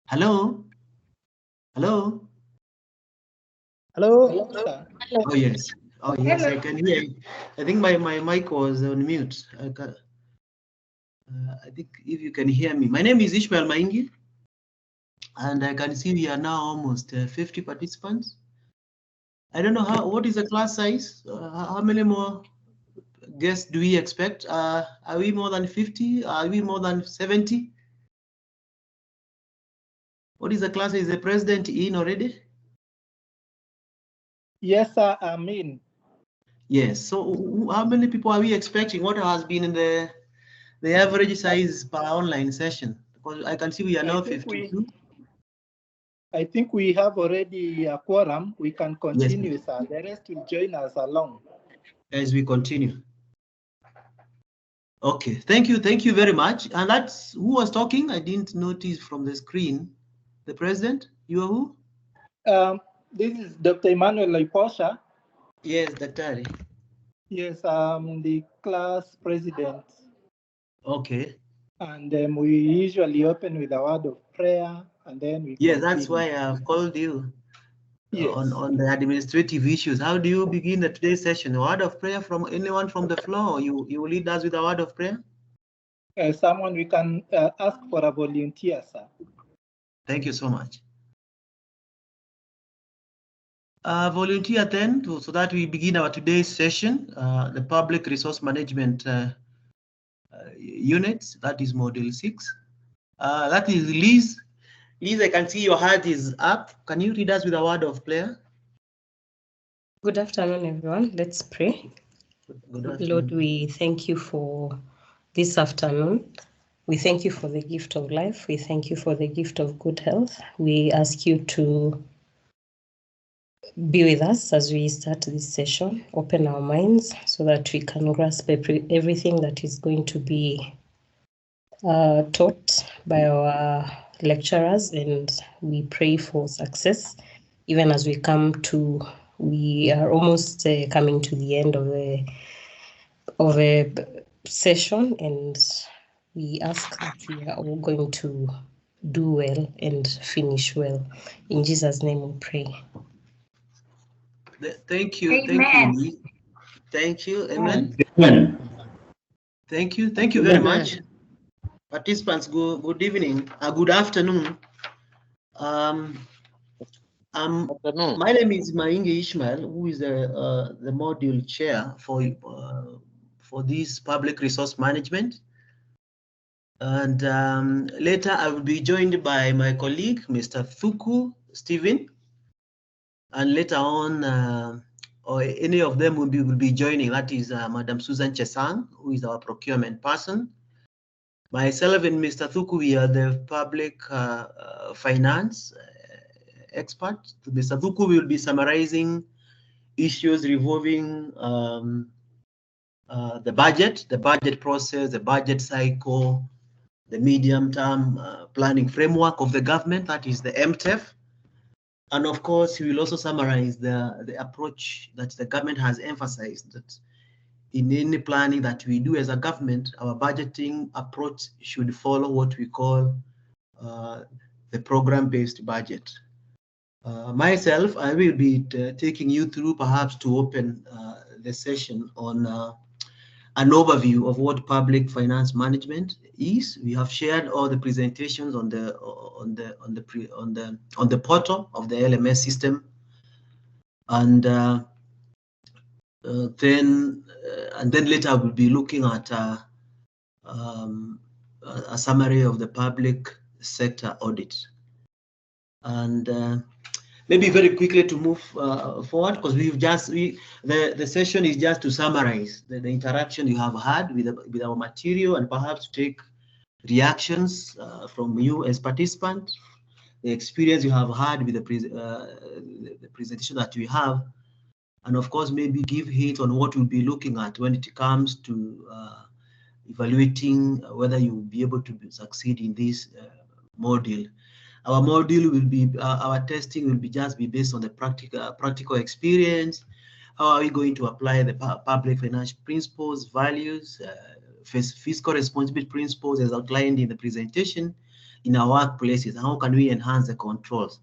Hello? Hello? Hello? Hello. Oh, yes. Oh, yes, I can hear you. I think my mic was on mute. I think if you can hear me. My name is Ishmael Maingi, and I can see we are now almost 50 participants. I don't know what is the class size? How many more guests do we expect? Are we more than 50? Are we more than 70? What is the class? Is the president in already? Yes, sir, I'm in. Yes. So how many people are we expecting? What has been in the average size per online session? Because I can see we are now 52. I think we have already a quorum. We can continue, yes, sir. The rest will join us along. As we continue. Okay, thank you very much. And that's who was talking. I didn't notice from the screen. The president, you are who? This is Dr. Emmanuel Laiposha. Yes, Dr. Yes, I'm the class president. Okay. And we usually open with a word of prayer, and then we continue. That's why I've called you. Yes. On the administrative issues. How do you begin the today's session? A word of prayer from anyone from the floor? You will lead us with a word of prayer? Someone we can ask for a volunteer, sir. Thank you so much. Volunteer then, so that we begin our today's session, the Public Resource Management unit, that is Module 6. That is Liz. Liz, I can see your hand is up. Can you read us with a word of prayer? Good afternoon, everyone. Let's pray. Lord, we thank you for this afternoon. We thank you for the gift of life. We thank you for the gift of good health. We ask you to be with us as we start this session. Open our minds so that we can grasp everything that is going to be taught by our lecturers, and we pray for success even as we are almost coming to the end of a session, and we ask that we are all going to do well and finish well. In Jesus' name we pray. Thank you. Amen. Thank you. Thank you. Amen. Amen. Thank you. Thank you very much. Participants, good evening. Good afternoon. My name is Maingi Ishmael, who is the module chair for this public resource management. And later I will be joined by my colleague, Mr. Thuku Stephen. And later on, or any of them will be joining. That is Madam Susan Chesang, who is our procurement person. Myself and Mr. Thuku, we are the public finance expert. Mr. Thuku will be summarizing issues revolving the budget process, the budget cycle, the medium-term planning framework of the government, that is the MTEF. And of course, he will also summarize the approach that the government has emphasized, that in any planning that we do as a government, our budgeting approach should follow what we call the program-based budget. Myself, I will be taking you through, perhaps to open the session, on an overview of what public finance management is. We have shared all the presentations on the portal of the LMS system, and then later we'll be looking at a summary of the public sector audit. And maybe very quickly to move forward, because the session is just to summarize the interaction you have had with our material, and perhaps take reactions from you as participants, the experience you have had with the presentation that we have, and of course maybe give hint on what we'll be looking at when it comes to evaluating whether you will be able to succeed in this module. Our module will be, our testing will be based on the practical experience. How are we going to apply the public financial principles, values, fiscal responsibility principles as outlined in the presentation, in our workplaces, and how can we enhance the controls?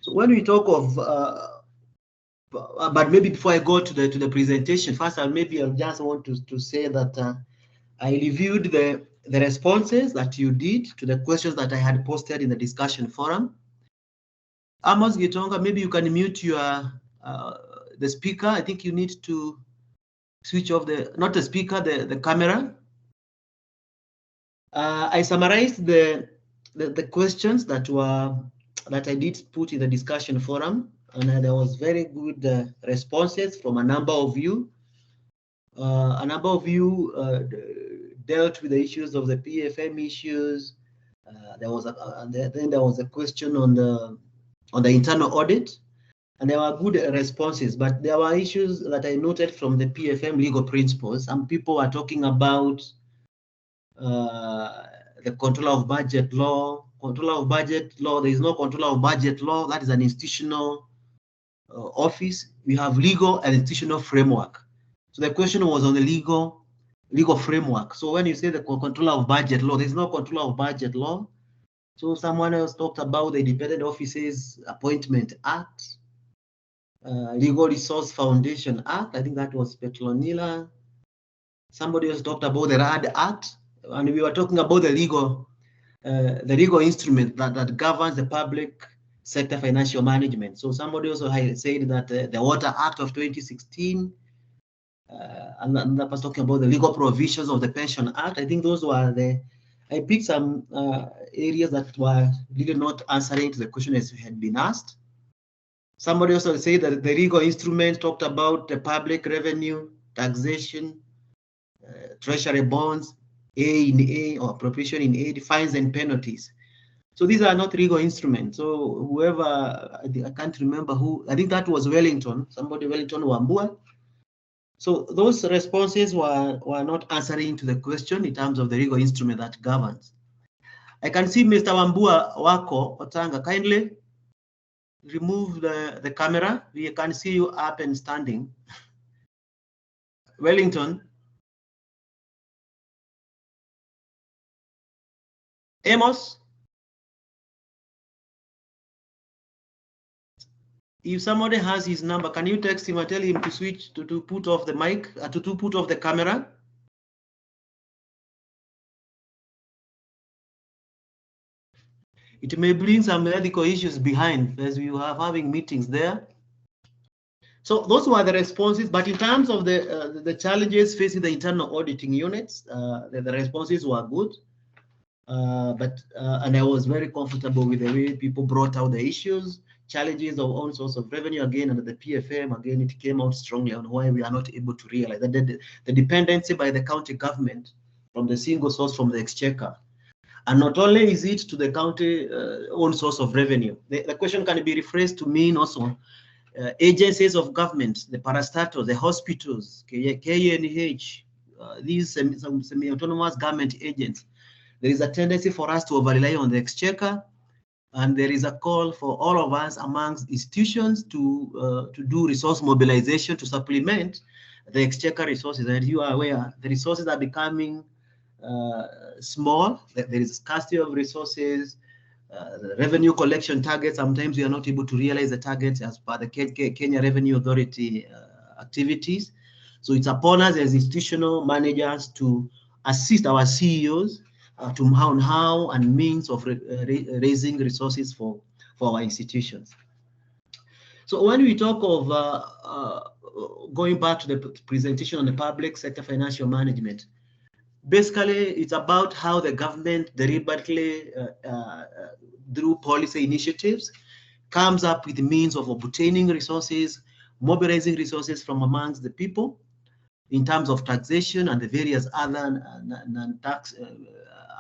So when we talk of, but maybe before I go to the presentation, first I'll just want to say that I reviewed the responses that you did to the questions that I had posted in the discussion forum. Amos Gitonga, maybe you can mute your the speaker. I think you need to switch off not the speaker, the camera. I summarized the questions that I did put in the discussion forum, and there was very good responses from a number of you. A number of you dealt with the issues of the PFM issues. Then there was a question on the internal audit, and there were good responses, but there were issues that I noted from the PFM legal principles. Some people are talking about the control of budget law. Control of budget law, there is no control of budget law. That is an institutional office. We have legal and institutional framework. So the question was on the legal framework. So when you say the control of budget law, there's no control of budget law. So someone else talked about the Independent Offices Appointment Act, Legal Resource Foundation Act. I think that was Petronila. Somebody else talked about the RAD Act, and we were talking about the legal instrument that governs the public sector financial management. So somebody also said that the Water Act of 2016, and that was talking about the legal provisions of the Pension Act. I think those were I picked some areas that were really not answering to the question as had been asked. Somebody also said that the legal instrument talked about the public revenue, taxation, treasury bonds, A in A or appropriation in A, fines and penalties. So these are not legal instruments. So whoever, I can't remember who, I think that was Wellington, Wellington Wambua. So those responses were not answering to the question in terms of the legal instrument that governs. I can see Mr. Wambua Wako Otanga, kindly remove the camera. We can see you up and standing. Wellington. Amos. If somebody has his number, can you text him and tell him to switch to put off the mic, to put off the camera? It may bring some ethical issues behind as we are having meetings there. So those were the responses, but in terms of the challenges facing the internal auditing units, the responses were good. And I was very comfortable with the way people brought out the issues, challenges of own source of revenue. Again, under the PFM, again, it came out strongly on why we are not able to realize that the dependency by the county government from the single source from the exchequer. And not only is it to the county own source of revenue, the question can be rephrased to mean also agencies of government, the parastatals, the hospitals, KNH, these semi-autonomous government agents. There is a tendency for us to over-rely on the exchequer, and there is a call for all of us amongst institutions to do resource mobilization to supplement the exchequer resources. And you are aware, the resources are becoming small. There is scarcity of resources. The revenue collection targets, sometimes we are not able to realize the targets as per the Kenya Revenue Authority activities. So it's upon us as institutional managers to assist our CEOs to how and means of raising resources for our institutions. So when we talk of going back to the presentation on the public sector financial management, basically it's about how the government deliberately, through policy initiatives, comes up with the means of obtaining resources, mobilizing resources from amongst the people in terms of taxation and the various other non-tax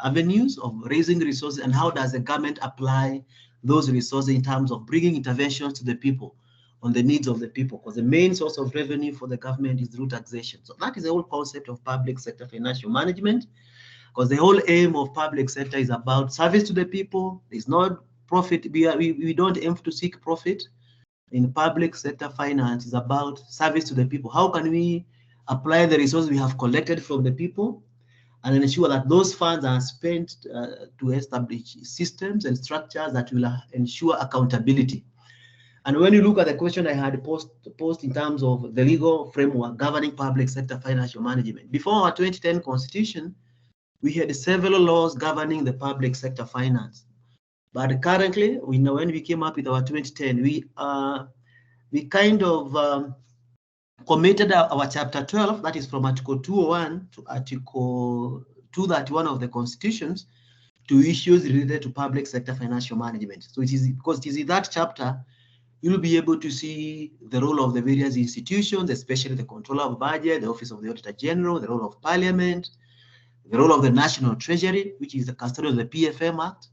avenues of raising resources, and how does the government apply those resources in terms of bringing interventions to the people on the needs of the people, because the main source of revenue for the government is through taxation. So that is the whole concept of public sector financial management, because the whole aim of public sector is about service to the people. There's not profit. We don't aim to seek profit in public sector finance. It's about service to the people. How can we apply the resources we have collected from the people and ensure that those funds are spent to establish systems and structures that will ensure accountability. And when you look at the question I had posed in terms of the legal framework governing public sector financial management, before our 2010 constitution, we had several laws governing the public sector finance. But currently, when we came up with our 2010, we kind of committed our chapter 12, that is from Article 201 to Article 231 of the constitutions, to issues related to public sector financial management. So it is because it is in that chapter you'll be able to see the role of the various institutions, especially the controller of budget, the Office of the Auditor General, the role of Parliament, the role of the National Treasury, which is the custodian of the PFM Act,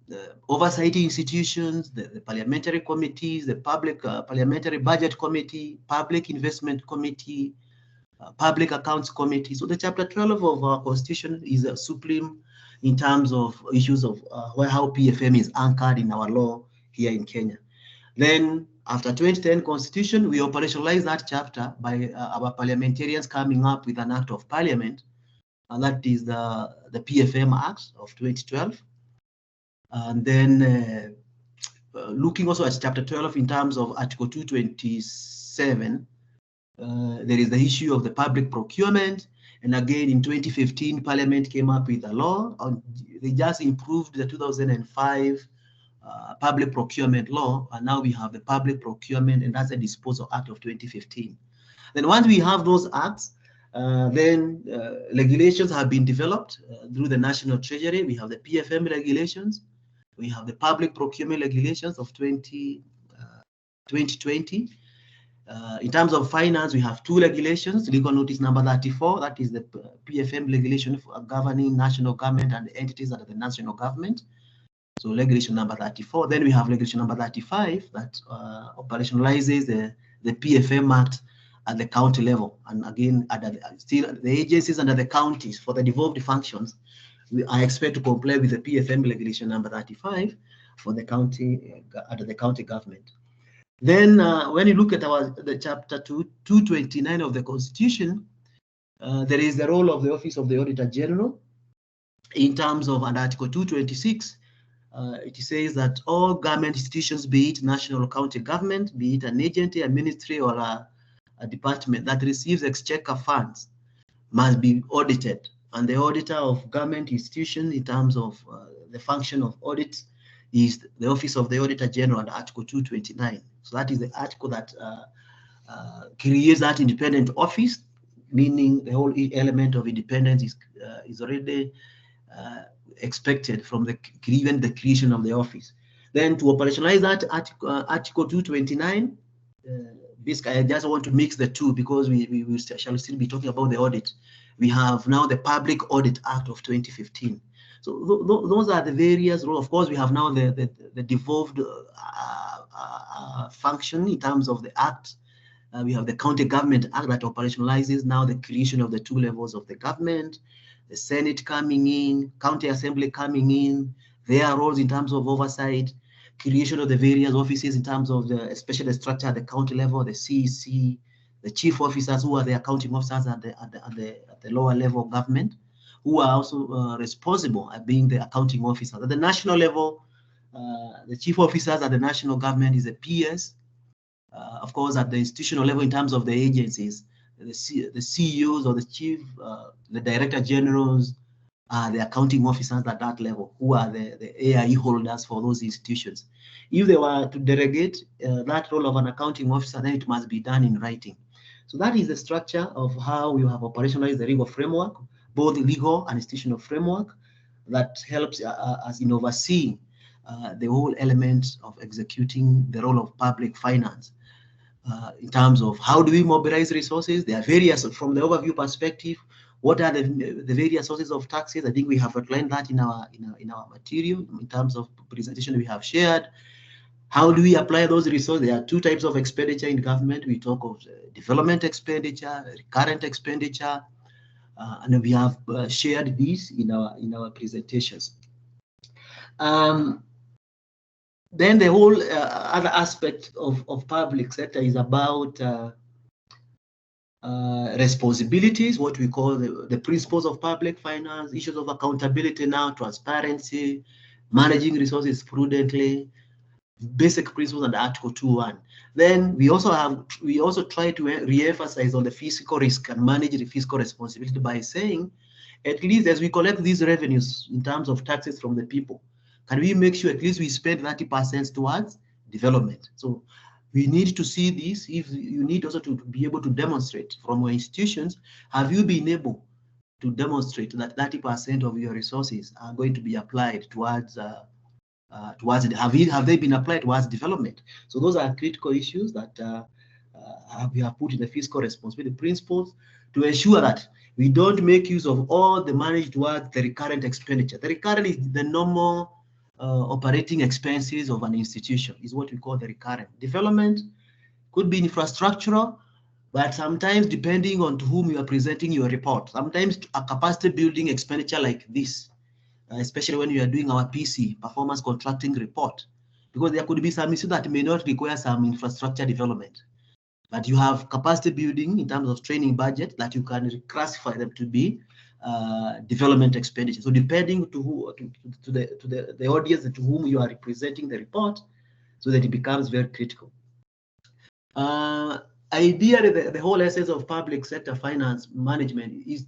the oversight institutions, the parliamentary committees, the public parliamentary budget committee, public investment committee, public accounts committee. So the chapter 12 of our constitution is supreme in terms of issues of how PFM is anchored in our law here in Kenya. Then after 2010 constitution, we operationalized that chapter by our parliamentarians coming up with an act of parliament, and that is the PFM Act of 2012. And then looking also at chapter 12 in terms of Article 227, there is the issue of the public procurement. And again, in 2015, Parliament came up with a law. They just improved the 2005 public procurement law, and now we have the public procurement and that's a disposal act of 2015. Then once we have those acts, then regulations have been developed through the National Treasury. We have the PFM regulations, we have the public procurement regulations of 2020. In terms of finance, we have two regulations, legal notice number 34, that is the PFM regulation for governing national government and the entities under the national government. So regulation number 34. Then we have regulation number 35 that operationalizes the PFM Act at the county level. And again, still the agencies under the counties for the devolved functions, I expect to comply with the PFM regulation number 35 for the county under the county government. Then when you look at the chapter 229 of the Constitution, there is the role of the Office of the Auditor General in terms of under Article 226. It says that all government institutions, be it national or county government, be it an agency, a ministry, or a department that receives exchequer funds, must be audited. And the auditor of government institutions in terms of the function of audit is the Office of the Auditor General under Article 229. So that is the article that creates that independent office, meaning the whole element of independence is already expected from even the creation of the office. Then to operationalize that article 229, basically I just want to mix the two because we shall still be talking about the audit. We have now the Public Audit Act of 2015. So those are the various roles. Of course, we have now the devolved function in terms of the act. We have the County Government Act that operationalizes now the creation of the two levels of the government, the Senate coming in, County Assembly coming in, their roles in terms of oversight, creation of the various offices in terms of especially the structure at the county level, the CEC, the chief officers who are the accounting officers at the lower level of government, who are also responsible at being the accounting officers. At the national level, the chief officers at the national government is the PS. Of course, at the institutional level, in terms of the agencies, the CEOs or the chief, the director generals, the accounting officers at that level, who are the AIE holders for those institutions. If they were to delegate that role of an accounting officer, then it must be done in writing. So that is the structure of how we have operationalized the legal framework, both legal and institutional framework, that helps us in overseeing the whole element of executing the role of public finance. In terms of how do we mobilize resources, there are various, from the overview perspective, what are the various sources of taxes? I think we have outlined that in our material in terms of presentation we have shared. How do we apply those resources? There are two types of expenditure in government. We talk of development expenditure, recurrent expenditure, and we have shared these in our presentations. Then the whole other aspect of public sector is about responsibilities, what we call the principles of public finance, issues of accountability now, transparency, managing resources prudently, basic principles and Article 2.1. Then we also try to re-emphasize on the fiscal risk and manage the fiscal responsibility by saying, at least as we collect these revenues in terms of taxes from the people, can we make sure at least we spend 30% towards development? So we need to see this. If you need also to be able to demonstrate from your institutions, have you been able to demonstrate that 30% of your resources are going to be applied towards have they been applied towards development? So those are critical issues that we have put in the fiscal responsibility principles to ensure that we don't make use of all the money towards the recurrent expenditure. The recurrent is the normal operating expenses of an institution, is what we call the recurrent. Development could be infrastructural, but sometimes depending on to whom you are presenting your report, sometimes a capacity building expenditure like this, especially when you are doing our PC, performance contracting report, because there could be some issues that may not require some infrastructure development, but you have capacity building in terms of training budget that you can classify them to be development expenditure. So depending to the audience to whom you are representing the report, so that it becomes very critical. Ideally, the whole essence of public sector finance management is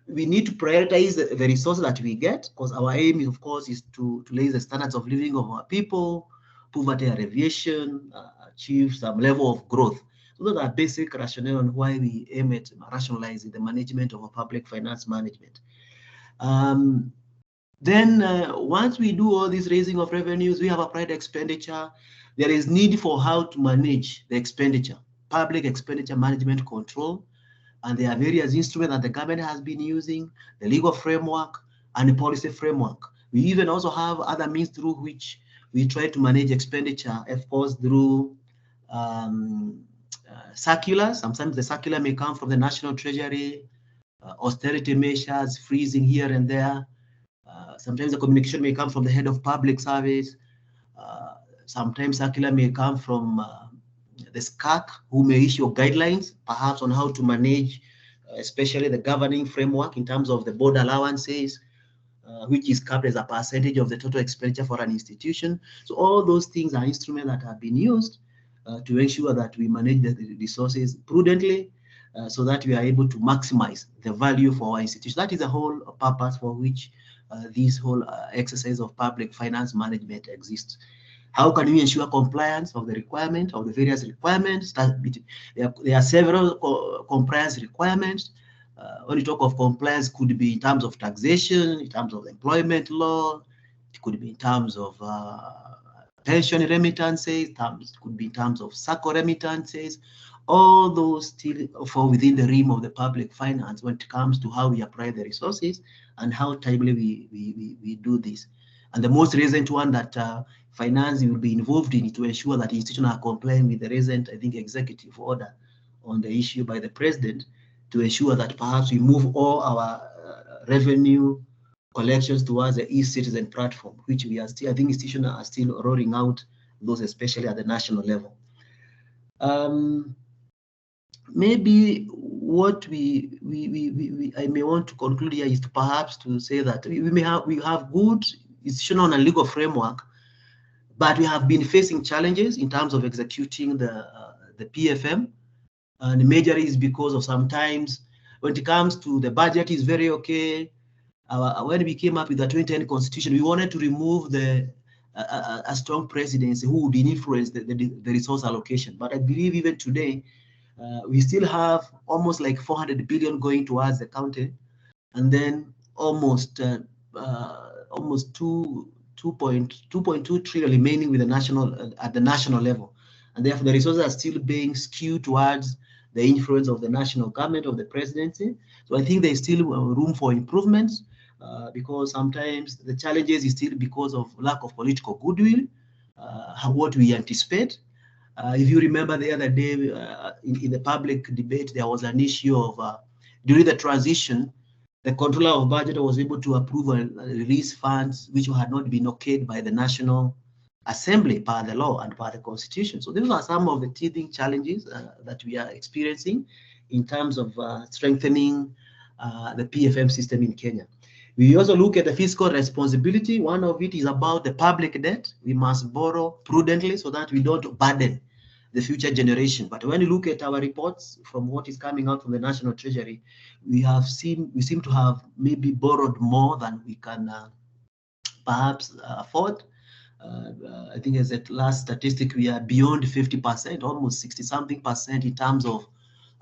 we need to prioritize the resources that we get, because our aim, of course, is to raise the standards of living of our people, poverty alleviation, achieve some level of growth. So those are basic rationale on why we aim at rationalizing the management of our public finance management. Then once we do all this raising of revenues, we have applied expenditure. There is need for how to manage the expenditure, public expenditure management control. And there are various instruments that the government has been using, the legal framework and the policy framework. We even also have other means through which we try to manage expenditure, of course, through circulars. Sometimes the circular may come from the National Treasury, austerity measures, freezing here and there. Sometimes the communication may come from the head of public service. Sometimes circular may come from the SCAC, who may issue guidelines, perhaps on how to manage, especially the governing framework in terms of the board allowances, which is capped as a percentage of the total expenditure for an institution. So all those things are instruments that have been used to ensure that we manage the resources prudently, so that we are able to maximize the value for our institution. That is the whole purpose for which this whole exercise of public finance management exists. How can we ensure compliance of the requirement of the various requirements? There are several compliance requirements. When you talk of compliance, could be in terms of taxation, in terms of employment law, it could be in terms of pension remittances, it could be in terms of SACCO remittances. All those still fall within the realm of the public finance when it comes to how we apply the resources and how timely we do this. And the most recent one that finance will be involved in to ensure that institutions are complying with the recent, I think, executive order on the issue by the president to ensure that perhaps we move all our revenue collections towards the e-citizen platform, which we are still, I think institutions are still rolling out those, especially at the national level. Maybe what I may want to conclude here is to perhaps to say that we have good institutional and legal framework, but we have been facing challenges in terms of executing the PFM, and majorly is because of sometimes when it comes to the budget is very okay. When we came up with the 2010 constitution, we wanted to remove a strong presidency who would influence the resource allocation. But I believe even today, we still have almost like 400 billion going towards the county, and then almost 2.2 trillion remaining with the national at the national level, and therefore the resources are still being skewed towards the influence of the national government, of the presidency. So I think there's still room for improvements, because sometimes the challenges is still because of lack of political goodwill, what we anticipate. If you remember the other day in the public debate, there was an issue of during the transition, the controller of budget was able to approve and release funds which had not been okayed by the National Assembly per the law and per the Constitution. So these are some of the teething challenges that we are experiencing in terms of strengthening the PFM system in Kenya. We also look at the fiscal responsibility. One of it is about the public debt. We must borrow prudently so that we don't burden the future generation. But when you look at our reports from what is coming out from the National Treasury, we seem to have maybe borrowed more than we can perhaps afford. I think as at last statistic, we are beyond 50%, almost 60-something% in terms of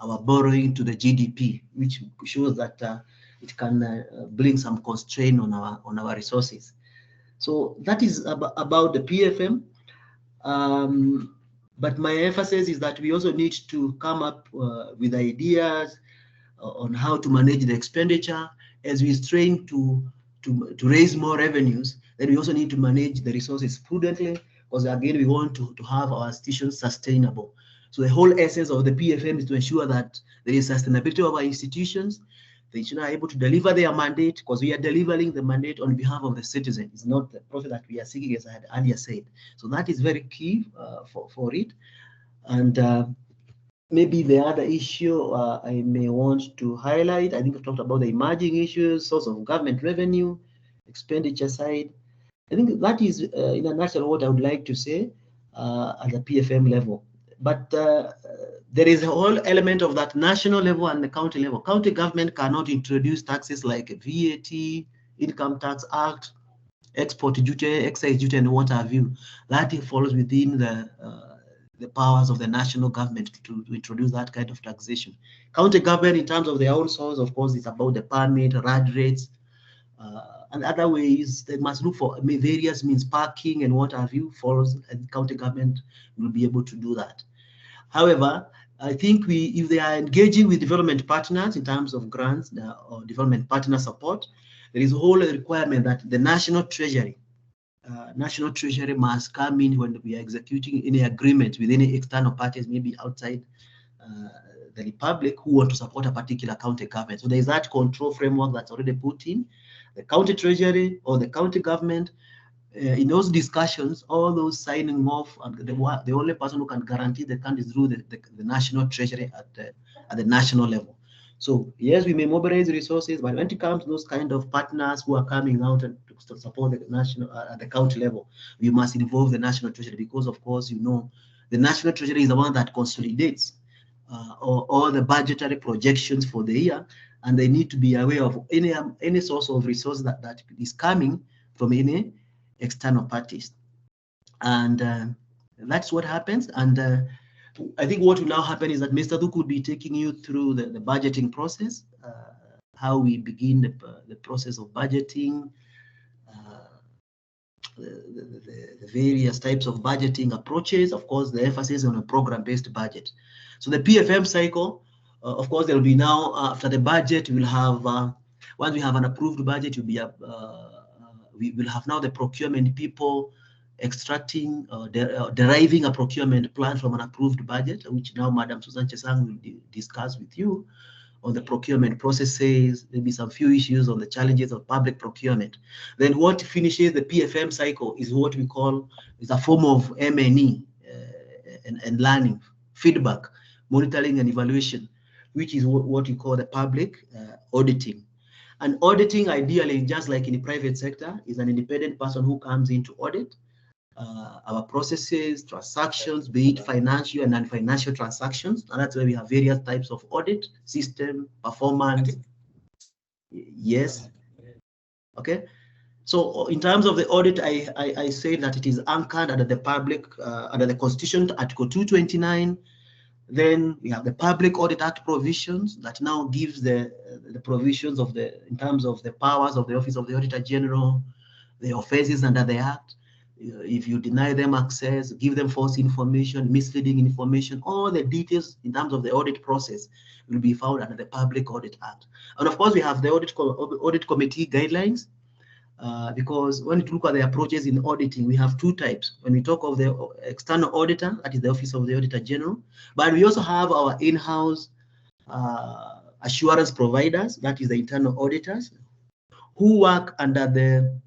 our borrowing to the GDP, which shows that it can bring some constraint on our resources. So that is about the PFM. But my emphasis is that we also need to come up with ideas on how to manage the expenditure as we strain to raise more revenues. Then we also need to manage the resources prudently, because again, we want to have our institutions sustainable. So the whole essence of the PFM is to ensure that there is sustainability of our institutions. They should be able to deliver their mandate, because we are delivering the mandate on behalf of the citizen. It's not the profit that we are seeking, as I had earlier said. So that is very key for it. And maybe the other issue I may want to highlight, I think I've talked about the emerging issues, source of government revenue, expenditure side. I think that is, in a nutshell, what I would like to say at the PFM level. But there is a whole element of that national level and the county level. County government cannot introduce taxes like VAT, Income Tax Act, export duty, excise duty, and what have you. That falls within the powers of the national government to introduce that kind of taxation. County government, in terms of their own source, of course, it's about the permit, RAD rates, and other ways. They must look for various means, parking and what have you, falls, and county government will be able to do that. However, I think if they are engaging with development partners in terms of grants or development partner support, there is a whole requirement that the National Treasury must come in when we are executing any agreement with any external parties, maybe outside the Republic, who want to support a particular county government. So there is that control framework that's already put in. The county treasury or the county government, in those discussions, all those signing off, the only person who can guarantee the country is through the National Treasury at the national level. So yes, we may mobilize resources, but when it comes to those kind of partners who are coming out and to support the national at the county level, we must involve the National Treasury, because of course, you know, the National Treasury is the one that consolidates all the budgetary projections for the year, and they need to be aware of any source of resource that is coming from any external parties. And that's what happens. And I think what will now happen is that Mr. Duke will be taking you through the budgeting process, how we begin the process of budgeting, the various types of budgeting approaches. Of course, the emphasis on a program-based budget. So the PFM cycle, of course, there will be now, after the budget, we'll have, once we have an approved budget, we will have now the procurement people extracting, deriving a procurement plan from an approved budget, which now Madam Susan Chesang will discuss with you on the procurement processes, maybe some few issues on the challenges of public procurement. Then what finishes the PFM cycle is what we call, is a form of M&E and learning, feedback, monitoring and evaluation, which is what we call the public auditing. And auditing, ideally, just like in the private sector, is an independent person who comes in to audit our processes, transactions, be it financial and non-financial transactions. And that's where we have various types of audit, system, performance. Yes. Okay. So in terms of the audit, I say that it is anchored under the public, under the Constitution, Article 229. Then we have the Public Audit Act provisions that now gives the provisions of in terms of the powers of the Office of the Auditor General, the offenses under the Act. If you deny them access, give them false information, misleading information, all the details in terms of the audit process will be found under the Public Audit Act. And of course, we have the audit committee guidelines, because when you look at the approaches in auditing, we have two types. When we talk of the external auditor, that is the Office of the Auditor General, but we also have our in-house assurance providers, that is the internal auditors, who work under the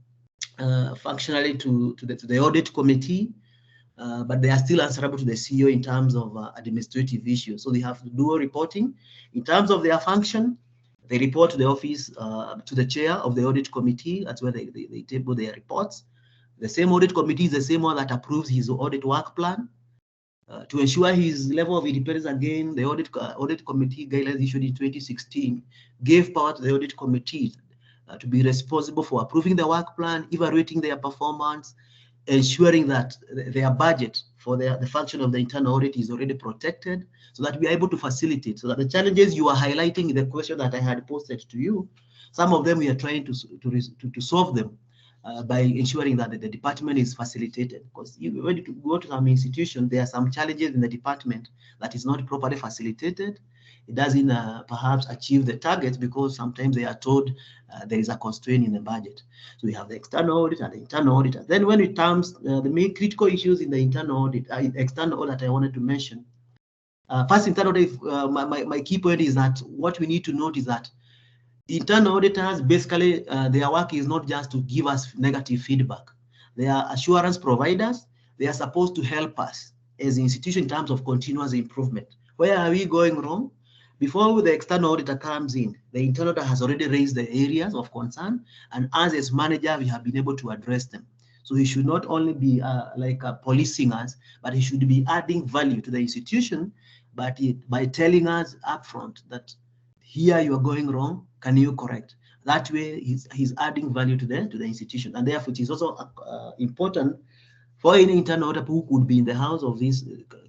functionally to the audit committee, but they are still answerable to the CEO in terms of administrative issues. So they have dual reporting. In terms of their function, they report to the office, to the chair of the audit committee. That's where they table their reports. The same audit committee is the same one that approves his audit work plan. To ensure his level of independence, again, the audit committee guidelines issued in 2016 gave power to the audit committee to be responsible for approving the work plan, evaluating their performance, ensuring that their budget for the function of the internal audit is already protected, so that we are able to facilitate, so that the challenges you are highlighting in the question that I had posted to you, some of them we are trying to solve them by ensuring that the department is facilitated. Because when you go to some institution, there are some challenges in the department that is not properly facilitated. It doesn't perhaps achieve the targets because sometimes they are told there is a constraint in the budget. So we have the external audit and the internal audit. Then when it comes, the main critical issues in the internal audit, external audit I wanted to mention. First, internal audit, my key point is that what we need to note is that internal auditors, basically, their work is not just to give us negative feedback. They are assurance providers. They are supposed to help us as an institution in terms of continuous improvement. Where are we going wrong? Before the external auditor comes in, the internal auditor has already raised the areas of concern, and as manager, we have been able to address them. So he should not only be policing us, but he should be adding value to the institution, but by telling us upfront that here you are going wrong, can you correct? That way, he's adding value to the institution, and therefore it is also important for any internal auditor who could be in the house of this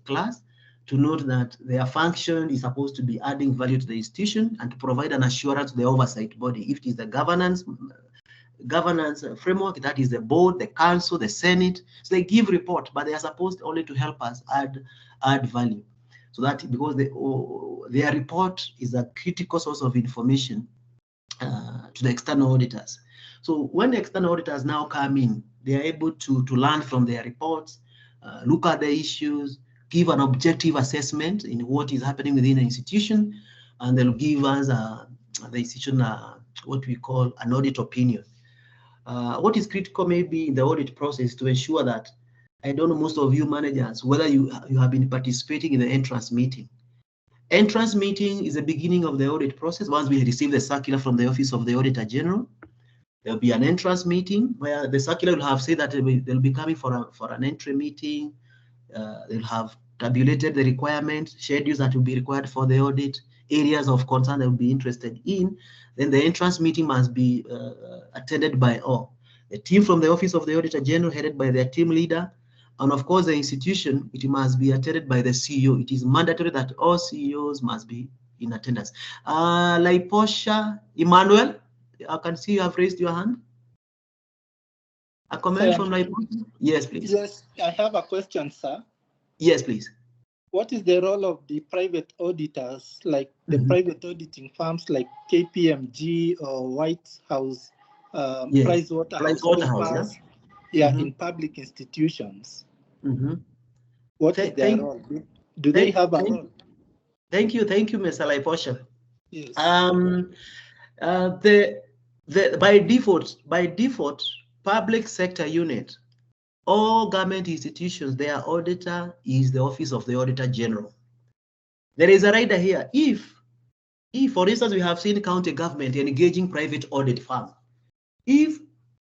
class to note that their function is supposed to be adding value to the institution and to provide an assurance to the oversight body. If it is the governance framework, that is the board, the council, the Senate. So they give report, but they are supposed only to help us add value. So that because their report is a critical source of information to the external auditors. So when the external auditors now come in, they are able to learn from their reports, look at the issues, give an objective assessment in what is happening within the institution, and they'll give us the institution what we call an audit opinion. What is critical maybe in the audit process to ensure that, I don't know most of you managers, whether you have been participating in the entrance meeting. Entrance meeting is the beginning of the audit process. Once we receive the circular from the Office of the Auditor General, there'll be an entrance meeting where the circular will have said that they'll be coming for an entry meeting. They'll have tabulated the requirements, schedules that will be required for the audit, areas of concern they will be interested in. Then the entrance meeting must be attended by all. The team from the Office of the Auditor General, headed by their team leader, and of course the institution, it must be attended by the CEO. It is mandatory that all CEOs must be in attendance. Laiposha, Emmanuel, I can see you have raised your hand. A comment from Laiposha? Yes, please. Yes, I have a question, sir. Yes, please. What is the role of the private auditors, like the private auditing firms like KPMG or White House, Pricewaterhouse, in public institutions? What is their role? Do they have a role? Thank you, Mr. Laiposha. Yes. By default, public sector unit, all government institutions, their auditor is the Office of the Auditor General. There is a rider here. If for instance, we have seen county government engaging private audit firm. If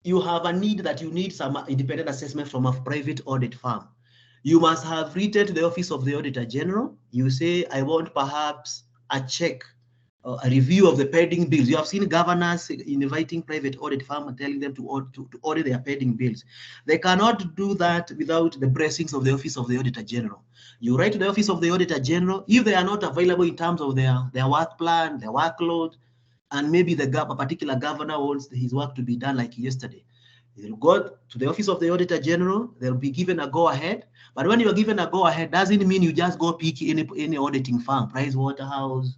you have a need that you need some independent assessment from a private audit firm, you must have written to the Office of the Auditor General. You say, I want perhaps a check, a review of the pending bills. You have seen governors inviting private audit firm and telling them to audit their pending bills. They cannot do that without the blessings of the Office of the Auditor General. You write to the Office of the Auditor General. If they are not available in terms of their work plan, their workload, and maybe a particular governor wants his work to be done like yesterday, they'll go to the Office of the Auditor General. They'll be given a go-ahead. But when you're given a go-ahead, doesn't mean you just go pick any auditing firm, Pricewaterhouse,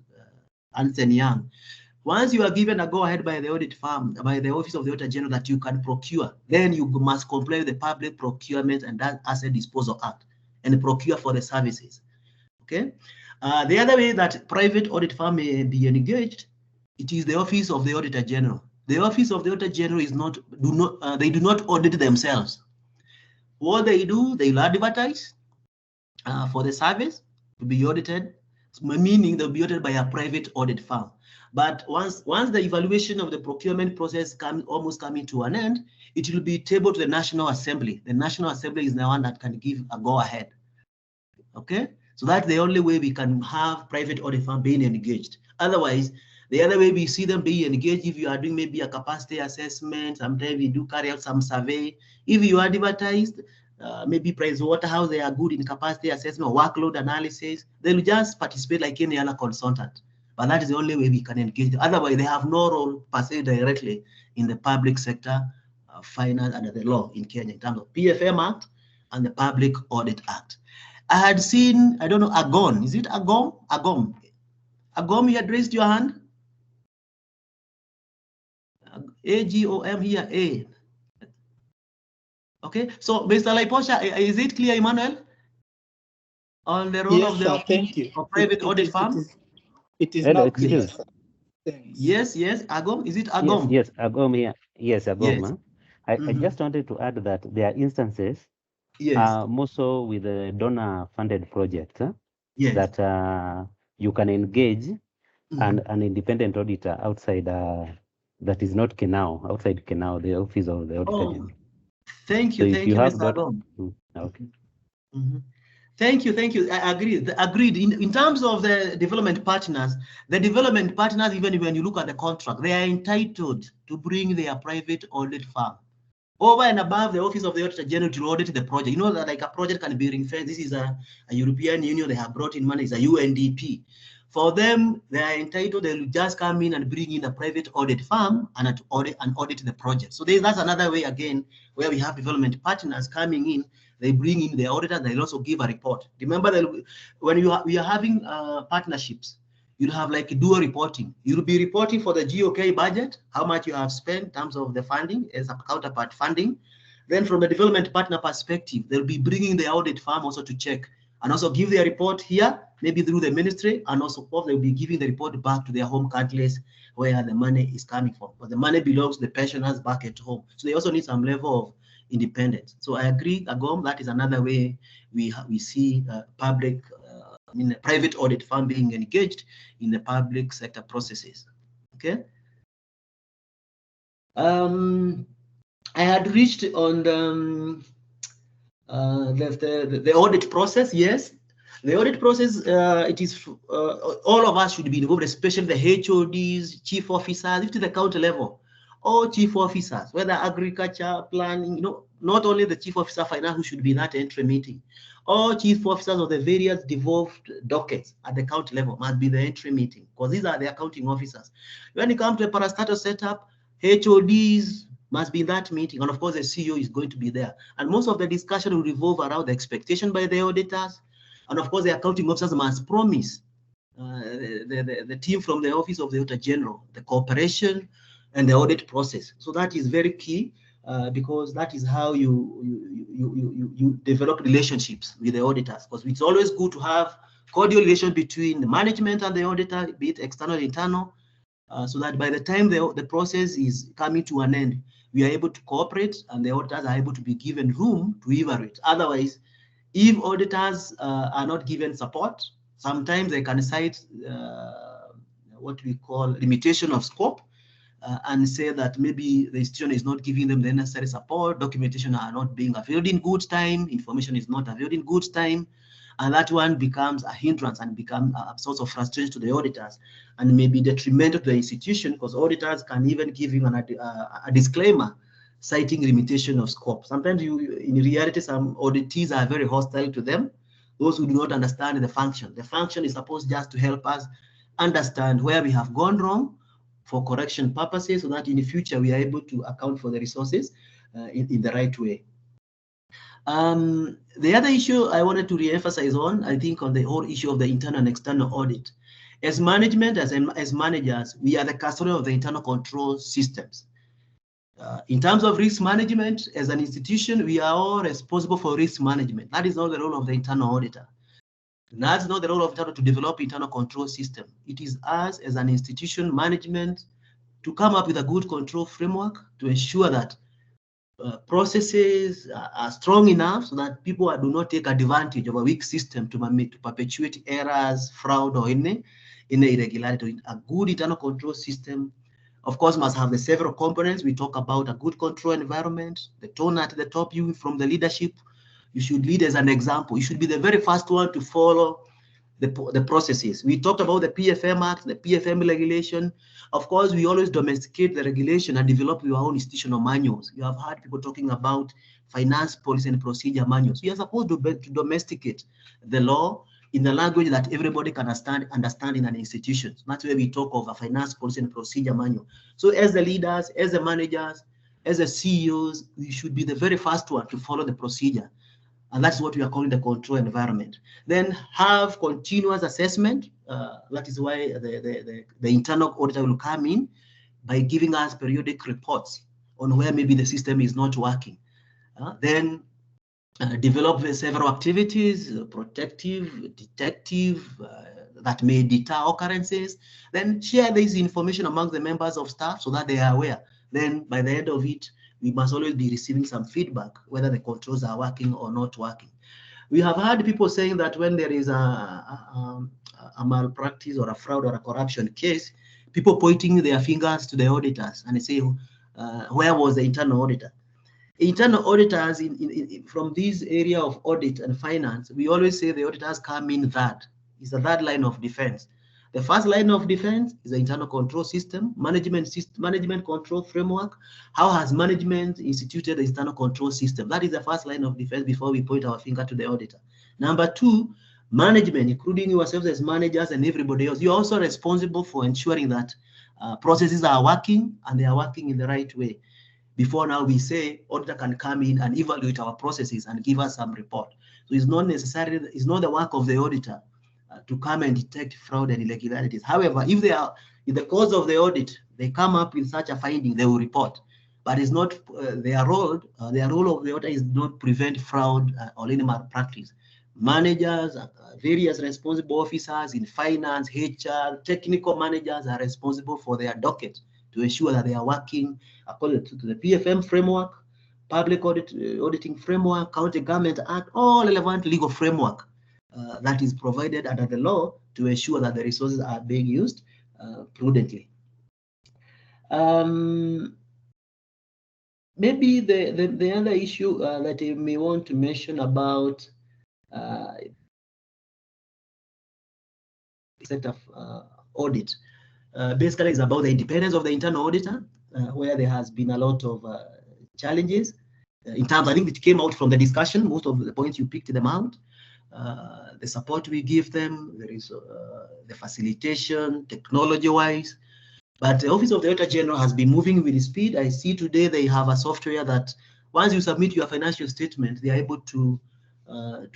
Ernst & Young. Once you are given a go-ahead by the audit firm, by the Office of the Auditor General that you can procure, then you must comply with the Public Procurement and Asset Disposal Act and procure for the services. Okay. The other way that private audit firm may be engaged, it is the Office of the Auditor General. The Office of the Auditor General they do not audit themselves. What they do, they will advertise for the service to be audited, meaning they'll be audited by a private audit firm. But once the evaluation of the procurement process almost coming to an end, it will be tabled to the National Assembly. The National Assembly is the one that can give a go-ahead. Okay, so that's the only way we can have private audit firm being engaged. Otherwise, the other way we see them being engaged, if you are doing maybe a capacity assessment, sometimes we do carry out some survey. If you are advertised, maybe Pricewaterhouse, they are good in capacity assessment or workload analysis, they will just participate like any other consultant. But that is the only way we can engage them. Otherwise, they have no role per se directly in the public sector, finance under the law in Kenya in terms of PFM Act and the Public Audit Act. I had seen, I don't know, Agon. Is it Agom? Agom. Agom, you had raised your hand? A-G-O-M here, A. Okay, so Mr. Laiposha, is it clear, Emmanuel? On the role of the thank you. Private audit firm? It is not clear. Yes, Agom, is it Agom? Yes, Agom here. Yes, Agom. Yes. I just wanted to add that there are instances, more so with the donor-funded projects, that you can engage an independent auditor outside, that is not Kenao, outside Kenao, the office of the auditor general. Thank you, thank you, Mr. Agom. Okay. Thank you. I agree. Agreed. In terms of the development partners, even when you look at the contract, they are entitled to bring their private audit firm over and above the office of the Auditor General to audit the project. You know that like a project can be ring-fenced. This is a European Union. They have brought in money. It's a UNDP. For them, they are entitled. They will just come in and bring in a private audit firm and audit the project. So that's another way again where we have development partners coming in. They bring in the auditor. They'll also give a report. Remember that when we are having partnerships, you'll have like dual reporting. You'll be reporting for the GOK budget, how much you have spent in terms of the funding as a counterpart funding. Then from the development partner perspective, they'll be bringing the audit firm also to check and also give their report here, maybe through the ministry, and also they'll be giving the report back to their home countries where the money is coming from. But the money belongs to the pensioners back at home. So they also need some level of independence. So I agree, Agom, that is another way we see private audit firm being engaged in the public sector processes. Okay. I had reached on the audit process. Yes, the audit process. It is all of us should be involved, especially the HODs, chief officers, to the county level. All chief officers, whether agriculture, planning, not only the chief officer finance who should be in that entry meeting. All chief officers of the various devolved dockets at the county level must be the entry meeting, because these are the accounting officers. When you come to a parastatal setup, HODs must be in that meeting, and of course the CEO is going to be there. And most of the discussion will revolve around the expectation by the auditors, and of course the accounting officers must promise the team from the office of the Auditor General the cooperation and the audit process. So that is very key, because that is how you develop relationships with the auditors, because it's always good to have cordial relations between the management and the auditor, be it external or internal, so that by the time the process is coming to an end, we are able to cooperate and the auditors are able to be given room to evaluate. Otherwise, if auditors are not given support, sometimes they can cite what we call limitation of scope, and say that maybe the institution is not giving them the necessary support, documentation are not being availed in good time, information is not availed in good time, and that one becomes a hindrance and becomes a source of frustration to the auditors and may be detrimental to the institution, because auditors can even give you a disclaimer citing limitation of scope. Sometimes in reality, some auditees are very hostile to them, those who do not understand the function. The function is supposed just to help us understand where we have gone wrong, for correction purposes, so that in the future we are able to account for the resources in the right way. The other issue I wanted to re-emphasize on, I think, on the whole issue of the internal and external audit. As management, as managers, we are the custodian of the internal control systems. In terms of risk management, as an institution, we are all responsible for risk management. That is not the role of the internal auditor. That's not the role of internal to develop internal control system. It is us as an institution management to come up with a good control framework to ensure that processes are strong enough so that people do not take advantage of a weak system to perpetuate errors, fraud, or any irregularity. A good internal control system, of course, must have the several components. We talk about a good control environment, the tone at the top, you from the leadership. You should lead as an example. You should be the very first one to follow the processes. We talked about the PFM Act, the PFM regulation. Of course, we always domesticate the regulation and develop your own institutional manuals. You have heard people talking about finance policy and procedure manuals. We are supposed to domesticate the law in the language that everybody can understand in an institution. That's where we talk of a finance policy and procedure manual. So as the leaders, as the managers, as the CEOs, we should be the very first one to follow the procedure. And that's what we are calling the control environment. Then have continuous assessment. That is why the internal auditor will come in by giving us periodic reports on where maybe the system is not working. Then develop several activities, protective, detective, that may deter occurrences. Then share this information among the members of staff so that they are aware. Then by the end of it, we must always be receiving some feedback, whether the controls are working or not working. We have heard people saying that when there is a malpractice or a fraud or a corruption case, people pointing their fingers to the auditors and they say, where was the internal auditor? Internal auditors from this area of audit and finance, we always say the auditors come in third. It's the third line of defense. The first line of defense is the internal control system, management control framework. How has management instituted the internal control system? That is the first line of defense before we point our finger to the auditor. Number two, management, including yourselves as managers and everybody else. You're also responsible for ensuring that processes are working and they are working in the right way. Before now we say auditor can come in and evaluate our processes and give us some report. So it's not necessarily, it's not the work of the auditor to come and detect fraud and irregularities. However, if they are in the course of the audit, they come up with such a finding, they will report. But it's not their role. Their role of the auditor is not prevent fraud or any malpractice. Managers, various responsible officers in finance, HR, technical managers are responsible for their docket to ensure that they are working according to the PFM framework, Public Auditing Framework, County Government Act, all relevant legal framework that is provided under the law to ensure that the resources are being used prudently. Maybe the other issue that you may want to mention about set of audit basically is about the independence of the internal auditor, where there has been a lot of challenges in terms, I think it came out from the discussion, most of the points you picked them out. The support we give them, there is the facilitation, technology-wise. But the Office of the Auditor General has been moving with speed. I see today they have a software that once you submit your financial statement, they are able to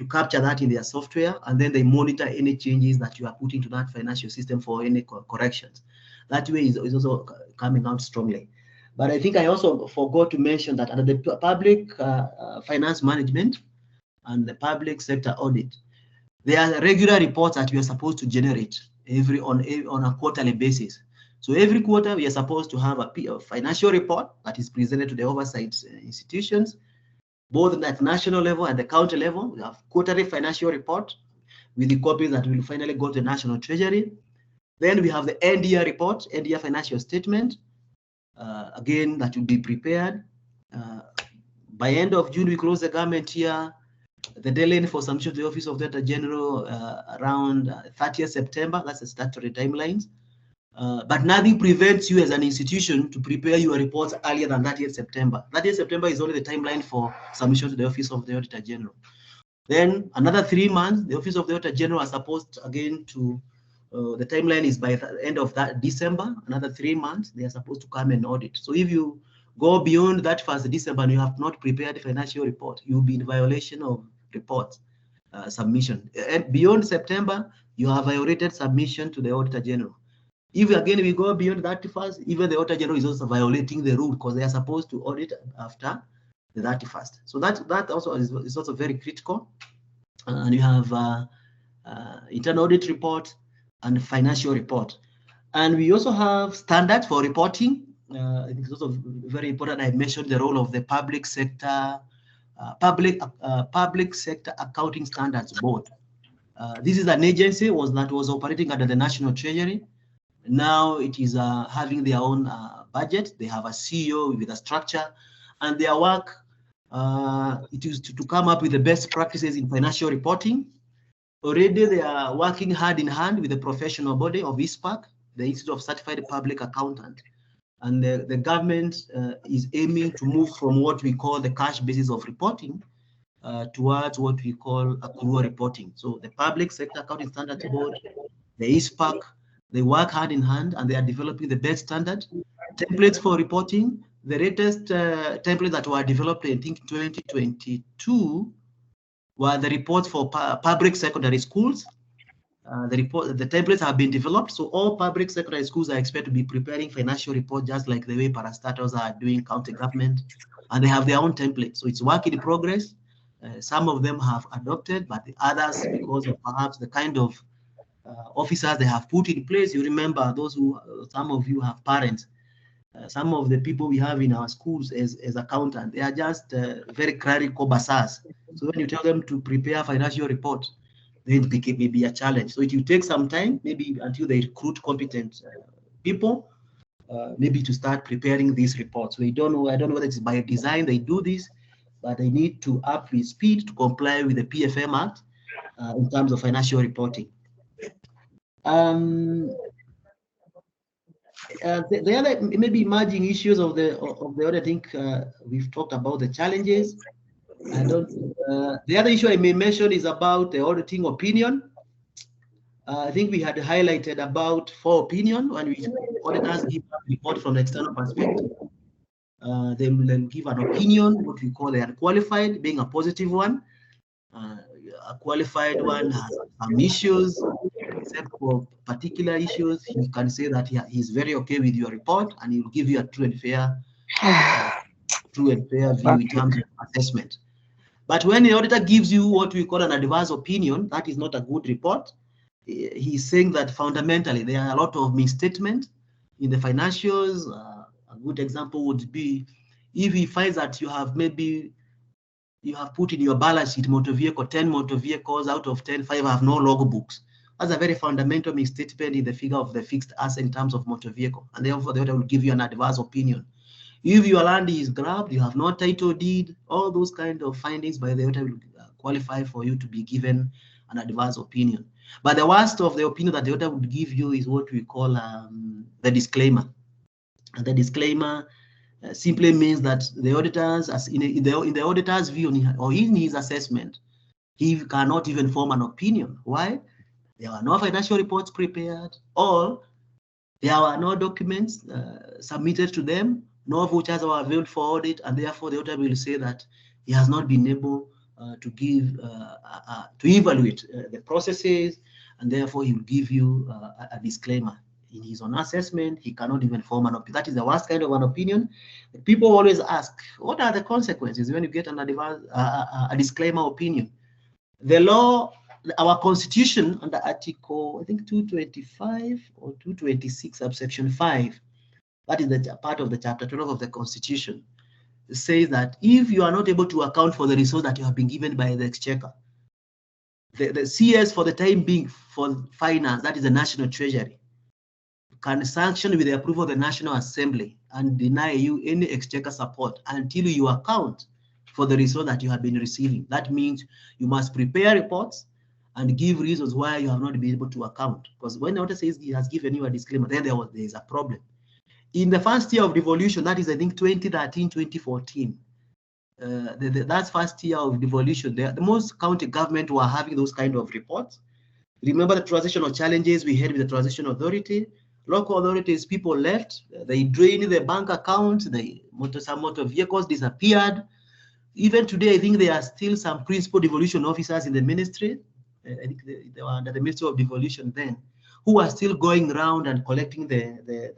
capture that in their software, and then they monitor any changes that you are putting to that financial system for any corrections. That way is also coming out strongly. But I think I also forgot to mention that under the public finance management and the public sector audit, there are regular reports that we are supposed to generate on a quarterly basis. So every quarter we are supposed to have a financial report that is presented to the oversight institutions, both at national level and the county level. We have quarterly financial report with the copies that will finally go to the National Treasury. Then we have the end-year report, end-year financial statement, again, that will be prepared. By end of June, we close the government year. The deadline for submission to the Office of the Auditor General around 30th September. That's the statutory timelines. But nothing prevents you as an institution to prepare your reports earlier than 30th September. 30th September is only the timeline for submission to the Office of the Auditor General. Then another 3 months, the Office of the Auditor General is supposed again to, the timeline is by the end of that December, another 3 months, they are supposed to come and audit. So if you go beyond that 1st December and you have not prepared a financial report, you'll be in violation of report submission. And beyond September, you have violated submission to the Auditor General. If again we go beyond that 31st, even the Auditor General is also violating the rule because they are supposed to audit after the 31st. So that also is also very critical. And you have internal audit report and financial report. And we also have standards for reporting. I think it's also very important. I mentioned the role of the public sector, public sector accounting standards board. This is an agency that was operating under the National Treasury. Now it is having their own budget. They have a CEO with a structure, and their work it is to come up with the best practices in financial reporting. Already they are working hand in hand with the professional body of ISPAC, the Institute of Certified Public Accountant. And the government is aiming to move from what we call the cash basis of reporting towards what we call accrual reporting. So the Public Sector Accounting Standards Board, the ISPAC, they work hand in hand, and they are developing the best standard templates for reporting. The latest templates that were developed, I think, 2022, were the reports for public secondary schools. The templates have been developed, so all public secondary schools are expected to be preparing financial reports just like the way parastatals are doing county government, and they have their own templates. So it's work in progress. Some of them have adopted, but the others, because of perhaps the kind of officers they have put in place, you remember those who, some of you have parents. Some of the people we have in our schools as accountants, they are just very clerical basars. So when you tell them to prepare financial reports, then it may be a challenge. So it will take some time, maybe until they recruit competent people, maybe to start preparing these reports. We don't know. I don't know whether it's by design they do this, but they need to up with speed to comply with the PFM Act in terms of financial reporting. The other maybe emerging issues of the audit, I think we've talked about the challenges. The other issue I may mention is about the auditing opinion. I think we had highlighted about 4 opinion when auditors give a report from the external perspective. They will then give an opinion, what we call the unqualified, being a positive one. A qualified one has some issues, except for particular issues. He can say that he's very okay with your report, and he will give you a true and fair view in terms of assessment. But when the auditor gives you what we call an adverse opinion, that is not a good report. He's saying that fundamentally there are a lot of misstatement in the financials. A good example would be if he finds that you have put in your balance sheet motor vehicle, 10 motor vehicles, out of 10, 5 have no logbooks. That's a very fundamental misstatement in the figure of the fixed asset in terms of motor vehicle, and therefore the auditor will give you an adverse opinion. If your land is grabbed, you have no title deed, all those kind of findings by the auditor will qualify for you to be given an adverse opinion. But the worst of the opinion that the auditor would give you is what we call the disclaimer. And the disclaimer simply means that the auditors, in the auditor's view or in his assessment, he cannot even form an opinion. Why? There are no financial reports prepared, or there are no documents submitted to them, no vouchers are available for audit, and therefore the auditor will say that he has not been able to evaluate the processes, and therefore he will give you a disclaimer. In his own assessment, he cannot even form an opinion. That is the worst kind of an opinion. People always ask, what are the consequences when you get an adverse, a disclaimer opinion? The law, our constitution under Article, I think 225 or 226, subsection 5, that is the part of the chapter 12 of the constitution, says that if you are not able to account for the resource that you have been given by the exchequer, the CS for the time being for finance, that is the National Treasury, can sanction with the approval of the National Assembly and deny you any exchequer support until you account for the resource that you have been receiving. That means you must prepare reports and give reasons why you have not been able to account. Because when the auditor says he has given you a disclaimer, then there is a problem. In the first year of devolution, that is, I think, 2013, 2014, that's first year of devolution, the most county government were having those kind of reports. Remember the transitional challenges we had with the transition authority? Local authorities, people left, they drained their bank accounts, some motor vehicles disappeared. Even today, I think there are still some principal devolution officers in the ministry. I think they were under the Ministry of Devolution then, who are still going around and collecting the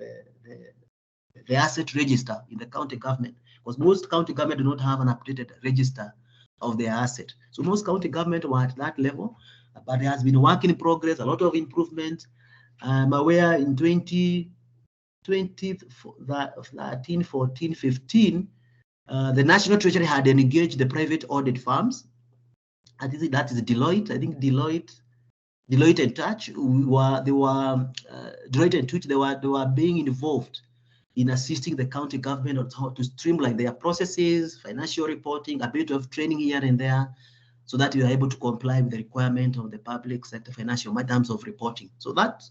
asset register in the county government, because most county government do not have an updated register of their asset. So most county government were at that level, but there has been work in progress, a lot of improvement. I'm aware in 2013, 14, 15, the National Treasury had engaged the private audit firms. I think that is Deloitte. I think Deloitte and Touch Deloitte and Touch, they were being involved in assisting the county government on how to streamline their processes, financial reporting, a bit of training here and there, so that you are able to comply with the requirement of the public sector financial terms of reporting. So that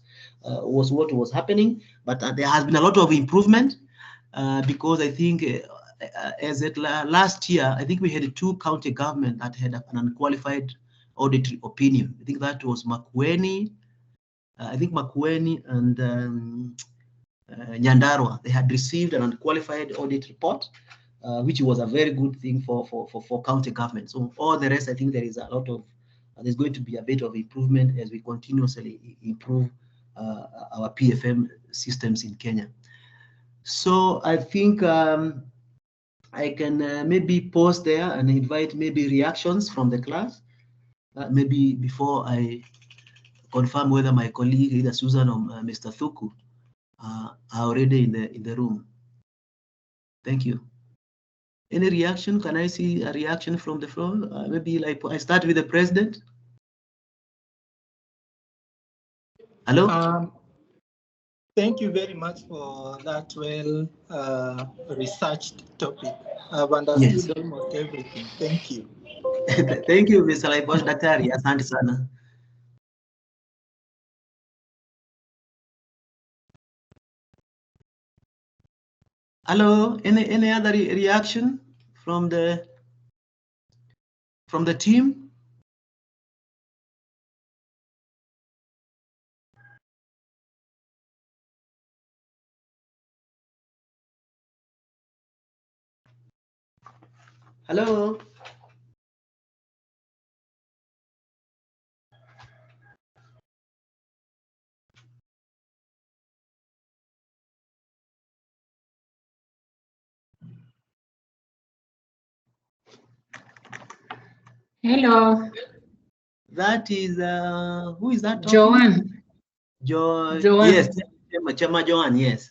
was what was happening, but there has been a lot of improvement because I think as at last year, I think we had 2 county government that had an unqualified audit opinion. I think that was Makueni, and Nyandarua. They had received an unqualified audit report, which was a very good thing for county government. So all the rest, I think there is a lot of, there's going to be a bit of improvement as we continuously improve our PFM systems in Kenya. So I think I can maybe pause there and invite maybe reactions from the class, maybe before I confirm whether my colleague, either Susan or Mr. Thuku, are already in the room. Thank you. Any reaction? Can I see a reaction from the floor? Maybe like I start with the president. Hello? Thank you very much for that researched topic. I've understood almost everything. Thank you. Thank you, Mr. Laibosh Daktari. Asante sana. Hello, any other reaction from the team? Hello. Hello. That is who is that? Joanne. Joanne. Yes, Chama Joanne, yes.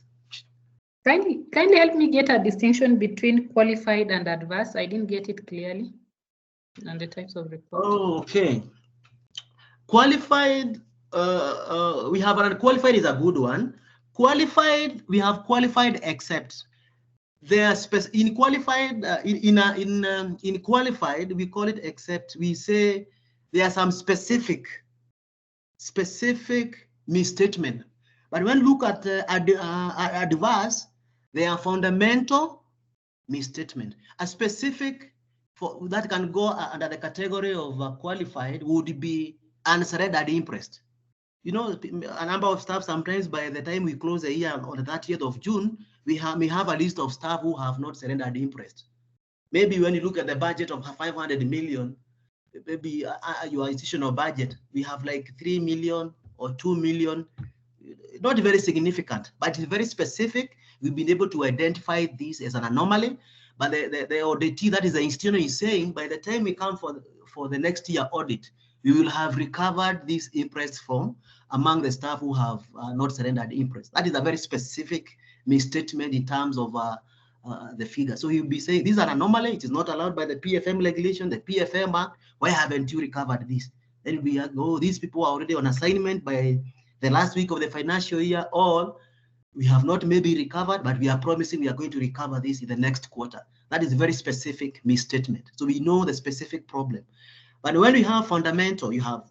Kindly help me get a distinction between qualified and adverse. I didn't get it clearly. And the types of reports. Oh, okay. Qualified, we have an unqualified is a good one. Qualified, we have qualified except. They are in qualified, in qualified, we call it except. We say there are some specific misstatement. But when look at adverse, they are fundamental misstatement. A specific for that can go under the category of qualified would be unsurrendered interest. You know, a number of staff, sometimes by the time we close the year on the 30th of June, we have a list of staff who have not surrendered interest. Maybe when you look at the budget of 500 million, maybe your institutional budget, we have like 3 million or 2 million, not very significant, but it's very specific. We've been able to identify this as an anomaly, but the auditee, that is the institution, is saying by the time we come for the next year audit, we will have recovered this interest from among the staff who have not surrendered interest. That is a very specific misstatement in terms of the figure. So he'll be saying, these are anomaly, it is not allowed by the PFM regulation, the PFM Act, why haven't you recovered this? Then we go, these people are already on assignment by the last week of the financial year, or we have not maybe recovered, but we are promising we are going to recover this in the next quarter. That is a very specific misstatement. So we know the specific problem. But when we have fundamental, you have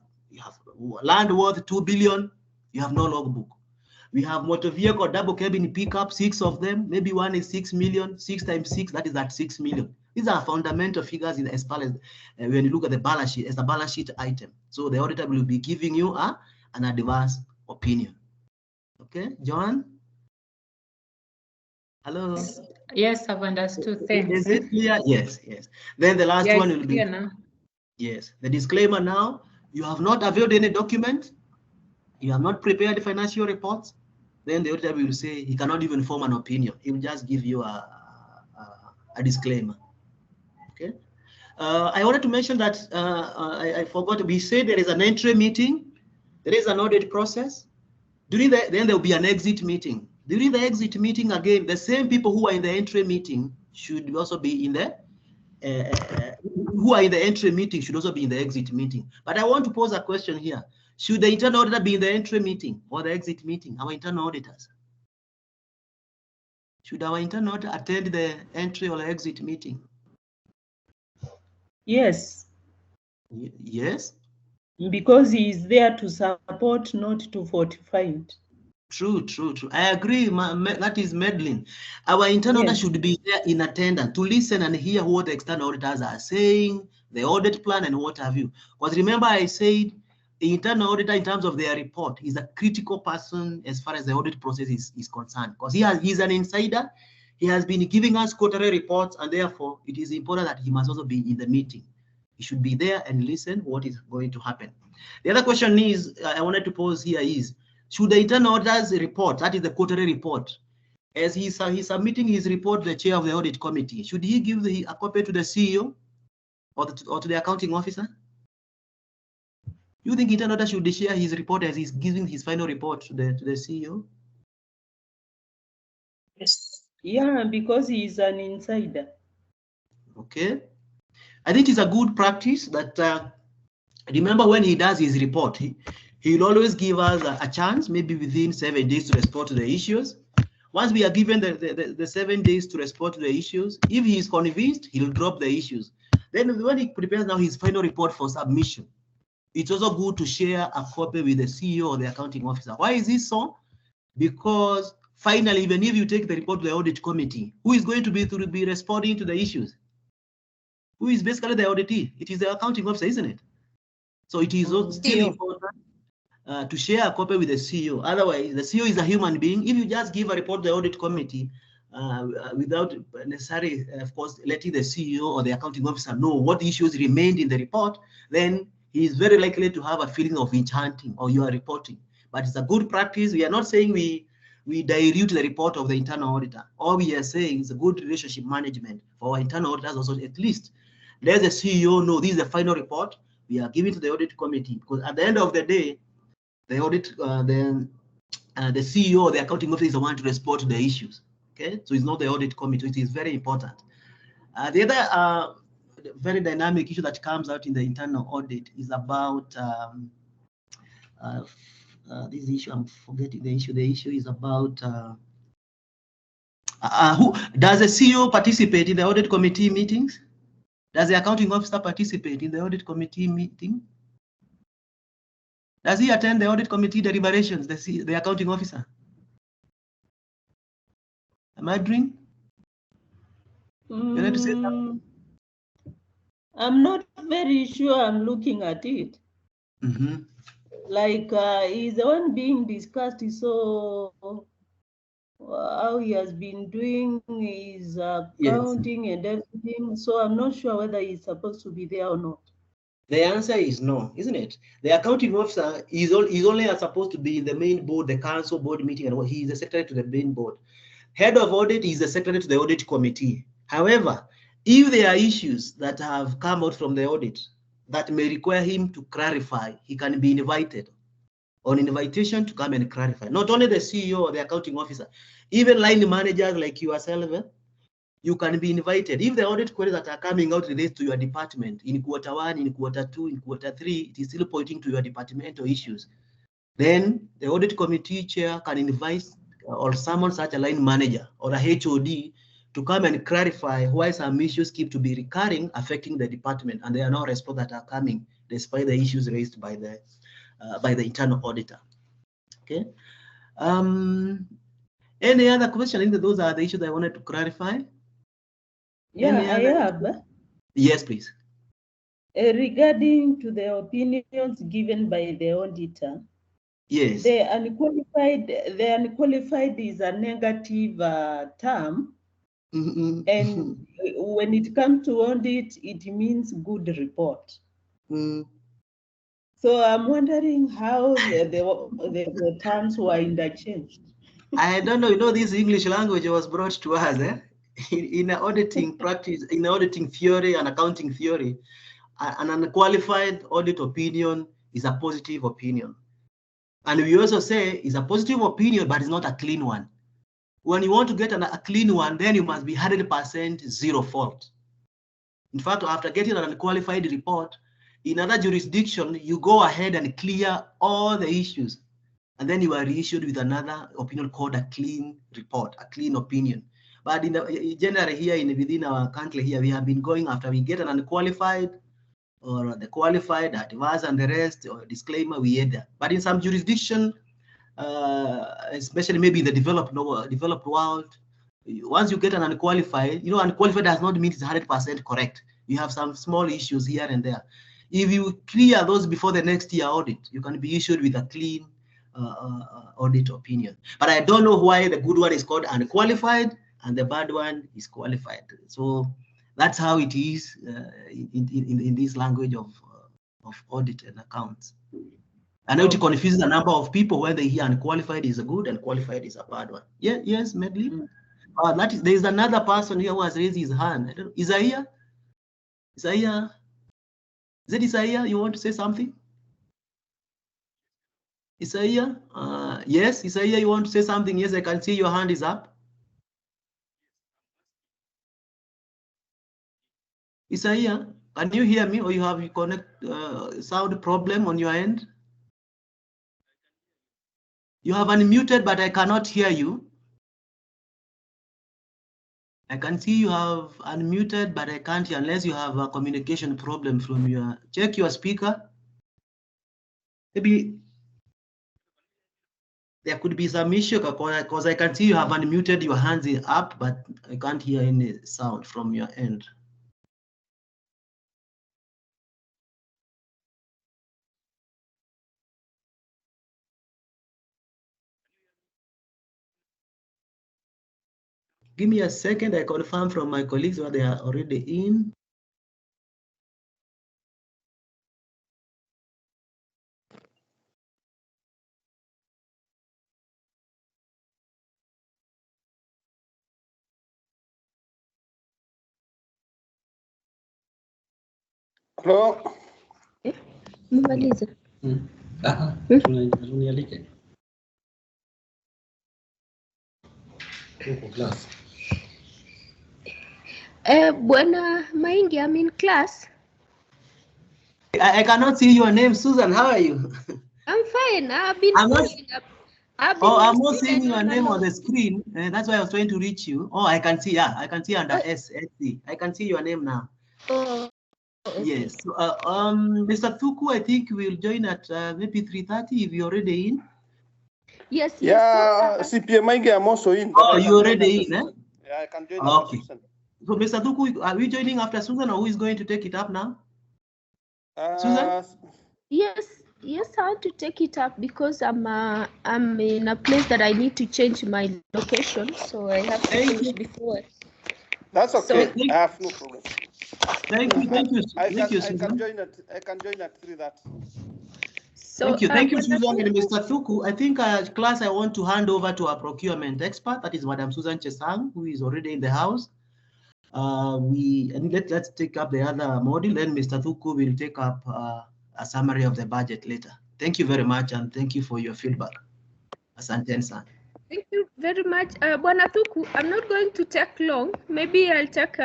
land worth 2 billion, you have no logbook. We have motor vehicle double cabin pickup, 6 of them, maybe one is 6 million, 6 times 6, that is at 6 million. These are fundamental figures as far as when you look at the balance sheet, as a balance sheet item. So the auditor will be giving you an adverse opinion. Okay, John? Hello? Yes, I've understood. Thanks. Is it clear? Yes, yes. Then the last one will be, now. Yes, the disclaimer now, you have not availed any document, you have not prepared financial reports, then the auditor will say he cannot even form an opinion. He will just give you a disclaimer. Okay. I wanted to mention that I forgot, we said there is an entry meeting, there is an audit process. Then there will be an exit meeting. During the exit meeting, again, the same people who are in the entry meeting should also be in the who are in the entry meeting should also be in the exit meeting. But I want to pose a question here. Should the internal auditor be in the entry meeting or the exit meeting? Our internal auditors. Should our internal auditor attend the entry or the exit meeting? Yes. Yes. Because he is there to support, not to fortify it. True. I agree. That is meddling. Our internal auditor should be there in attendance to listen and hear what the external auditors are saying, the audit plan, and what have you. Because remember, I said the internal auditor, in terms of their report, is a critical person as far as the audit process is concerned. Because he's an insider. He has been giving us quarterly reports, and therefore it is important that he must also be in the meeting. He should be there and listen what is going to happen. The other question is I wanted to pose here is, should the internal auditor's report, that is the quarterly report, as he's submitting his report to the chair of the audit committee, should he give a copy to the CEO or to the accounting officer? You think internal auditor should share his report as he's giving his final report to the CEO? Yes. Yeah, because he is an insider. Okay. I think it's a good practice that remember when he does his report, he'll always give us a chance, maybe within 7 days, to respond to the issues. Once we are given the 7 days to respond to the issues, if he is convinced, he'll drop the issues. Then when he prepares now his final report for submission, it's also good to share a copy with the CEO or the accounting officer. Why is this so? Because finally, even if you take the report to the audit committee, who is going to be responding to the issues? Who is basically the auditee? It is the accounting officer, isn't it? So it is still important to share a copy with the CEO. Otherwise, the CEO is a human being. If you just give a report to the audit committee without necessarily, of course, letting the CEO or the accounting officer know what issues remained in the report, then he is very likely to have a feeling of enchanting, or you are reporting. But it's a good practice. We are not saying we dilute the report of the internal auditor. All we are saying is a good relationship management for our internal auditors also. At least let the CEO know this is the final report we are giving to the audit committee, because at the end of the day, the audit, the CEO or the accounting officer is the one to respond to the issues. Okay, so it's not the audit committee. It is very important. The other very dynamic issue that comes out in the internal audit is about this issue. I'm forgetting the issue. The issue is about who does the CEO participate in the audit committee meetings? Does the accounting officer participate in the audit committee meeting? Does he attend the audit committee deliberations, the accounting officer? Am I dreaming? You need to say something? I'm not very sure I'm looking at it. Mm-hmm. Like is the one being discussed, so how he has been doing his accounting and everything. So I'm not sure whether he's supposed to be there or not. The answer is no, isn't it? The accounting officer is only supposed to be in the main board, the council board meeting, and he is the secretary to the main board. Head of audit is the secretary to the audit committee. However, if there are issues that have come out from the audit that may require him to clarify, he can be invited on invitation to come and clarify. Not only the CEO or the accounting officer, even line managers like yourself, you can be invited. If the audit queries that are coming out relates to your department in quarter 1, in quarter 2, in quarter 3, it is still pointing to your departmental issues, then the audit committee chair can invite or summon such a line manager or a HOD to come and clarify why some issues keep to be recurring, affecting the department, and there are no responses that are coming despite the issues raised by the internal auditor. Okay. Any other question? I think those are the issues I wanted to clarify. Yeah, I have. Yes, please. Regarding to the opinions given by the auditor. Yes. The unqualified is a negative term. Mm-hmm. And when it comes to audit, it means good report. Mm. So I'm wondering how the terms were interchanged. I don't know. You know, this English language was brought to us in auditing practice, in auditing theory and accounting theory. An unqualified audit opinion is a positive opinion. And we also say it's a positive opinion, but it's not a clean one. when you want to get a clean one, then you must be 100% zero fault. In fact, after getting an unqualified report, in other jurisdiction, you go ahead and clear all the issues. And then you are reissued with another opinion called a clean report, a clean opinion. But generally here within our country here, we have been going after we get an unqualified or the qualified, adverse and the rest, or disclaimer, we add that. But in some jurisdiction, especially maybe in the developed world, once you get an unqualified, unqualified does not mean it's 100% correct. You have some small issues here and there. If you clear those before the next year audit, you can be issued with a clean audit opinion. But I don't know why the good one is called unqualified and the bad one is qualified. So that's how it is in this language of audit and accounts. I know it confuses a number of people whether here unqualified is a good and qualified is a bad one. Yeah, yes, Medley. There is another person here who has raised his hand. I don't know. Isaiah? Isaiah? Is it Isaiah? You want to say something? Isaiah? Yes, Isaiah, you want to say something? Yes, I can see your hand is up. Isaiah, can you hear me, or you have sound problem on your end? You have unmuted, but I cannot hear you. I can see you have unmuted, but I can't hear unless you have a communication problem from your. Check your speaker. Maybe there could be some issue because I can see you have unmuted, your hands is up, but I can't hear any sound from your end. Give me a second, I confirm from my colleagues whether they are already in. Hello. Mmaliza. Unialike. Class. Bwana Maingi, I'm in class. I cannot see your name, Susan. How are you? I'm fine. I'm not seeing your name on the screen. That's why I was trying to reach you. Oh, I can see. Yeah, I can see under SMC. I can see your name now. Oh. Okay. Yes. So, Mr. Thuku, I think we'll join at maybe 3:30 if you're already in. Yes. Yeah, CPM Maingi, I'm also in. Oh, you're already in, eh? Yeah, I can join. Okay. So, Mr. Thuku, are we joining after Susan, or who is going to take it up now? Susan? Yes, I want to take it up because I'm in a place that I need to change my location, so I have to finish before. That's okay. I have no problem. Thank you. I can join at 3:30. So, thank you, Susan and Mr. Thuku. I think class, I want to hand over to our procurement expert, that is Madam Susan Chesang, who is already in the house. Let's take up the other module, then Mr. Thuku will take up a summary of the budget later. Thank you very much, and thank you for your feedback. Asante sana. Thank you very much. Bwana Thuku, I'm not going to take long. Maybe I'll take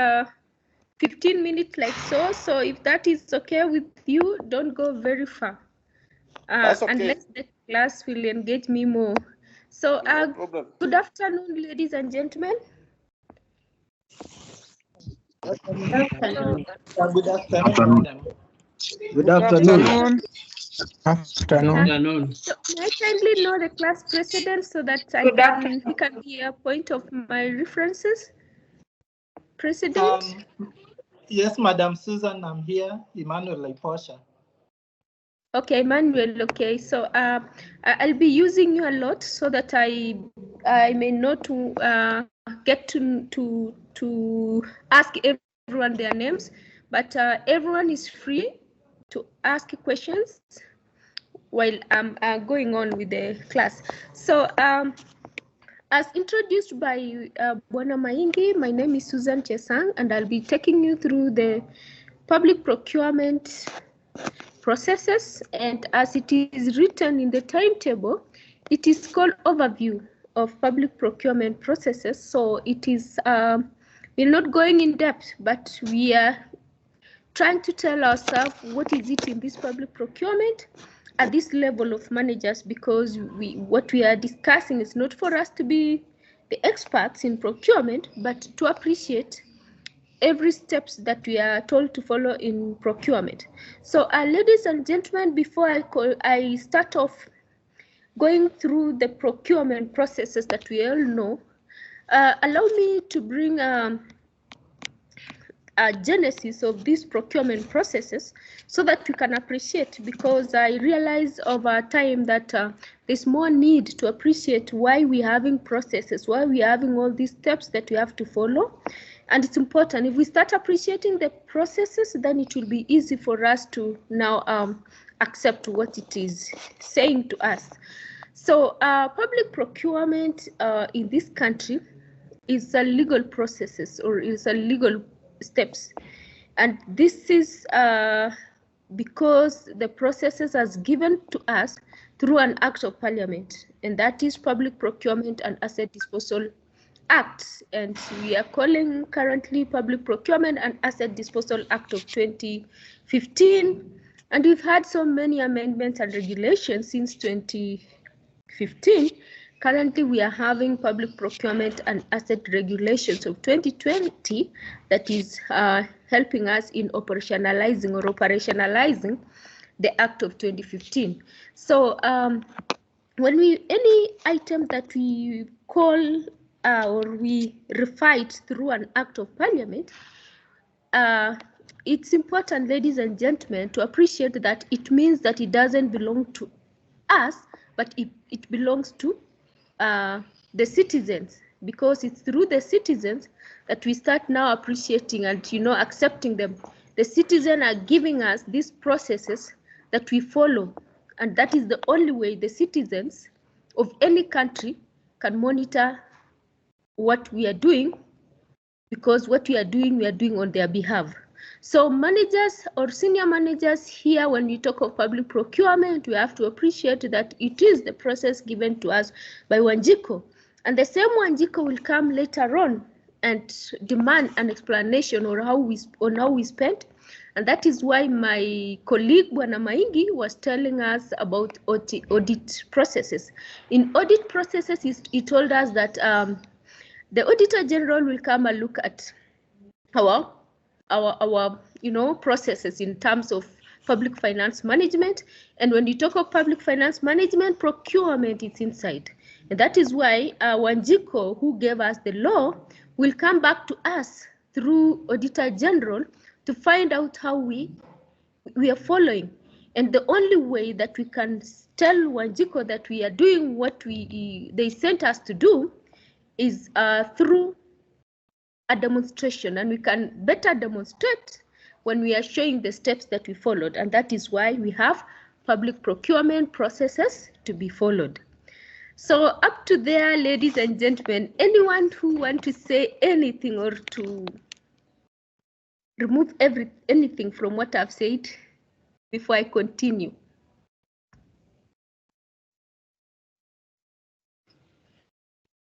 15 minutes like so. So if that is okay with you, don't go very far. That's okay. Unless the class will engage me more. So no good afternoon, ladies and gentlemen. Good afternoon. Good afternoon. So may I kindly know the class president so that he can be a point of my references? President? Yes, Madam Susan, I'm here. Emmanuel Laiposha. Okay, Emmanuel. Okay, so I'll be using you a lot so that I may not get to ask everyone their names, but everyone is free to ask questions while I'm going on with the class. So as introduced by Bwana Maingi, my name is Susan Chesang, and I'll be taking you through the public procurement processes. And as it is written in the timetable, it is called overview of public procurement processes. So it is, we're not going in depth, but we are trying to tell ourselves what is it in this public procurement at this level of managers, because what we are discussing is not for us to be the experts in procurement, but to appreciate every steps that we are told to follow in procurement. So ladies and gentlemen, before I start off going through the procurement processes that we all know, allow me to bring a genesis of these procurement processes so that we can appreciate, because I realize over time that there's more need to appreciate why we're having processes, why we're having all these steps that we have to follow. And it's important. If we start appreciating the processes, then it will be easy for us to now accept what it is saying to us. So public procurement in this country is a legal processes, or is a legal steps. And this is because the processes as given to us through an act of parliament, and that is Public Procurement and Asset Disposal Act, and we are calling currently Public Procurement and Asset Disposal Act of 2015, and we've had so many amendments and regulations since 2015. Currently, we are having Public Procurement and Asset Regulations of 2020 that is helping us in operationalizing the Act of 2015. So when any item that we call or we refight through an act of parliament, it's important, ladies and gentlemen, to appreciate that it means that it doesn't belong to us, but it belongs to the citizens, because it's through the citizens that we start now appreciating and accepting them. The citizens are giving us these processes that we follow, and that is the only way the citizens of any country can monitor what we are doing, because what we are doing on their behalf. So managers or senior managers here, when we talk of public procurement, we have to appreciate that it is the process given to us by Wanjiko, and the same Wanjiko will come later on and demand an explanation on how we spent. And that is why my colleague Bwana Maingi was telling us about audit processes. In audit processes, he told us that the Auditor General will come and look at our processes in terms of public finance management. And when you talk of public finance management, procurement is inside. And that is why Wanjiko, who gave us the law, will come back to us through Auditor General to find out how we are following. And the only way that we can tell Wanjiko that we are doing what they sent us to do is through a demonstration, and we can better demonstrate when we are showing the steps that we followed. And that is why we have public procurement processes to be followed. So up to there, ladies and gentlemen, anyone who want to say anything or to remove anything from what I've said before I continue?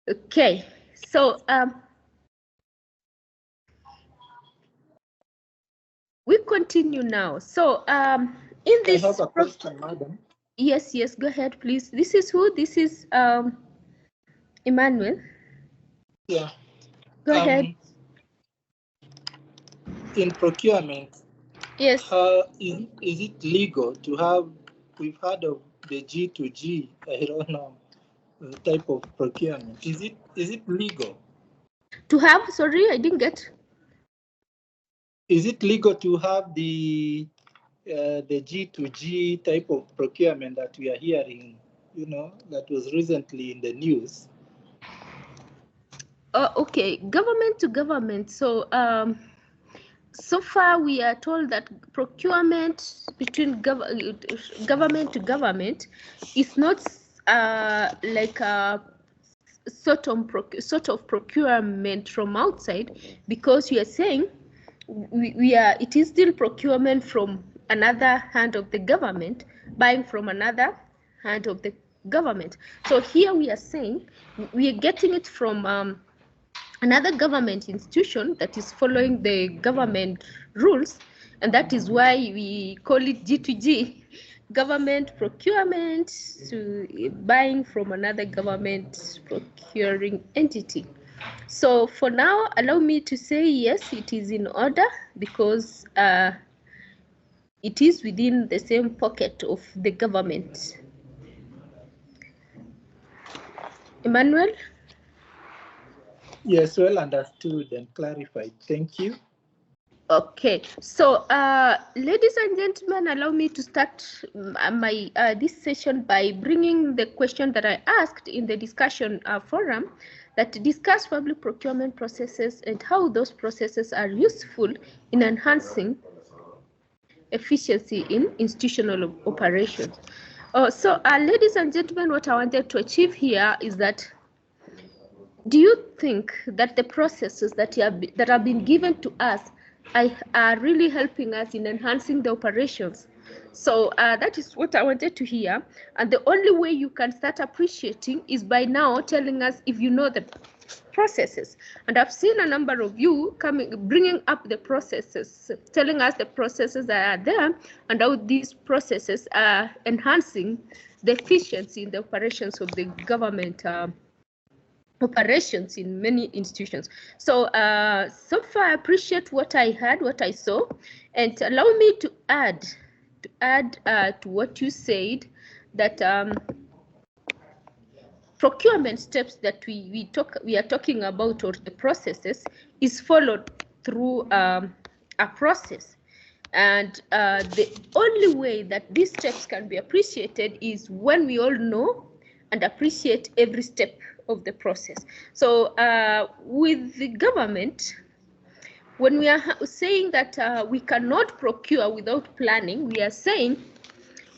Okay, so we continue now. So in this, I have a question, madam. Yes, go ahead, please. This is who? This is Emmanuel. Yeah. Go ahead. In procurement, yes, is it legal to have? We've heard of the G2G. I don't know type of procurement. Is it legal to have? Sorry, I didn't get. Is it legal to have the G2G type of procurement that we are hearing? That was recently in the news. Okay, government to government. So so far we are told that procurement between government to government is not like a sort of procurement from outside, because we are saying it is still procurement from another hand of the government, buying from another hand of the government. So here we are saying we are getting it from another government institution that is following the government rules, and that is why we call it G2G, government procurement, to buying from another government procuring entity. So for now, allow me to say yes, it is in order, because it is within the same pocket of the government. Emmanuel? Yes, well understood and clarified. Thank you. Okay, so ladies and gentlemen, allow me to start my this session by bringing the question that I asked in the discussion forum, that discuss public procurement processes and how those processes are useful in enhancing efficiency in institutional operations. So ladies and gentlemen, what I wanted to achieve here is that, do you think that the processes that have been given to us are really helping us in enhancing the operations? So that is what I wanted to hear. And the only way you can start appreciating is by now telling us if you know the processes. And I've seen a number of you bringing up the processes, telling us the processes that are there and how these processes are enhancing the efficiency in the operations of the government operations in many institutions. So so far I appreciate what I heard, what I saw, and allow me to add to what you said, that procurement steps that we are talking about, or the processes, is followed through a process. And the only way that these steps can be appreciated is when we all know and appreciate every step of the process. So with the government, when we are saying that we cannot procure without planning, we are saying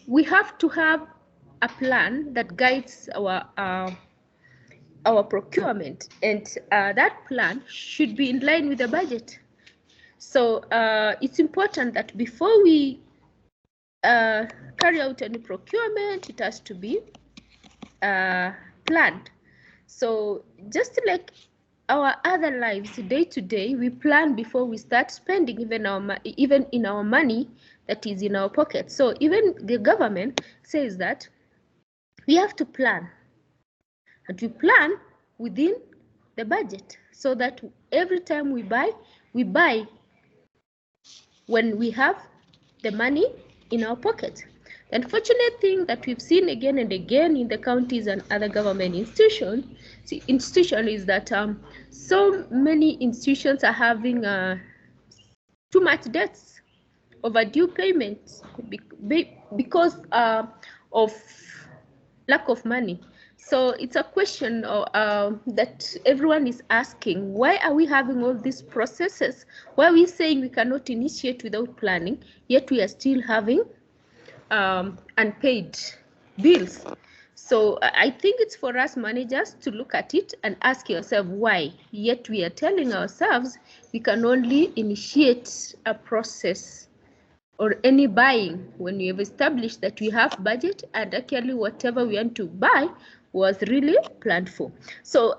we have to have a plan that guides our procurement, and that plan should be in line with the budget. So it's important that before we carry out any procurement, it has to be planned. So just like our other lives, day to day, we plan before we start spending, even in our money that is in our pocket. So even the government says that we have to plan, and we plan within the budget, so that every time we buy when we have the money in our pocket. The unfortunate thing that we've seen again and again in the counties and other government institutions is that so many institutions are having too much debts, overdue payments, because of lack of money. So it's a question that everyone is asking: why are we having all these processes? Why are we saying we cannot initiate without planning, yet we are still having unpaid bills? So I think it's for us managers to look at it and ask yourself why, yet we are telling ourselves we can only initiate a process or any buying when we have established that we have budget, and actually whatever we want to buy was really planned for. So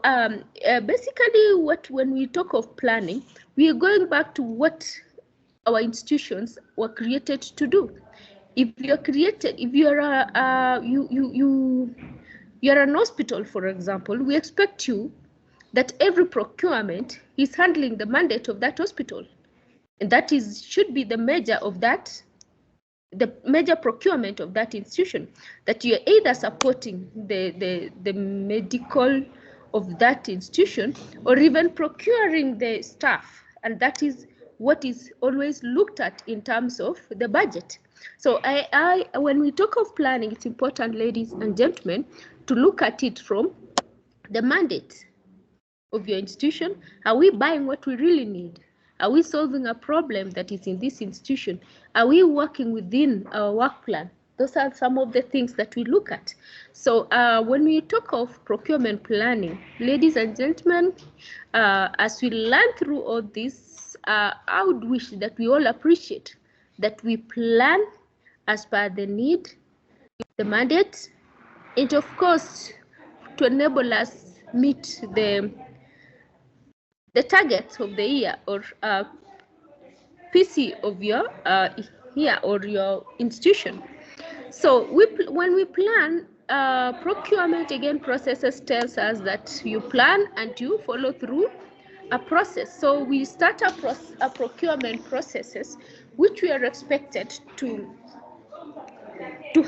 basically, when we talk of planning, we are going back to what our institutions were created to do. If you are an hospital, for example, we expect you that every procurement is handling the mandate of that hospital. And that should be the measure of that, the major procurement of that institution, that you're either supporting the medical of that institution, or even procuring the staff. And that is what is always looked at in terms of the budget. So when we talk of planning, it's important, ladies and gentlemen, to look at it from the mandate of your institution. Are we buying what we really need? Are we solving a problem that is in this institution? Are we working within our work plan? Those are some of the things that we look at. So when we talk of procurement planning, ladies and gentlemen, as we learn through all this, I would wish that we all appreciate that we plan as per the need, the mandate, and of course to enable us meet the targets of the year or PC of your year or your institution. So when we plan, procurement again processes tells us that you plan and you follow through a process. So we start a procurement processes which we are expected to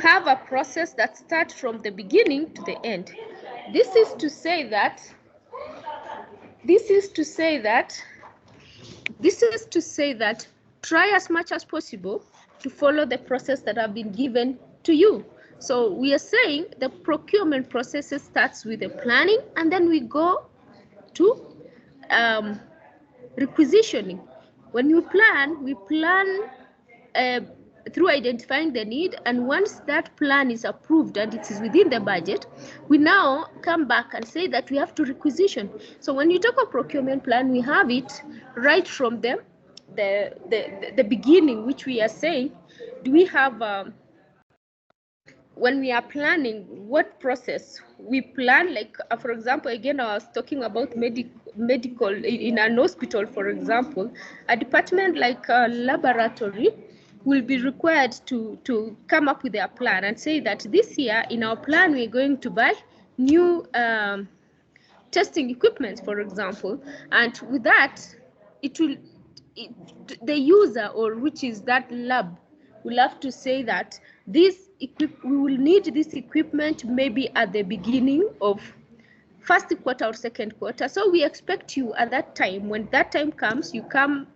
have a process that starts from the beginning to the end. This is to say that try as much as possible to follow the process that have been given to you. So we are saying the procurement process starts with the planning, and then we go to requisitioning. When we plan through identifying the need, and once that plan is approved and it is within the budget, we now come back and say that we have to requisition. So when you talk of procurement plan, we have it right from the beginning, which we are saying, do we have when we are planning, what process we plan, like for example, again I was talking about medical in an hospital, for example, a department like a laboratory will be required to come up with their plan and say that this year in our plan we're going to buy new testing equipment, for example, and with that the user, or which is that lab, will have to say that we will need this equipment maybe at the beginning of first quarter or second quarter. So we expect you at that time, when that time comes, you come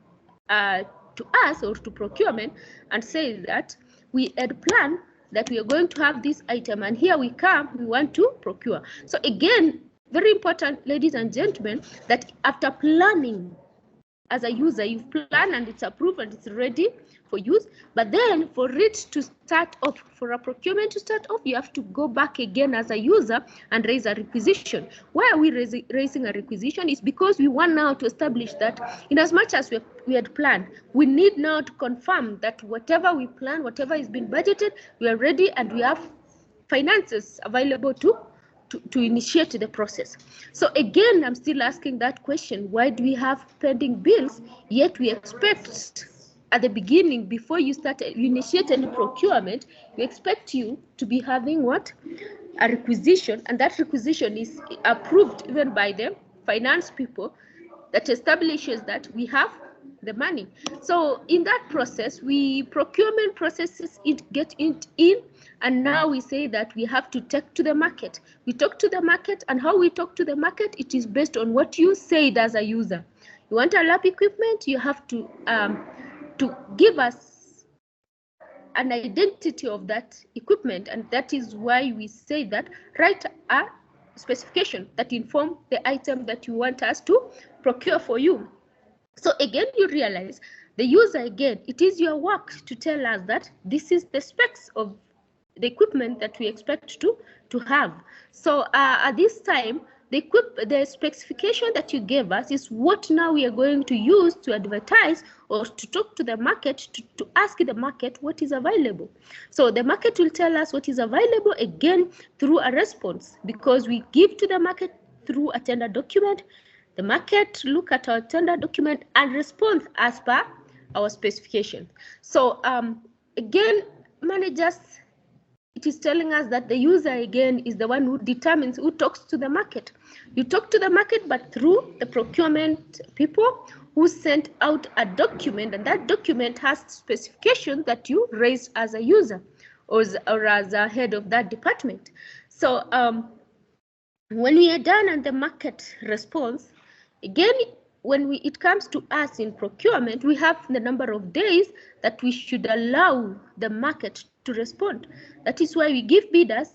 to us or to procurement and say that we had planned that we are going to have this item, and here we come, we want to procure. So again, very important, ladies and gentlemen, that after planning as a user, you've planned and it's approved and it's ready for use, but then for it to start off, for a procurement to start off, you have to go back again as a user and raise a requisition. Why are we raising a requisition? Is because we want now to establish that in as much as we had planned, we need now to confirm that whatever we plan, whatever is being budgeted, we are ready and we have finances available to initiate the process. So again, I'm still asking that question, why do we have pending bills, yet we expect at the beginning, before you initiate any procurement, we expect you to be having what? A requisition, and that requisition is approved even by the finance people, that establishes that we have the money. So in that process, procurement processes get it in, and now we say that we have to take to the market. We talk to the market, and how we talk to the market, it is based on what you said as a user. You want a lab equipment, you have to give us an identity of that equipment, and that is why we say that write a specification that inform the item that you want us to procure for you. So again, you realize the user, again, it is your work to tell us that this is the specs of the equipment that we expect to have. So at this time, the specification that you gave us is what now we are going to use to advertise or to talk to the market, to ask the market what is available. So the market will tell us what is available, again, through a response, because we give to the market through a tender document. The market look at our tender document and respond as per our specification. So again, managers, it is telling us that the user, again, is the one who determines, who talks to the market. You talk to the market, but through the procurement people who sent out a document, and that document has specifications that you raised as a user or as a head of that department. So when we are done and the market responds, again, when it comes to us in procurement, we have the number of days that we should allow the market to respond. That is why we give bidders,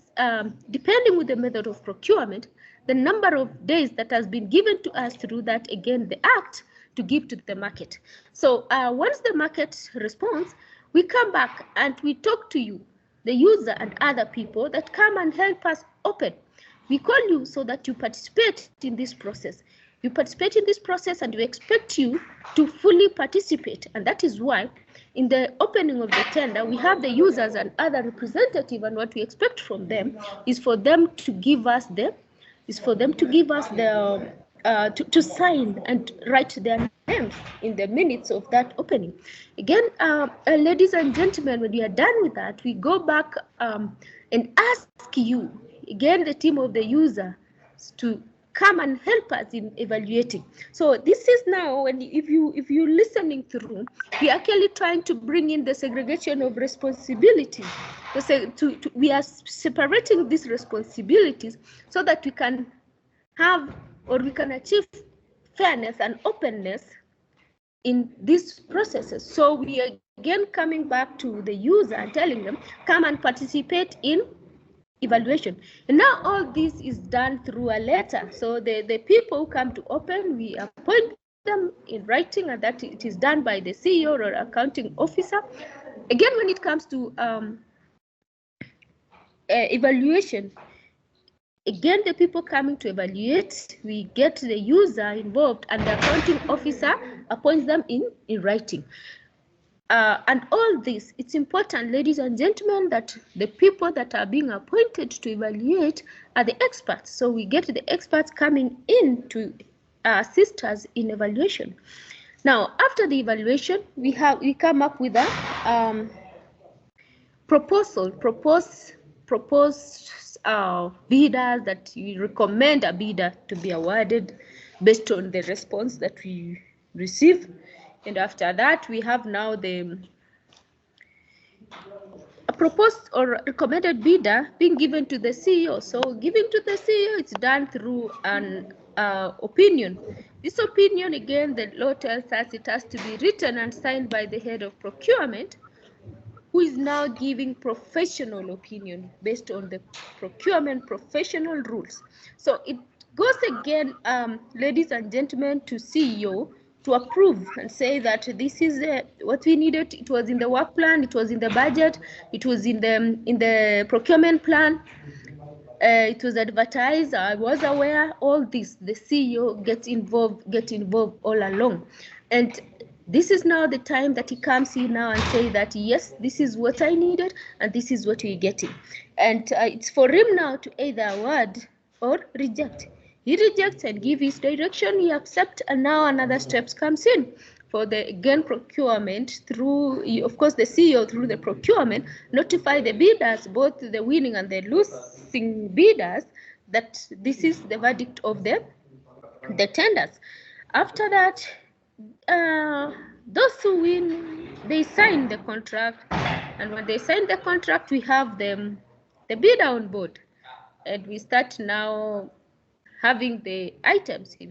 depending with the method of procurement, the number of days that has been given to us through that, again, the act, to give to the market. So once the market responds, we come back and we talk to you, the user and other people that come and help us open. We call you so that you participate in this process. You participate in this process and we expect you to fully participate. And that is why in the opening of the tender, we have the users and other representative, and what we expect from them is for them to give us the to sign and write their names in the minutes of that opening. Again, ladies and gentlemen, when we are done with that, we go back and ask you, again, the team of the user, to come and help us in evaluating. So this is now, when if you're listening through, we are actually trying to bring in the segregation of responsibility. We are separating these responsibilities so that we can have, or we can achieve, fairness and openness in these processes. So we are again coming back to the user and telling them, come and participate in evaluation. And now all this is done through a letter. So the people who come to open, we appoint them in writing, and that it is done by the CEO or accounting officer. Again, when it comes to evaluation, again, the people coming to evaluate, we get the user involved, and the accounting officer appoints them in writing. And all this, it's important, ladies and gentlemen, that the people that are being appointed to evaluate are the experts. So we get the experts coming in to assist us in evaluation. Now, after the evaluation, we come up with a proposed bidders that we recommend a bidder to be awarded based on the response that we receive. And after that, we have now a proposed or recommended bidder being given to the CEO. So giving to the CEO, it's done through an opinion. This opinion, again, the law tells us it has to be written and signed by the head of procurement, who is now giving professional opinion based on the procurement professional rules. So it goes again, ladies and gentlemen, to CEO to approve and say that this is what we needed. It was in the work plan, it was in the budget, it was in the procurement plan, it was advertised, I was aware. All this, the CEO get involved all along. And this is now the time that he comes in now and say that, yes, this is what I needed and this is what we're getting. And it's for him now to either award or reject. He rejects and give his direction, he accepts, and now another steps comes in for the, again, procurement through, of course, the CEO through the procurement, notify the bidders, both the winning and the losing bidders, that this is the verdict of the tenders. After that, those who win, they sign the contract, and when they sign the contract, we have the bidder on board, and we start now having the items. If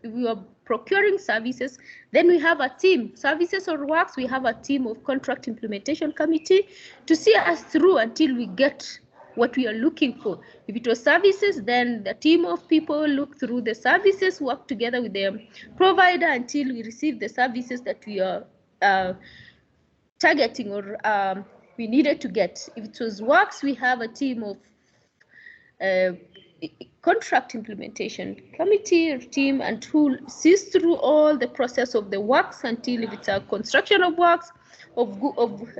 we were procuring services, then we have a team, services or works, we have a team of contract implementation committee to see us through until we get what we are looking for. If it was services, then the team of people look through the services, work together with the provider until we receive the services that we are targeting or we needed to get. If it was works, we have a team of contract implementation committee team, and who sees through all the process of the works until, if it's a construction of works, of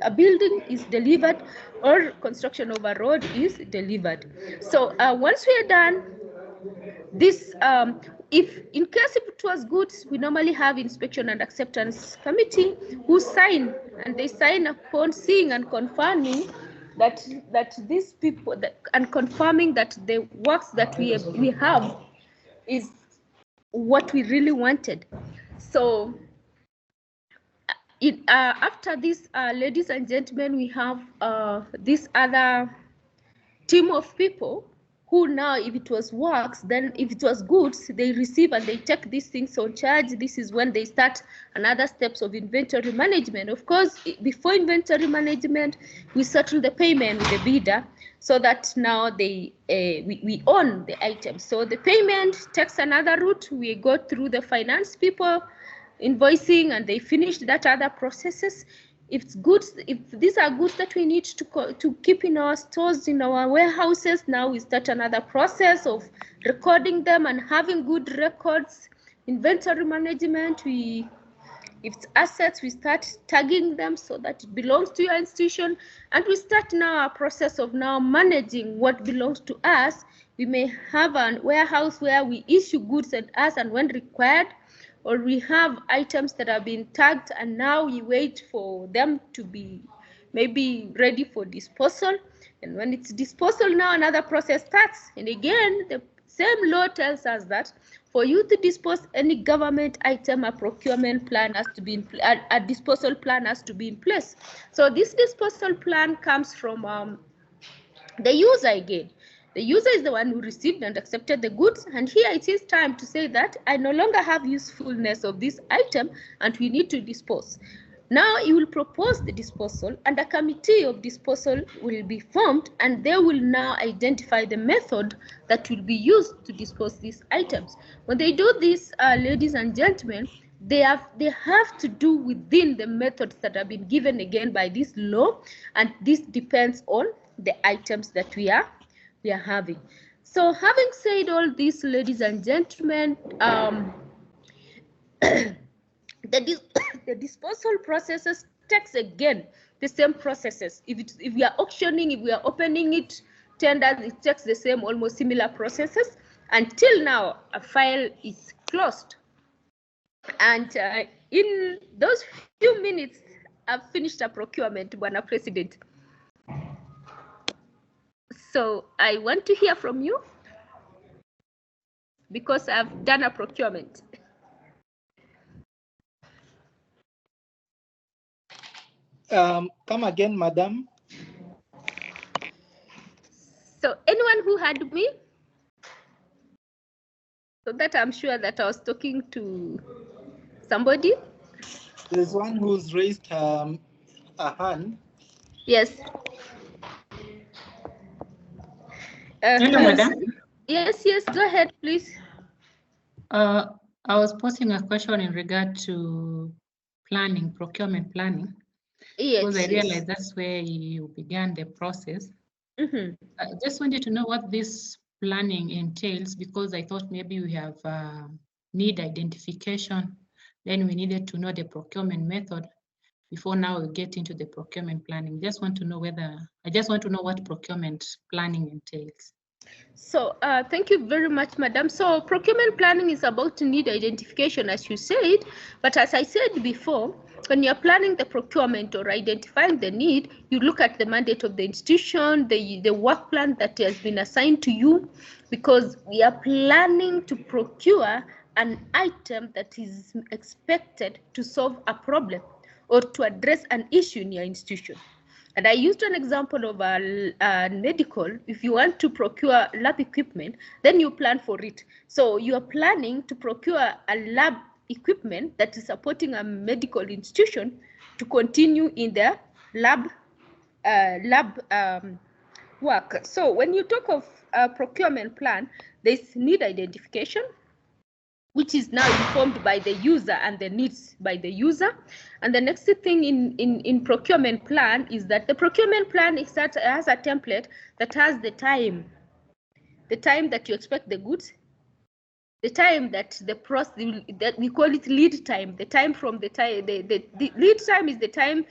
a building is delivered, or construction of a road is delivered. So once we are done, this, if in case if it was goods, we normally have inspection and acceptance committee who sign, and they sign upon seeing and confirming that these people, and confirming that the works that we have is what we really wanted. So after this, ladies and gentlemen, we have this other team of people who now, if it was works, then if it was goods, they receive and they take these things on charge. This is when they start another steps of inventory management. Of course, before inventory management, we settle the payment with the bidder, so that now we own the item. So the payment takes another route. We go through the finance people, invoicing, and they finish that other processes. If it's goods, if these are goods that we need to keep in our stores, in our warehouses, now we start another process of recording them and having good records. Inventory management, we If it's assets, we start tagging them so that it belongs to your institution, and we start now a process of now managing what belongs to us. We may have a warehouse where we issue goods and as and when required, or we have items that have been tagged and now we wait for them to be maybe ready for disposal. And when it's disposal, now another process starts. And again, the same law tells us that for you to dispose any government item, a procurement plan has to be in a disposal plan has to be in place. So this disposal plan comes from the user again. The user is the one who received and accepted the goods, and here it is time to say that I no longer have usefulness of this item and we need to dispose. Now you will propose the disposal, and a committee of disposal will be formed, and they will now identify the method that will be used to dispose these items. When they do this, ladies and gentlemen, they have to do within the methods that have been given again by this law, and this depends on the items that we are having. So having said all this, ladies and gentlemen, the disposal processes takes again the same processes. If we are auctioning, if we are opening it tenders, it takes the same, almost similar processes until now a file is closed. And in those few minutes, I've finished a procurement, Bwana President. So I want to hear from you because I've done a procurement. Come again, madam. So anyone who heard me? So that I'm sure that I was talking to somebody. There's one who's raised a hand. Yes. Hello, madam. Yes, go ahead, please. I was posing a question in regard to planning, procurement planning. Yes. Because I realized that's where you began the process. Mm-hmm. I just wanted to know what this planning entails, because I thought maybe we have need identification. Then we needed to know the procurement method before now we get into the procurement planning. I just want to know what procurement planning entails. So thank you very much, madam. So procurement planning is about need identification, as you said, but as I said before, when you're planning the procurement or identifying the need, you look at the mandate of the institution, the work plan that has been assigned to you, because we are planning to procure an item that is expected to solve a problem or to address an issue in your institution. And I used an example of a medical. If you want to procure lab equipment, then you plan for it. So you are planning to procure a lab equipment that is supporting a medical institution to continue in their lab work. So when you talk of a procurement plan, there's need identification, which is now informed by the user and the needs by the user. And the next thing in procurement plan is that the procurement plan has a template that has the time that you expect the goods, the time that the process, that we call it lead time, the time from the time, the lead time is the time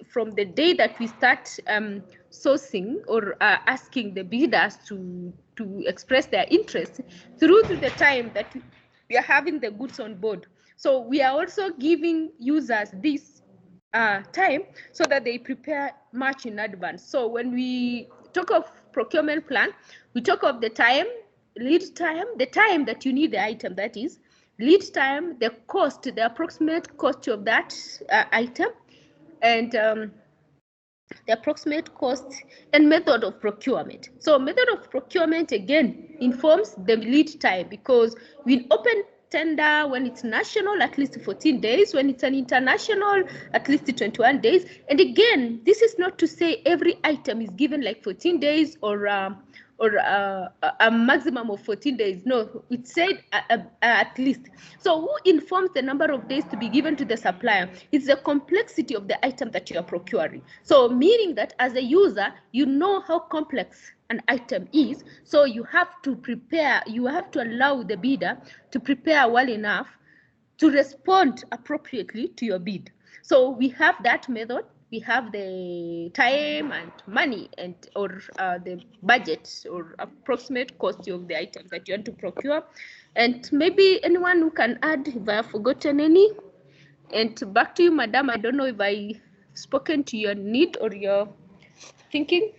from the day that we start sourcing or asking the bidders to express their interest through to the time that we are having the goods on board. So we are also giving users this time so that they prepare much in advance. So when we talk of procurement plan, we talk of the time, lead time, the time that you need the item, that is lead time, the cost, the approximate cost of that item, and the approximate cost and method of procurement. So method of procurement again informs the lead time, because we open tender when it's national at least 14 days, when it's an international at least 21 days. And again, this is not to say every item is given like 14 days or a maximum of 14 days. No, it said at least. So who informs the number of days to be given to the supplier? It's the complexity of the item that you are procuring. So meaning that as a user, you know how complex an item is, so you have to prepare, you have to allow the bidder to prepare well enough to respond appropriately to your bid. So we have that method. We have the time and money and or the budget or approximate cost of the item that you want to procure. And maybe anyone who can add if I have forgotten any. And back to you, Madam. I don't know if I spoken to your need or your thinking.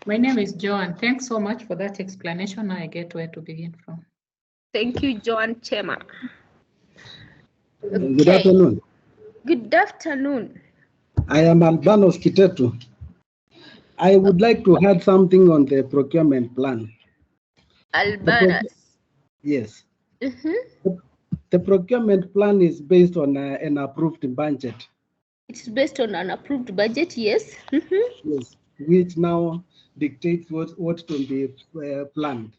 My name is Joan. Thanks so much for that explanation. I get where to begin from. Thank you, Joan Chema. Okay. Good afternoon. Good afternoon. I am Albanos Kitetu. I would like to add something on the procurement plan. Albanos. Yes. The procurement plan is based on an approved budget. It's based on an approved budget, yes. Yes, which now dictates what to be planned.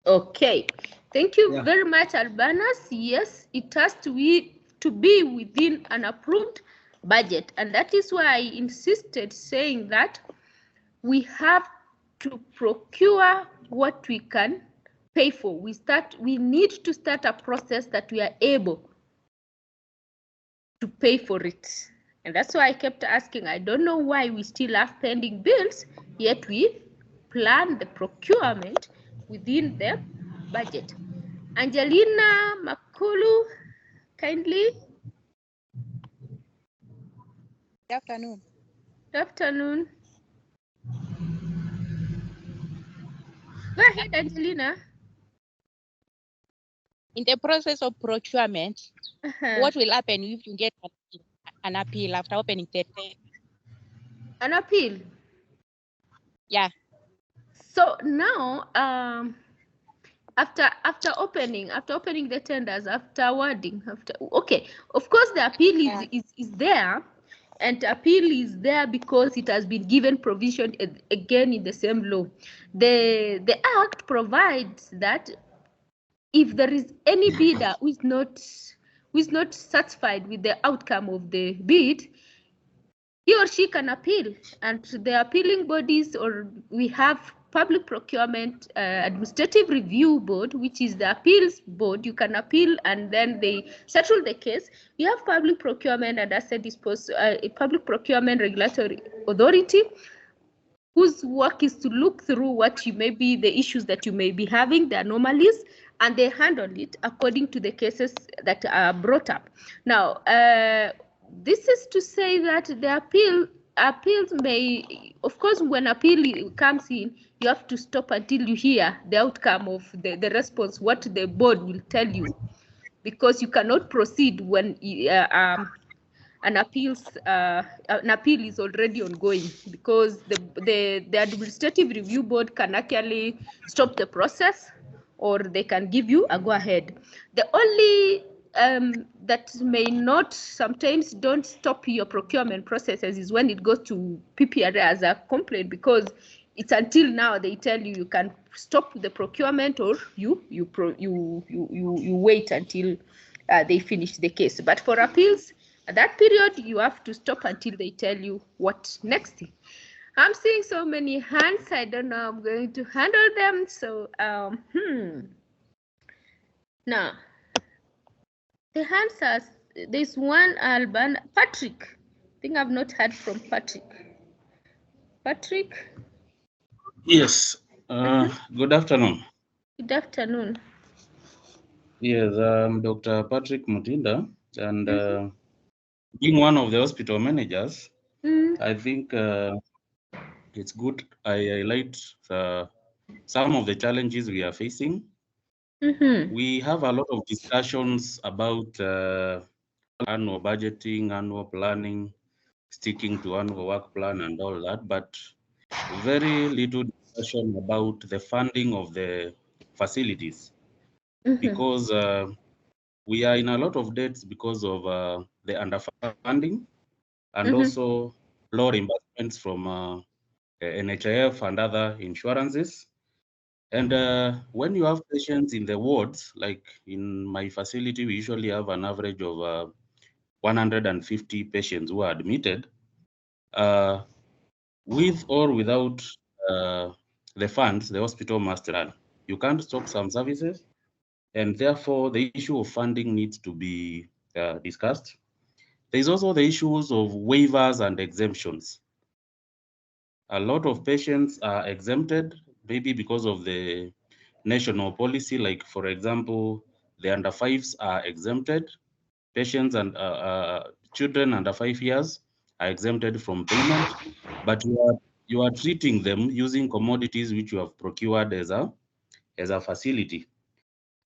Okay, thank you very much, Albanas. Yes, it has to be within an approved budget, and that is why I insisted saying that we have to procure what we can pay for. We need to start a process that we are able to pay for it. And that's why I kept asking, I don't know why we still have pending bills, yet we plan the procurement within the budget. Angelina Makulu, kindly. Good afternoon. Good afternoon. Go ahead, Angelina. In the process of procurement, what will happen if you get an appeal after opening the tender? An appeal? Yeah. So now, after opening the tenders, after awarding, okay, of course the appeal is there, and appeal is there because it has been given provision again in the same law. The Act provides that if there is any bidder who is not satisfied with the outcome of the bid, he or she can appeal, and the appealing bodies, or we have Public Procurement Administrative Review Board, which is the appeals board. You can appeal and then they settle the case. We have Public Procurement and Asset Disposal, Public Procurement Regulatory Authority, whose work is to look through what you may be, the issues that you may be having, the anomalies, and they handle it according to the cases that are brought up. Now, this is to say that the appeals may, of course, when appeal comes in, you have to stop until you hear the outcome of the response, what the board will tell you, because you cannot proceed when an appeal is already ongoing, because the Administrative Review Board can actually stop the process, or they can give you a go-ahead. The only that may not, sometimes don't stop your procurement processes is when it goes to PPRA as a complaint, because it's until now they tell you can stop the procurement, or you wait until they finish the case. But for appeals, at that period, you have to stop until they tell you what next. I'm seeing so many hands. I don't know how I'm going to handle them. So, now, the hands are, there's one Alban, Patrick. I think I've not heard from Patrick. Patrick? Yes, good afternoon. Good afternoon. Yes, I'm Dr. Patrick Mutinda, and being one of the hospital managers, I think it's good I highlight some of the challenges we are facing. We have a lot of discussions about annual budgeting, annual planning, sticking to annual work plan and all that, but very little discussion about the funding of the facilities, because we are in a lot of debts because of the underfunding and also low reimbursements from NHIF and other insurances. And when you have patients in the wards, like in my facility, we usually have an average of 150 patients who are admitted. With or without the funds, the hospital must run. You can't stop some services, and therefore the issue of funding needs to be discussed. There's also the issues of waivers and exemptions. A lot of patients are exempted, maybe because of the national policy, like for example, the under 5s are exempted. Patients and children under 5 years are exempted from payment, but you are treating them using commodities which you have procured as a facility.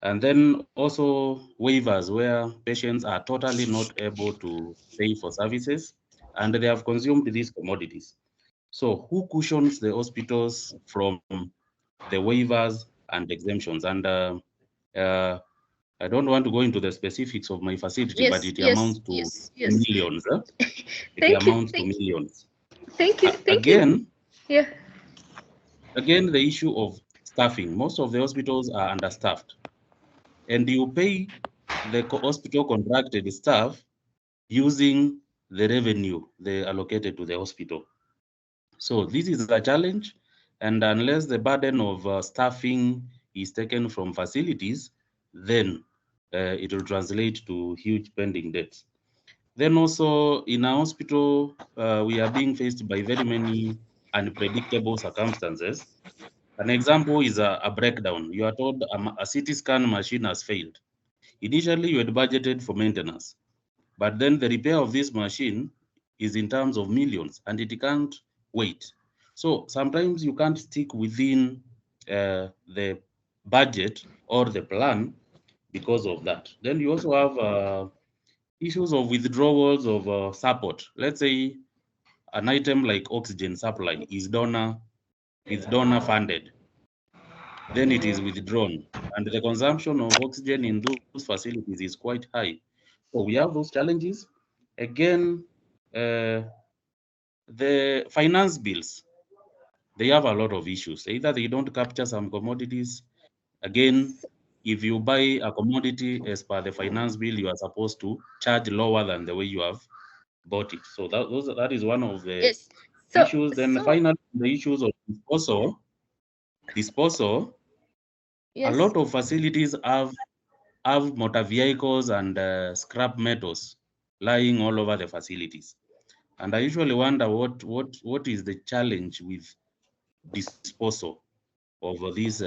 And then also waivers where patients are totally not able to pay for services and they have consumed these commodities. So who cushions the hospitals from the waivers and exemptions? And I don't want to go into the specifics of my facility, but it amounts to millions. It amounts to millions. Thank you. Again, yeah. Again, the issue of staffing. Most of the hospitals are understaffed, and you pay the hospital contracted staff using the revenue they allocated to the hospital. So this is a challenge, and unless the burden of staffing is taken from facilities, then it will translate to huge pending debts. Then also in our hospital, we are being faced by very many unpredictable circumstances. An example is a breakdown. You are told a CT scan machine has failed. Initially, you had budgeted for maintenance, but then the repair of this machine is in terms of millions and it can't wait. So sometimes you can't stick within the budget or the plan because of that. Then you also have issues of withdrawals of support. Let's say an item like oxygen supply is donor funded. Then it is withdrawn, and the consumption of oxygen in those facilities is quite high. So we have those challenges. Again, the finance bills, they have a lot of issues. Either they don't capture some commodities. Again, if you buy a commodity as per the finance bill, you are supposed to charge lower than the way you have bought it. So that is one of the issues. Then finally, the issues of disposal. A lot of facilities have motor vehicles and scrap metals lying all over the facilities. And I usually wonder what is the challenge with disposal of these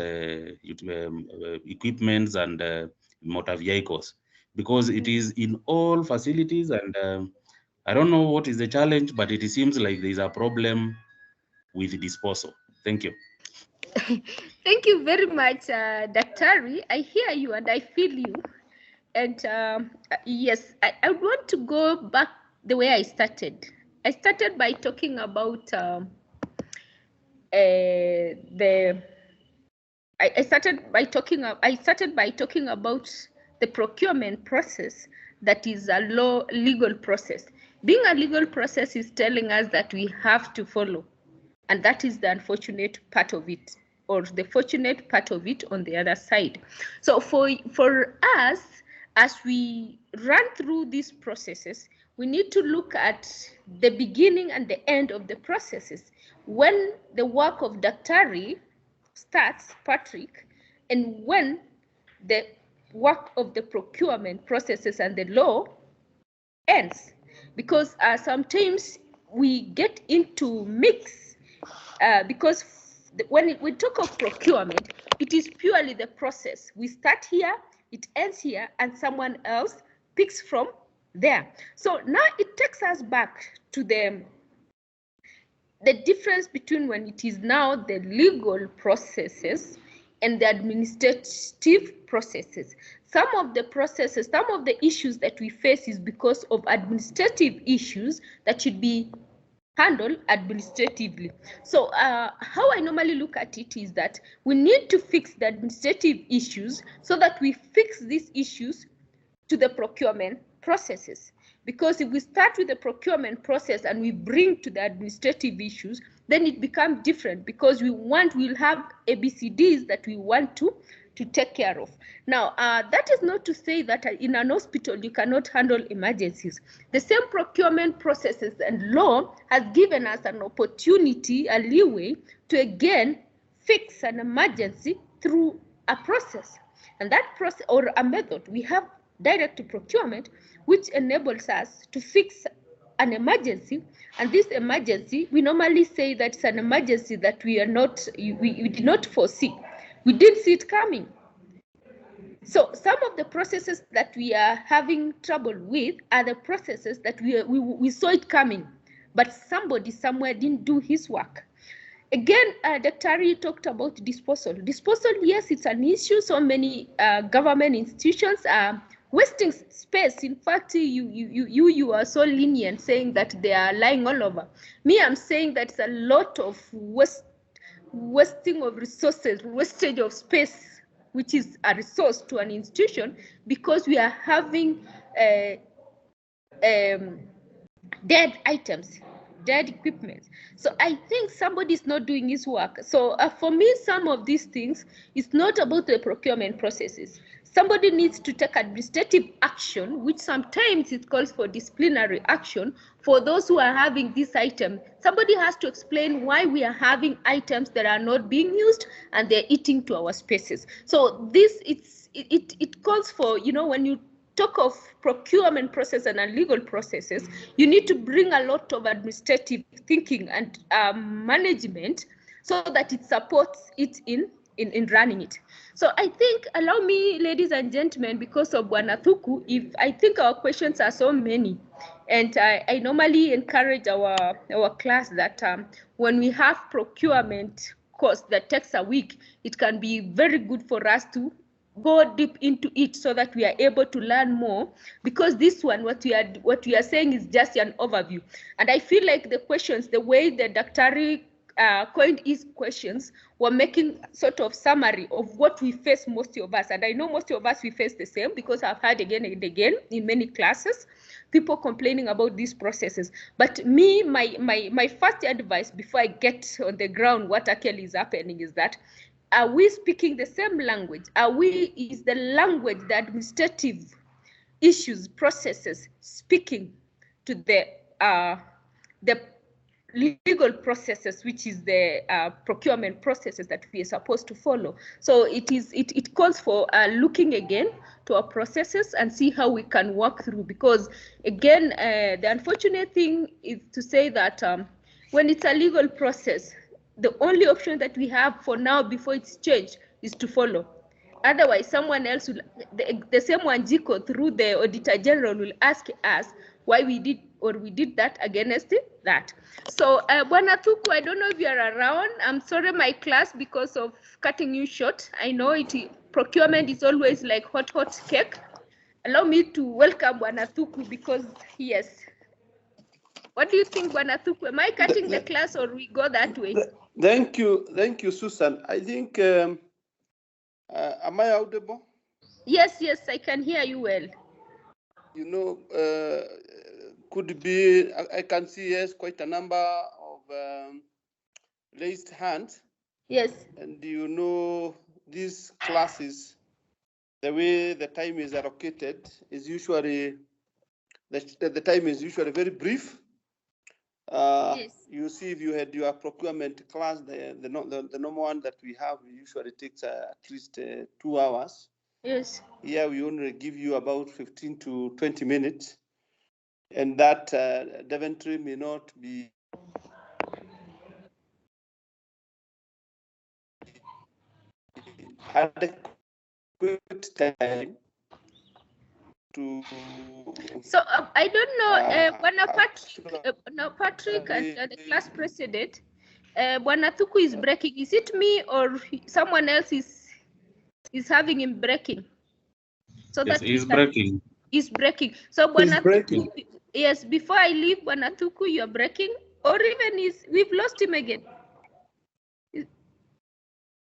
equipments and motor vehicles, because it is in all facilities, and I don't know what is the challenge, but it seems like there is a problem with disposal. Thank you. Thank you very much, Daktari. I hear you and I feel you. And yes, I want to go back the way I started. I started by talking about I started by talking about the procurement process that is a legal process. Being a legal process is telling us that we have to follow, and that is the unfortunate part of it, or the fortunate part of it on the other side. So for us, as we run through these processes, we need to look at the beginning and the end of the processes. When the work of Daktari starts, Patrick, and when the work of the procurement processes and the law ends. Because sometimes we get into mix because when we talk of procurement, it is purely the process. We start here, it ends here, and someone else picks from there. So now it takes us back to the difference between when it is now the legal processes and the administrative processes. Some of the issues that we face is because of administrative issues that should be handled administratively. So how I normally look at it is that we need to fix the administrative issues so that we fix these issues to the procurement processes. Because if we start with the procurement process and we bring to the administrative issues, then it becomes different, because we'll have ABCDs that we want to take care of. Now, that is not to say that in an hospital you cannot handle emergencies. The same procurement processes and law has given us an opportunity, a leeway, to again fix an emergency through a process. And that process or a method, we have direct procurement, which enables us to fix an emergency. And this emergency, we normally say that it's an emergency that we did not foresee. We didn't see it coming. So some of the processes that we are having trouble with are the processes that we saw it coming, but somebody somewhere didn't do his work. Again, Dr. Ari talked about disposal. Disposal, yes, it's an issue. So many government institutions are wasting space. In fact, you are so lenient saying that they are lying all over. Me, I'm saying that it's a lot of wasting of resources, wastage of space, which is a resource to an institution, because we are having dead items, dead equipment. So I think somebody is not doing his work. So for me, some of these things is not about the procurement processes. Somebody needs to take administrative action, which sometimes it calls for disciplinary action for those who are having this item. Somebody has to explain why we are having items that are not being used and they're eating to our spaces. So this, it calls for, you know, when you talk of procurement process and legal processes, you need to bring a lot of administrative thinking and management so that it supports it in running it. So I think, allow me, ladies and gentlemen, because of Bwana Thuku, if I think our questions are so many, and I normally encourage our class that when we have procurement course that takes a week, it can be very good for us to go deep into it so that we are able to learn more, because this one, what we are saying is just an overview. And I feel like the questions, the way the Dr. coined his questions, were making sort of summary of what we face, most of us. And I know most of us, we face the same, because I've heard again and again in many classes, people complaining about these processes. But me, my first advice before I get on the ground what actually is happening is that, are we speaking the same language? Is the language, the administrative issues, processes, speaking to the legal processes, which is the procurement processes that we are supposed to follow? So it calls for looking again to our processes and see how we can work through, because again, the unfortunate thing is to say that when it's a legal process, the only option that we have for now before it's changed is to follow. Otherwise, someone else will, the same Wanjiko through the Auditor General will ask us why we did that against that. So, Bwana Thuku, I don't know if you're around. I'm sorry, my class, because of cutting you short. I know procurement is always like hot cake. Allow me to welcome Bwana Thuku, because yes. What do you think, Bwana Thuku? Am I cutting the class, or we go that way? Thank you, Susan. I think, am I audible? Yes, I can hear you well. You know, could be, I can see, yes, quite a number of raised hands. Yes. And you know, these classes, the way the time is allocated is usually, the time is usually very brief. Yes. You see, if you had your procurement class, the normal one that we have usually takes at least 2 hours. Yes. Here we only give you about 15 to 20 minutes, and that Daventry may not be adequate time to. So I don't know, Bwana Patrick and the class president, Bwana Thuku is breaking. Is it me or someone else is having him breaking? So yes, that he's breaking. He's breaking. So Bwana Thuku, yes, before I leave, Bwana Thuku, you're breaking, or even we've lost him again.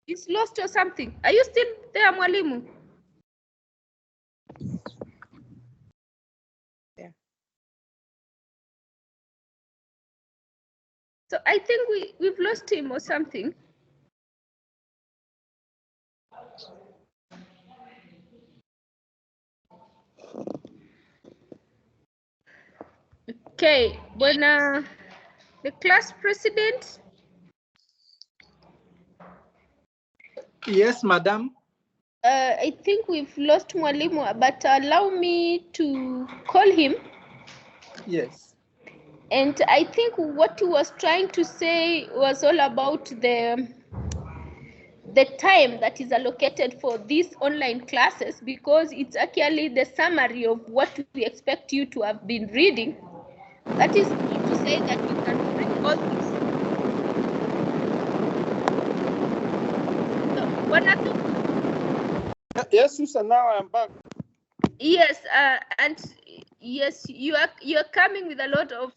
He's lost or something. Are you still there, Mwalimu? Yeah. So I think we've lost him or something. Okay, Bwana, the class president. Yes, madam. I think we've lost Mwalimu, but allow me to call him. Yes. And I think what he was trying to say was all about the time that is allocated for these online classes, because it's actually the summary of what we expect you to have been reading. That is not to say that you can read all this. Yes, Susan, now I am back. Yes, and yes, you are coming with a lot of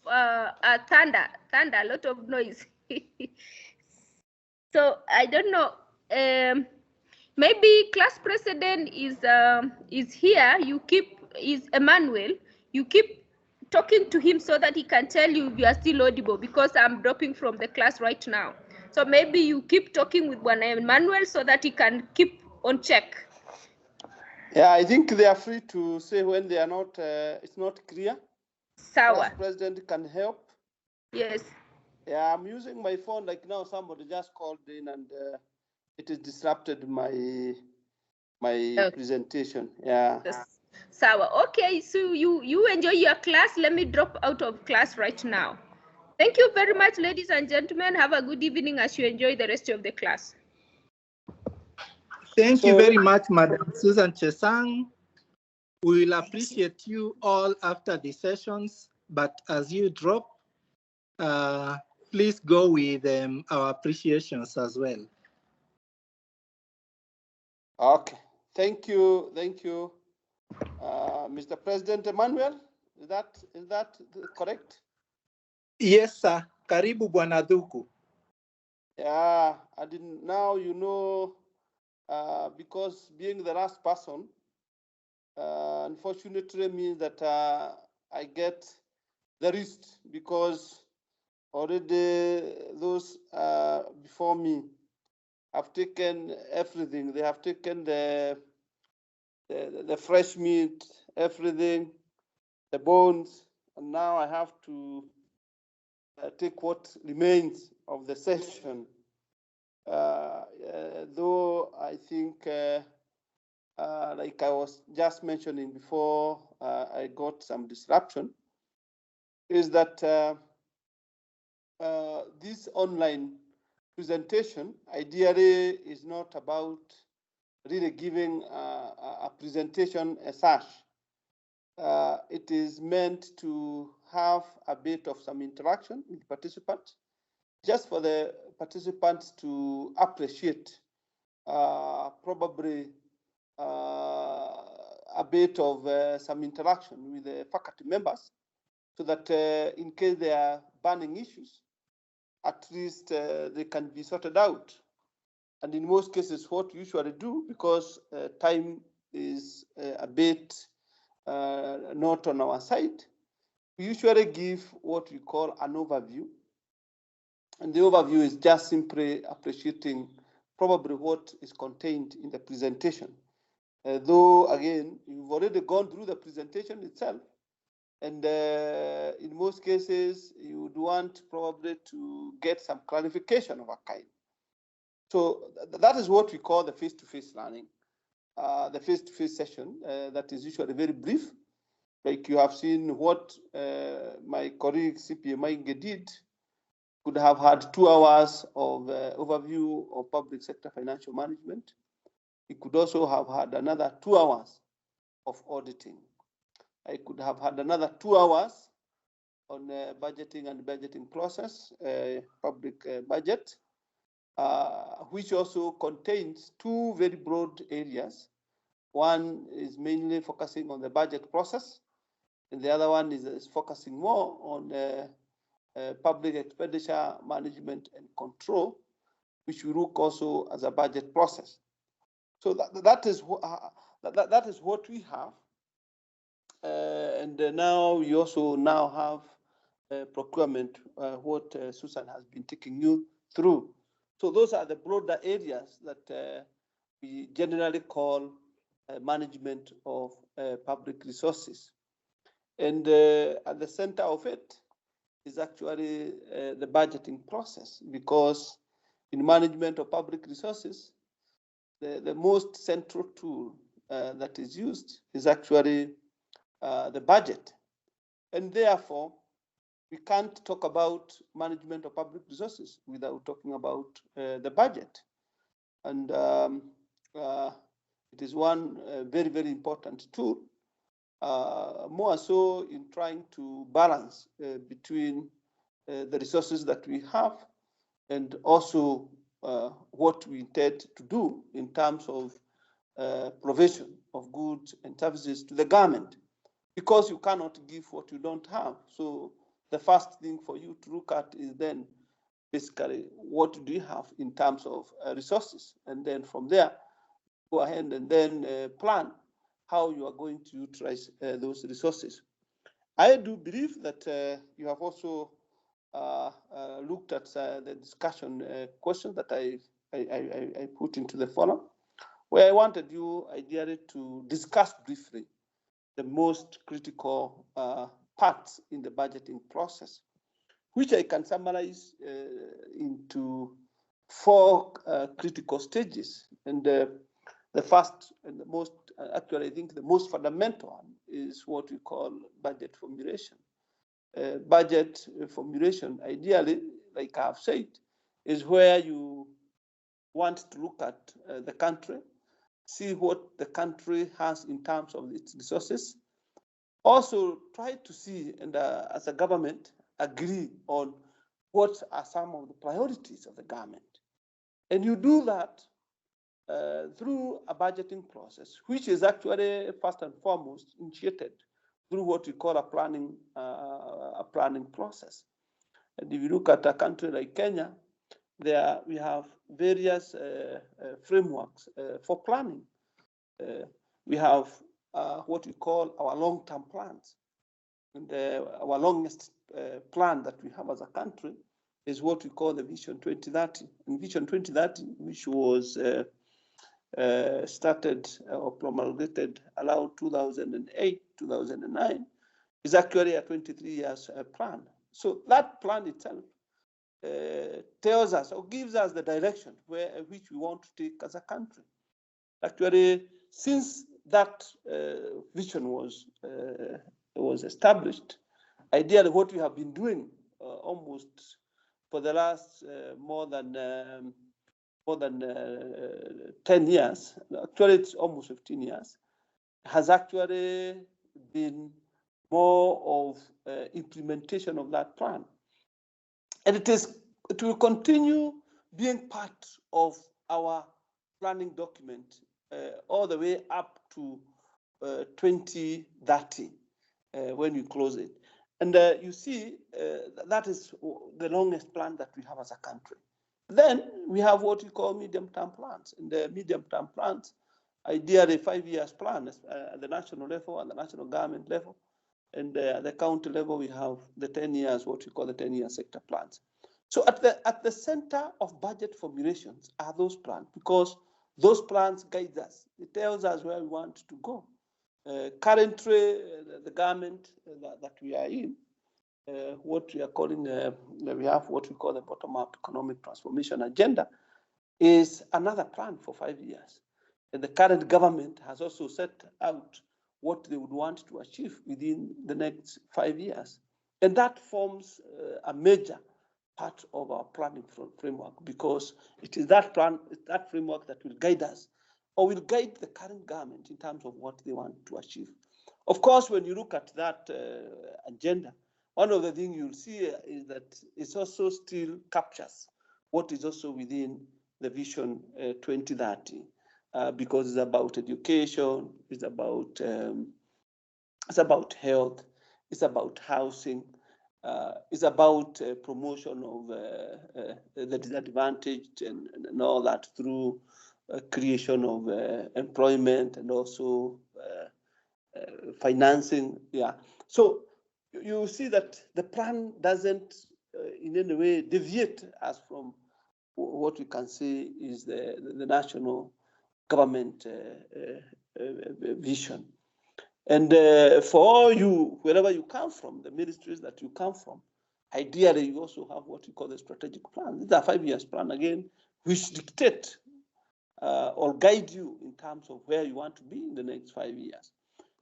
thunder, a lot of noise. So I don't know. Maybe class president is here. Is Emmanuel. You keep talking to him so that he can tell you if you are still audible, because I'm dropping from the class right now. So maybe you keep talking with Emmanuel so that he can keep on check. Yeah, I think they are free to say when they are not. It's not clear. Sawa. Class president can help. Yes. Yeah, I'm using my phone like now. Somebody just called in and it has disrupted my presentation. Yeah. Sawa. Okay, so you enjoy your class. Let me drop out of class right now. Thank you very much, ladies and gentlemen. Have a good evening as you enjoy the rest of the class. Thank you very much, Madam Susan Chesang. We will appreciate you all after the sessions, but as you drop, please go with our appreciations as well. Okay, thank you, Mr. President Emmanuel. Is that correct? Yes, sir. Karibu Bwana Dhuku. Yeah, I didn't. Now you know, because being the last person, unfortunately means that I get the risk, because already those before me have taken everything. They have taken the fresh meat, everything, the bones, and now I have to take what remains of the session. Though I think, like I was just mentioning before, I got some disruption, is that this online presentation ideally is not about really giving a presentation as such. It is meant to have a bit of some interaction with participants, just for the participants to appreciate probably a bit of some interaction with the faculty members, so that in case there are burning issues, at least they can be sorted out. And in most cases, what we usually do, because time is a bit not on our side, we usually give what we call an overview. And the overview is just simply appreciating probably what is contained in the presentation. Though, again, you've already gone through the presentation itself. And in most cases, you would want probably to get some clarification of a kind. So that is what we call the face-to-face learning, the face-to-face session that is usually very brief. Like you have seen what my colleague CPA Mainge did, could have had 2 hours of overview of public sector financial management. He could also have had another 2 hours of auditing. I could have had another 2 hours on budgeting and budgeting process, public budget, which also contains 2 very broad areas. One is mainly focusing on the budget process, and the other one is focusing more on public expenditure management and control, which we look also as a budget process. So that is what we have. And now we also now have procurement, what Susan has been taking you through. So those are the broader areas that we generally call management of public resources. And at the center of it is actually the budgeting process, because in management of public resources, the most central tool that is used is actually the budget. And therefore, we can't talk about management of public resources without talking about the budget. And it is one very, very important tool, more so in trying to balance between the resources that we have and also what we intend to do in terms of provision of goods and services to the government, because you cannot give what you don't have. So the first thing for you to look at is then basically what do you have in terms of resources, and then from there go ahead and then plan how you are going to utilize those resources. I do believe that you have also looked at the discussion questions that I put into the forum, where I wanted you ideally to discuss briefly the most critical parts in the budgeting process, which I can summarize into 4 critical stages. And the first and the most, actually I think the most fundamental one is what we call budget formulation. Budget formulation, ideally, like I've said, is where you want to look at the country, see what the country has in terms of its resources. Also try to see, and as a government, agree on what are some of the priorities of the government. And you do that through a budgeting process, which is actually first and foremost initiated through what we call a planning process. And if you look at a country like Kenya, there we have various frameworks for planning. We have what we call our long-term plans. And our longest plan that we have as a country is what we call the Vision 2030. And Vision 2030, which was started or promulgated around 2008, 2009, is actually a 23 years plan. So that plan itself tells us or gives us the direction which we want to take as a country. Actually, since that vision was established, ideally what we have been doing almost for the last more than 10 years, actually it's almost 15 years, has actually been more of implementation of that plan. And it will continue being part of our planning document all the way up to 2030 when we close it. And you see, that is the longest plan that we have as a country. Then we have what we call medium-term plans. And the medium-term plans, ideally 5 years plan at the national level and the national government level. And at the county level, we have the 10 years, what we call the 10-year sector plans. So at the center of budget formulations are those plans, because those plans guide us. It tells us where we want to go. Currently, the government that we are in, what we are calling, we have what we call the bottom-up economic transformation agenda, is another plan for 5 years. And the current government has also set out what they would want to achieve within the next 5 years. And that forms a major part of our planning framework, because it is that plan, that framework that will guide us or will guide the current government in terms of what they want to achieve. Of course, when you look at that agenda, one of the things you'll see is that it also still captures what is also within the Vision 2030, because it's about education, it's about health, it's about housing, it's about promotion of the disadvantaged and all that through creation of employment and also financing. Yeah. So you see that the plan doesn't in any way deviate us from what we can say is the national government vision. And for all you, wherever you come from, the ministries that you come from, ideally you also have what you call the strategic plan. These are 5 years plan again, which dictate or guide you in terms of where you want to be in the next 5 years.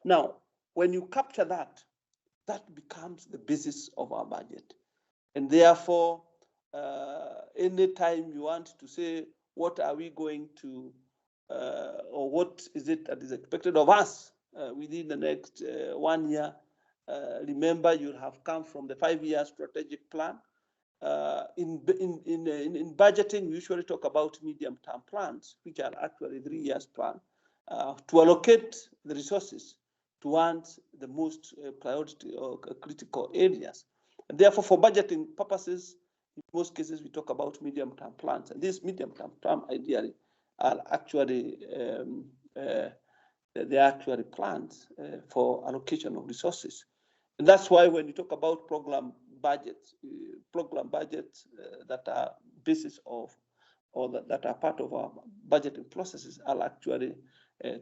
Now, when you capture that, that becomes the basis of our budget. And therefore, anytime you want to say, what are we going to, or what is it that is expected of us within the next 1 year, remember, you have come from the 5-year strategic plan. In budgeting, we usually talk about medium-term plans, which are actually 3 years plan, to allocate the resources towards the most priority or critical areas. And therefore, for budgeting purposes, in most cases, we talk about medium-term plans. And these medium-term plans, ideally, are actually they're actually plans for allocation of resources. And that's why when you talk about program budgets that are basis of, or that are part of our budgeting processes are actually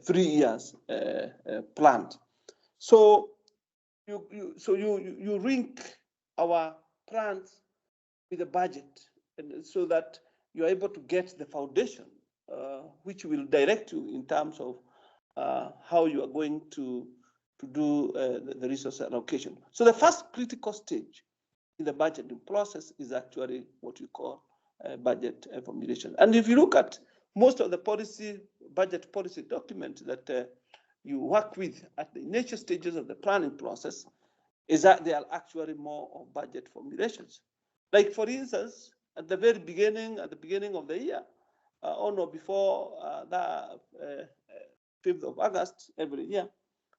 3 years planned. So you link our plans with the budget, and so that you're able to get the foundation, which will direct you in terms of how you are going to do the resource allocation. So the first critical stage in the budgeting process is actually what we call budget formulation. And if you look at most of the budget policy documents that you work with at the initial stages of the planning process, is that they are actually more of budget formulations. Like, for instance, at the very beginning, of the year, or no, before the 5th of August every year,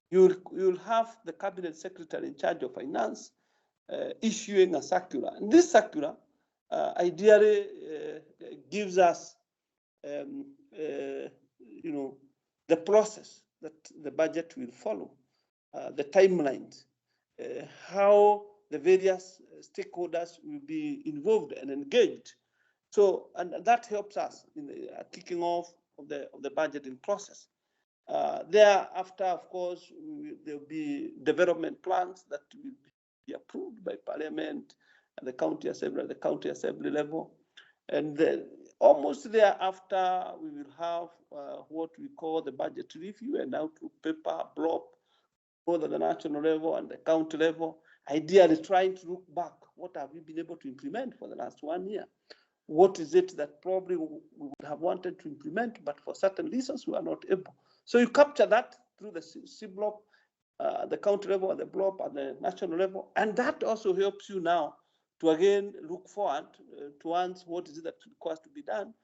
you'll have the cabinet secretary in charge of finance issuing a circular. And this circular ideally gives us, the process that the budget will follow, the timelines, how the various stakeholders will be involved and engaged. So, and that helps us in the kicking off of the budgeting process. Thereafter, of course, there will be development plans that will be approved by Parliament and the county assembly level. And then almost thereafter, we will have what we call the budget review and outlook paper, block, both at the national level and the county level, ideally trying to look back. What have we been able to implement for the last 1 year? What is it that probably we would have wanted to implement, but for certain reasons we are not able? So you capture that through the C-block, the county level, the block, at the national level, and that also helps you now to again look forward towards what is it that requires to be done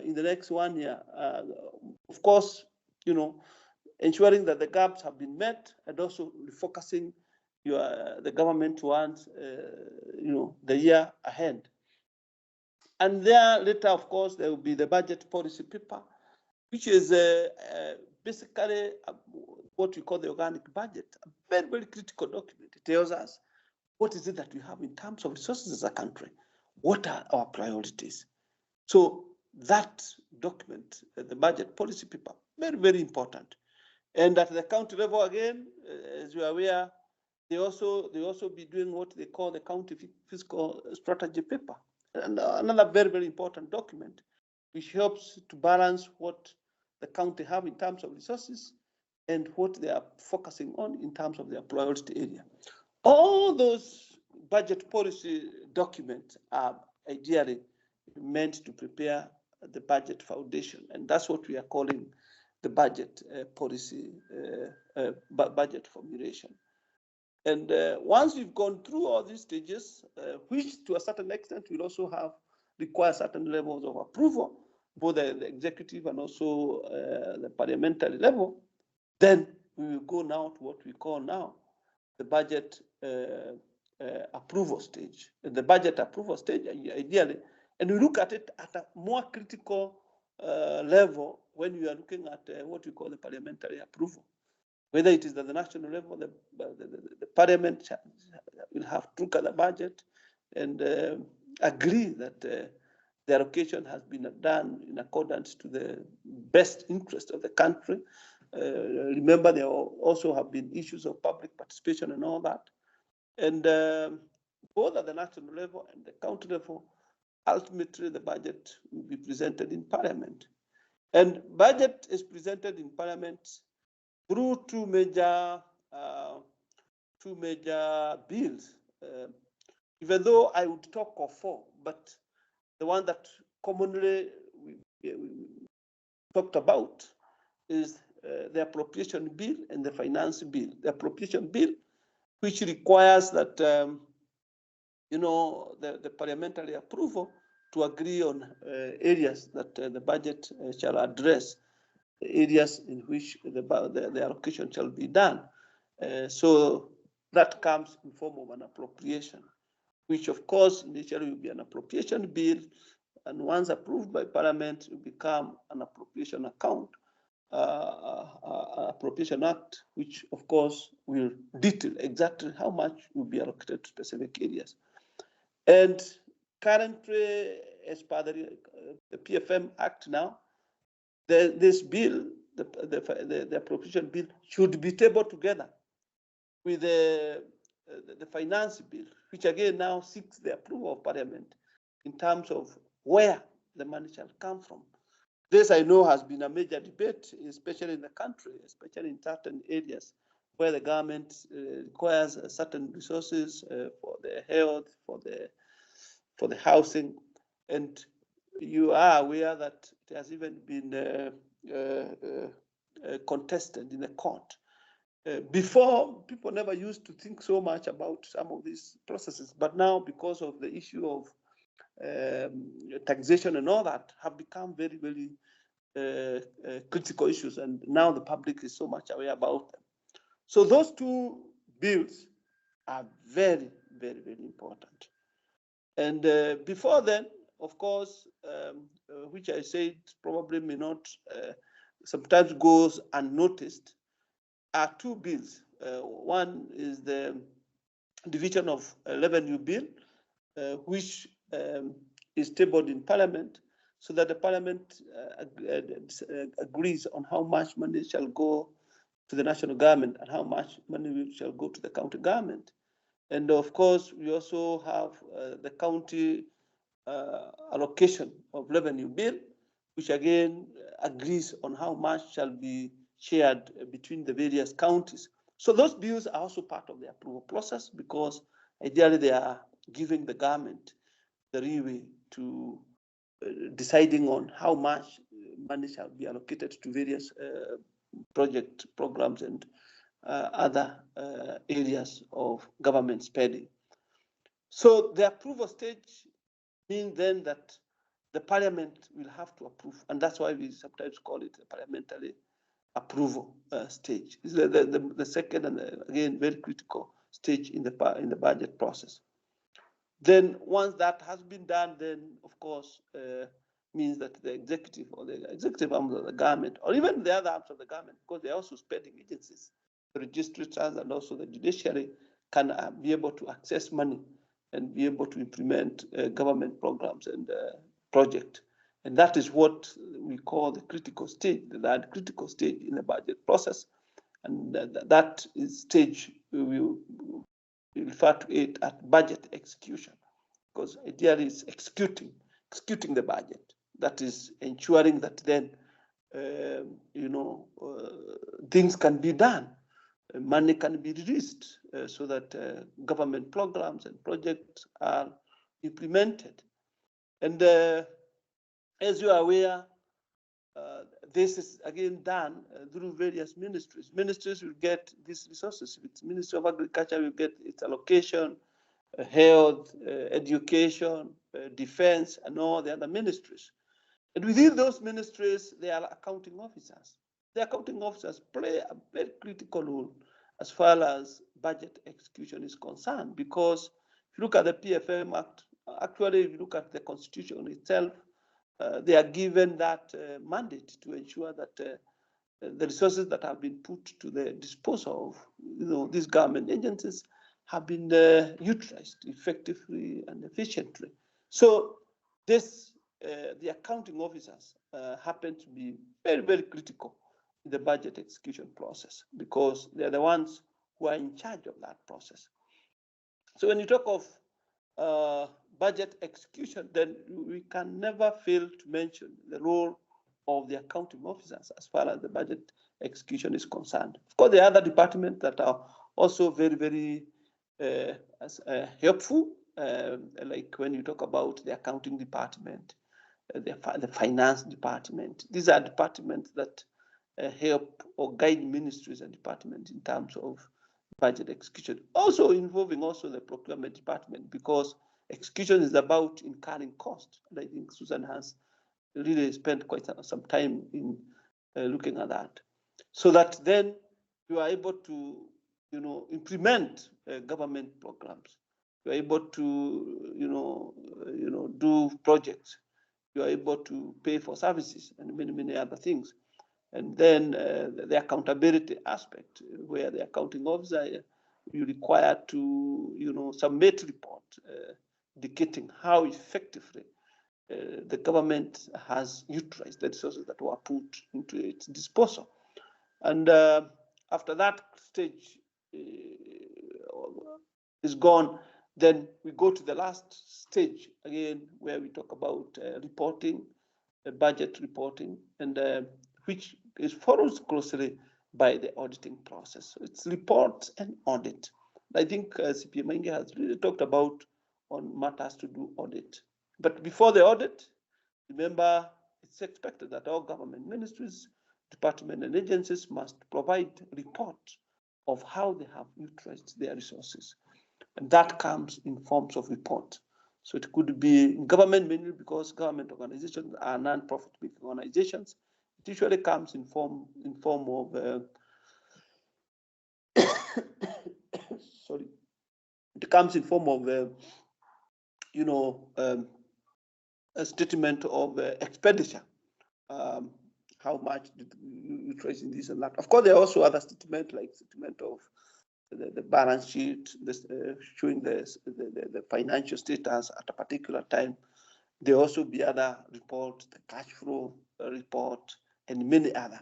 in the next 1 year. Of course, ensuring that the gaps have been met, and also refocusing the government towards the year ahead. And there later, of course, there will be the budget policy paper, which is basically what we call the organic budget, a very, very critical document. It tells us what is it that we have in terms of resources as a country, what are our priorities. So that document, the budget policy paper, very, very important. And at the county level, again, as you are aware, they also be doing what they call the county fiscal strategy paper. And another very, very important document, which helps to balance what the county have in terms of resources and what they are focusing on in terms of their priority area. All those budget policy documents are ideally meant to prepare the budget foundation, and that's what we are calling the budget policy, budget formulation. And once we've gone through all these stages, which to a certain extent will also require certain levels of approval, both the executive and also the parliamentary level, then we will go now to what we call now the budget approval stage. The budget approval stage, ideally, and we look at it at a more critical level when we are looking at what we call the parliamentary approval. Whether it is at the national level, the parliament will have to look at the budget and agree that the allocation has been done in accordance to the best interest of the country. Remember, there also have been issues of public participation and all that. And both at the national level and the county level, ultimately the budget will be presented in Parliament. And budget is presented in Parliament through two major bills. Even though I would talk of four, but the one that commonly we talked about is the appropriation bill and the finance bill. The appropriation bill, which requires that the parliamentary approval to agree on areas that the budget shall address, areas in which the allocation shall be done. So that comes in form of an appropriation, which of course initially will be an appropriation bill, and once approved by Parliament, will become an appropriation account, appropriation act, which of course will detail exactly how much will be allocated to specific areas. And currently, as per the PFM Act now, this bill, the appropriation bill, should be tabled together with the finance bill, which again now seeks the approval of Parliament in terms of where the money shall come from. This, I know, has been a major debate, especially in the country, especially in certain areas where the government requires certain resources for the health, for the housing, and you are aware that it has even been contested in the court. Before, people never used to think so much about some of these processes, but now, because of the issue of taxation and all that, have become very, very critical issues, and now the public is so much aware about them. So those two bills are very, very, very important. And before then, of course, which I said probably may not sometimes goes unnoticed, are two bills. One is the Division of Revenue Bill, which is tabled in Parliament, so that the Parliament agrees on how much money shall go to the national government and how much money shall go to the county government. And of course, we also have the county allocation of revenue bill, which again agrees on how much shall be shared between the various counties. So those bills are also part of the approval process, because ideally they are giving the government the leeway to deciding on how much money shall be allocated to various programs, and other areas of government spending. So the approval stage means then that the Parliament will have to approve, and that's why we sometimes call it a parliamentary approval stage. It's the second and again very critical stage in the budget process. Then once that has been done, then of course means that the executive or the executive arm of the government, or even the other arms of the government, because they're also spending agencies, the registrars and also the judiciary, can be able to access money and be able to implement government programs and projects. And that is what we call the critical stage, the critical stage in the budget process. And that is stage we refer to it as budget execution, because ideally it's executing the budget. That is ensuring that then things can be done, money can be released, so that government programs and projects are implemented. And as you are aware, this is again done through various ministries. Ministries will get these resources. The Ministry of Agriculture will get its allocation, health, education, defense, and all the other ministries. And within those ministries, there are accounting officers. The accounting officers play a very critical role as far as budget execution is concerned, because if you look at the PFM Act, actually, if you look at the Constitution itself, they are given that mandate to ensure that the resources that have been put to the disposal of these government agencies have been utilized effectively and efficiently. So this, the accounting officers happen to be very, very critical in the budget execution process, because they're the ones who are in charge of that process. So when you talk of budget execution, then we can never fail to mention the role of the accounting officers as far as the budget execution is concerned. Of course, there are other departments that are also very, very helpful, like when you talk about the accounting department, the finance department. These are departments that help or guide ministries and departments in terms of budget execution. Also involving also the procurement department, because execution is about incurring cost. And I think Susan has really spent quite some time in looking at that, so that then you are able to, implement government programs. You are able to, do projects. You are able to pay for services and many, many other things. And then the accountability aspect, where the accounting officer, you require to, submit report indicating how effectively the government has utilized the resources that were put into its disposal. And after that stage is gone, then we go to the last stage again, where we talk about reporting, budget reporting, and which is followed closely by the auditing process. So it's report and audit. I think CPA Maingi has really talked about on matters to do audit. But before the audit, remember, it's expected that all government ministries, departments, and agencies must provide reports of how they have utilized their resources. And that comes in forms of report. So it could be government, mainly because government organizations are non-profit organizations. It usually comes in form of sorry. It comes in form of a statement of expenditure. How much did you trace in this and that? Of course, there are also other statements, like statement of the balance sheet, showing the financial status at a particular time. There also be other reports, the cash flow report, and many other.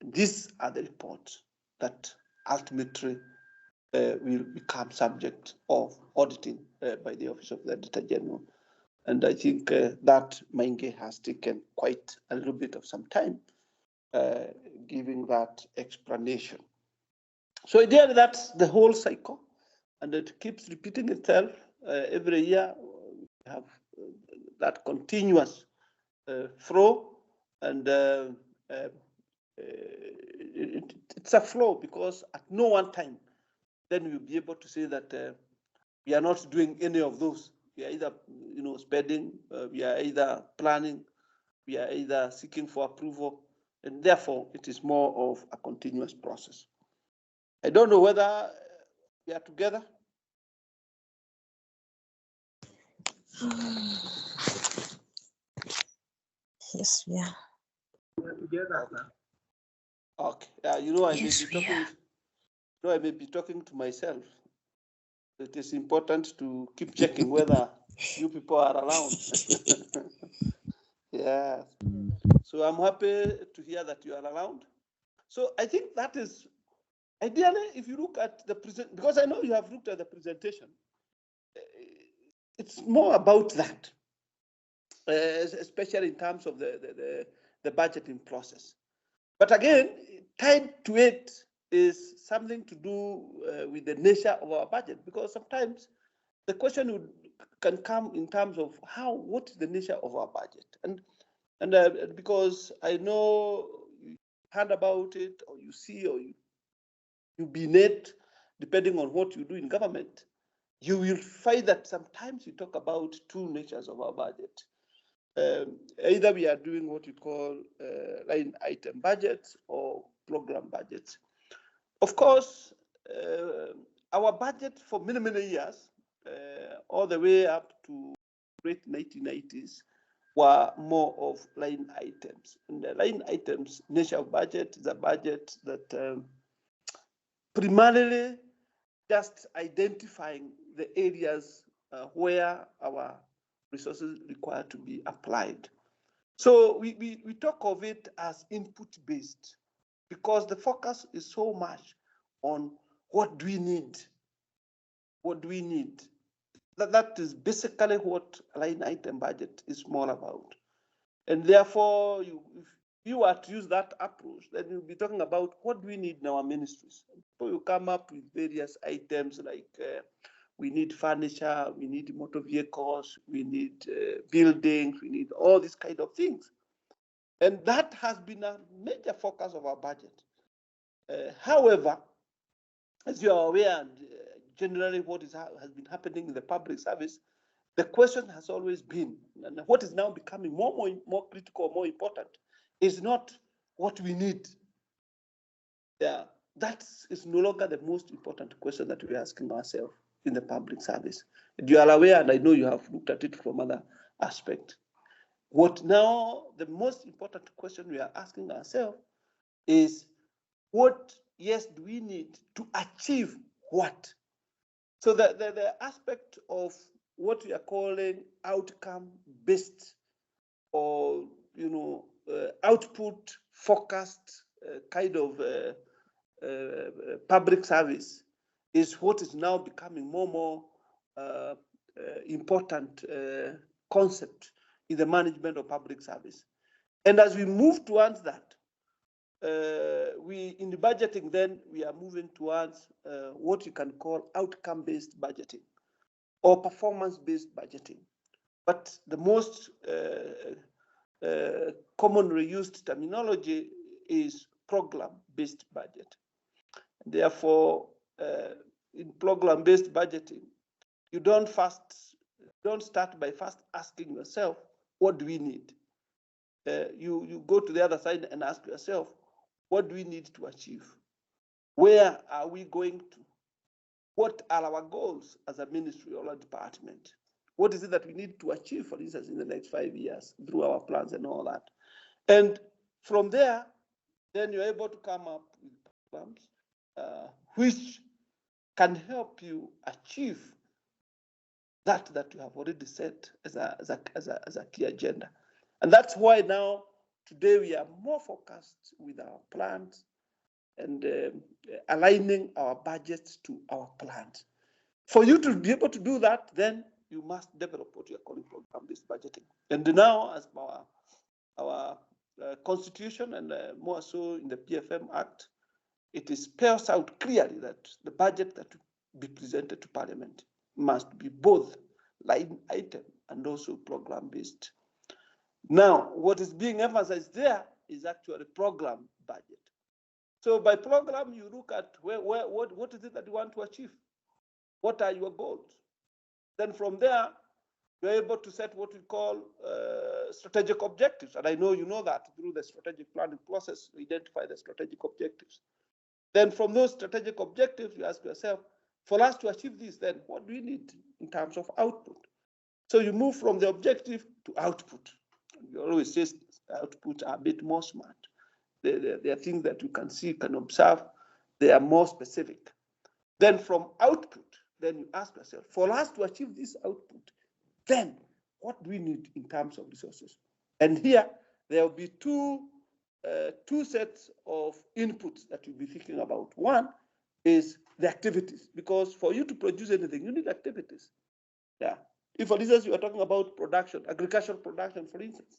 These are the reports that ultimately will become subject of auditing by the Office of the Auditor General. And I think that Maingi has taken quite a little bit of some time giving that explanation. So ideally, that's the whole cycle, and it keeps repeating itself every year. We have that continuous flow, and it's a flow, because at no one time then we'll be able to say that we are not doing any of those. We are either spending, we are either planning, we are either seeking for approval, and therefore it is more of a continuous process. I don't know whether we are together. Yes, we are. We're together. Okay. I may be talking to myself. It is important to keep checking whether you people are around. Yeah. So I'm happy to hear that you are around. So I think that is ideally, if you look at the present, because I know you have looked at the presentation, it's more about that, especially in terms of the budgeting process. But again, tied to it is something to do with the nature of our budget, because sometimes the question can come in terms of what is the nature of our budget, and because I know you heard about it, or you see, or you've been it, depending on what you do in government, you will find that sometimes we talk about two natures of our budget. Either we are doing what you call line item budgets or program budgets. Of course, our budget for many, many years, all the way up to late 1990s, were more of line items. And the line items nature of budget is a budget that primarily just identifying the areas where our resources require to be applied. So we talk of it as input-based, because the focus is so much on what do we need? What do we need? That is basically what line item budget is more about. And therefore, if you were to use that approach, then you'll be talking about what do we need in our ministries. So you come up with various items like we need furniture, we need motor vehicles, we need buildings, we need all these kind of things. And that has been a major focus of our budget. However, as you are aware, and generally what has been happening in the public service, the question has always been, and what is now becoming more critical, more important, is not what we need. Yeah, that is no longer the most important question that we're asking ourselves in the public service. You are aware, and I know you have looked at it from other aspects. What now, the most important question we are asking ourselves is what, yes, do we need to achieve what? So the aspect of what we are calling outcome-based or, output-focused kind of public service is what is now becoming more important concept in the management of public service. And as we move towards that, in the budgeting, then we are moving towards what you can call outcome-based budgeting or performance-based budgeting. But the most commonly used terminology is program-based budget. Therefore, in program-based budgeting, you don't start by first asking yourself, what do we need? You go to the other side and ask yourself, what do we need to achieve? Where are we going to? What are our goals as a ministry or a department? What is it that we need to achieve, for instance, in the next 5 years through our plans and all that? And from there, then you're able to come up with programs which can help you achieve that you have already set as a key agenda. And that's why now, today, we are more focused with our plans and aligning our budgets to our plans. For you to be able to do that, then you must develop what you are calling program-based budgeting. And now, as our constitution and more so in the PFM Act, it spells out clearly that the budget that will be presented to Parliament must be both line item and also program-based. Now, what is being emphasized there is actually program budget. So by program, you look at what is it that you want to achieve? What are your goals? Then from there, you're able to set what we call strategic objectives. And I know you know that through the strategic planning process, we identify the strategic objectives. Then from those strategic objectives, you ask yourself, for us to achieve this, then what do we need in terms of output? So you move from the objective to output. You always say output are a bit more smart. They are things that you can see, can observe. They are more specific. Then from output, then you ask yourself, for us to achieve this output, then what do we need in terms of resources? And here, there will be two sets of inputs that you'll be thinking about. One is the activities, because for you to produce anything, you need activities. Yeah. If, for instance, you are talking about production, agricultural production, for instance,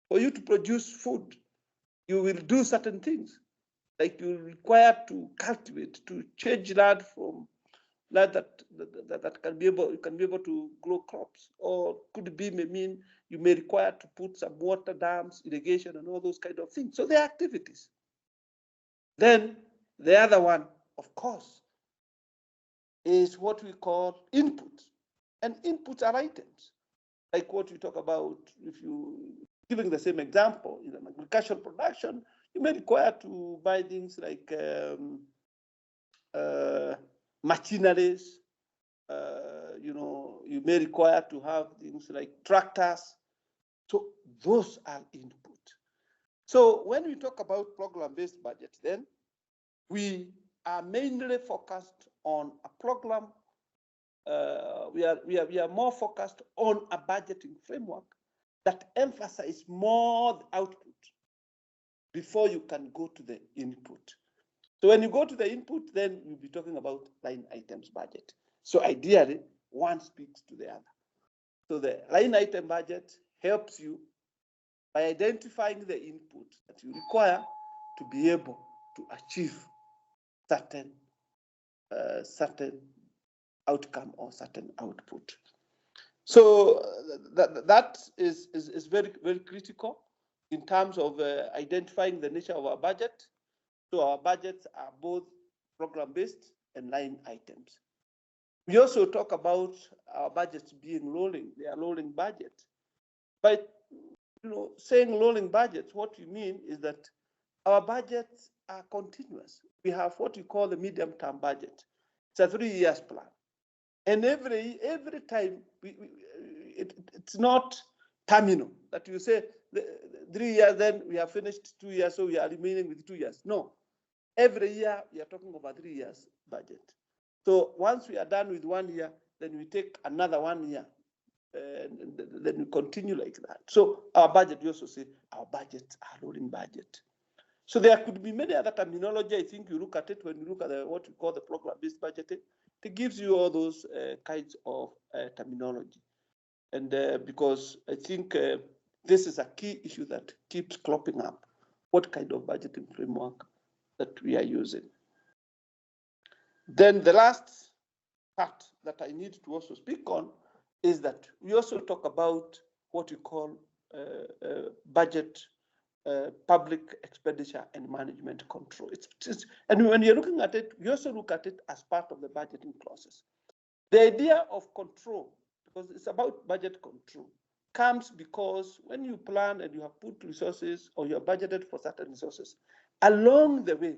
for you to produce food, you will do certain things, like you require to cultivate, to change land from land that can be able to grow crops, or could be mean you may require to put some water dams, irrigation, and all those kind of things. So they are activities. Then the other one, of course, is what we call inputs. And inputs are items, like what you talk about. If you giving the same example in an agricultural production, you may require to buy things like machineries. You may require to have things like tractors. So those are input. So when we talk about program-based budget, then we are mainly focused on a program. We are more focused on a budgeting framework that emphasizes more the output before you can go to the input. So when you go to the input, then you'll be talking about line items budget. So ideally, one speaks to the other. So the line item budget helps you by identifying the input that you require to be able to achieve certain outcome or certain output. So that is very, very critical in terms of identifying the nature of our budget. So our budgets are both program-based and line items. We also talk about our budgets being rolling. They are rolling budgets. By saying rolling budgets, what you mean is that our budgets are continuous. We have what we call the medium-term budget. It's a 3 years plan. And every time, it's not terminal, that you say 3 years, then we have finished 2 years, so we are remaining with 2 years. No, every year we are talking about 3 years budget. So once we are done with 1 year, then we take another 1 year, and then we continue like that. So our budget, we also say our budgets are rolling budget. So there could be many other terminology. I think you look at it when you look at what we call the program-based budgeting. It gives you all those kinds of terminology. And because I think this is a key issue that keeps cropping up, what kind of budgeting framework that we are using. Then the last part that I need to also speak on is that we also talk about what we call budget, public expenditure and management control. And when you're looking at it, you also look at it as part of the budgeting process. The idea of control, because it's about budget control, comes because when you plan and you have put resources or you have budgeted for certain resources, along the way,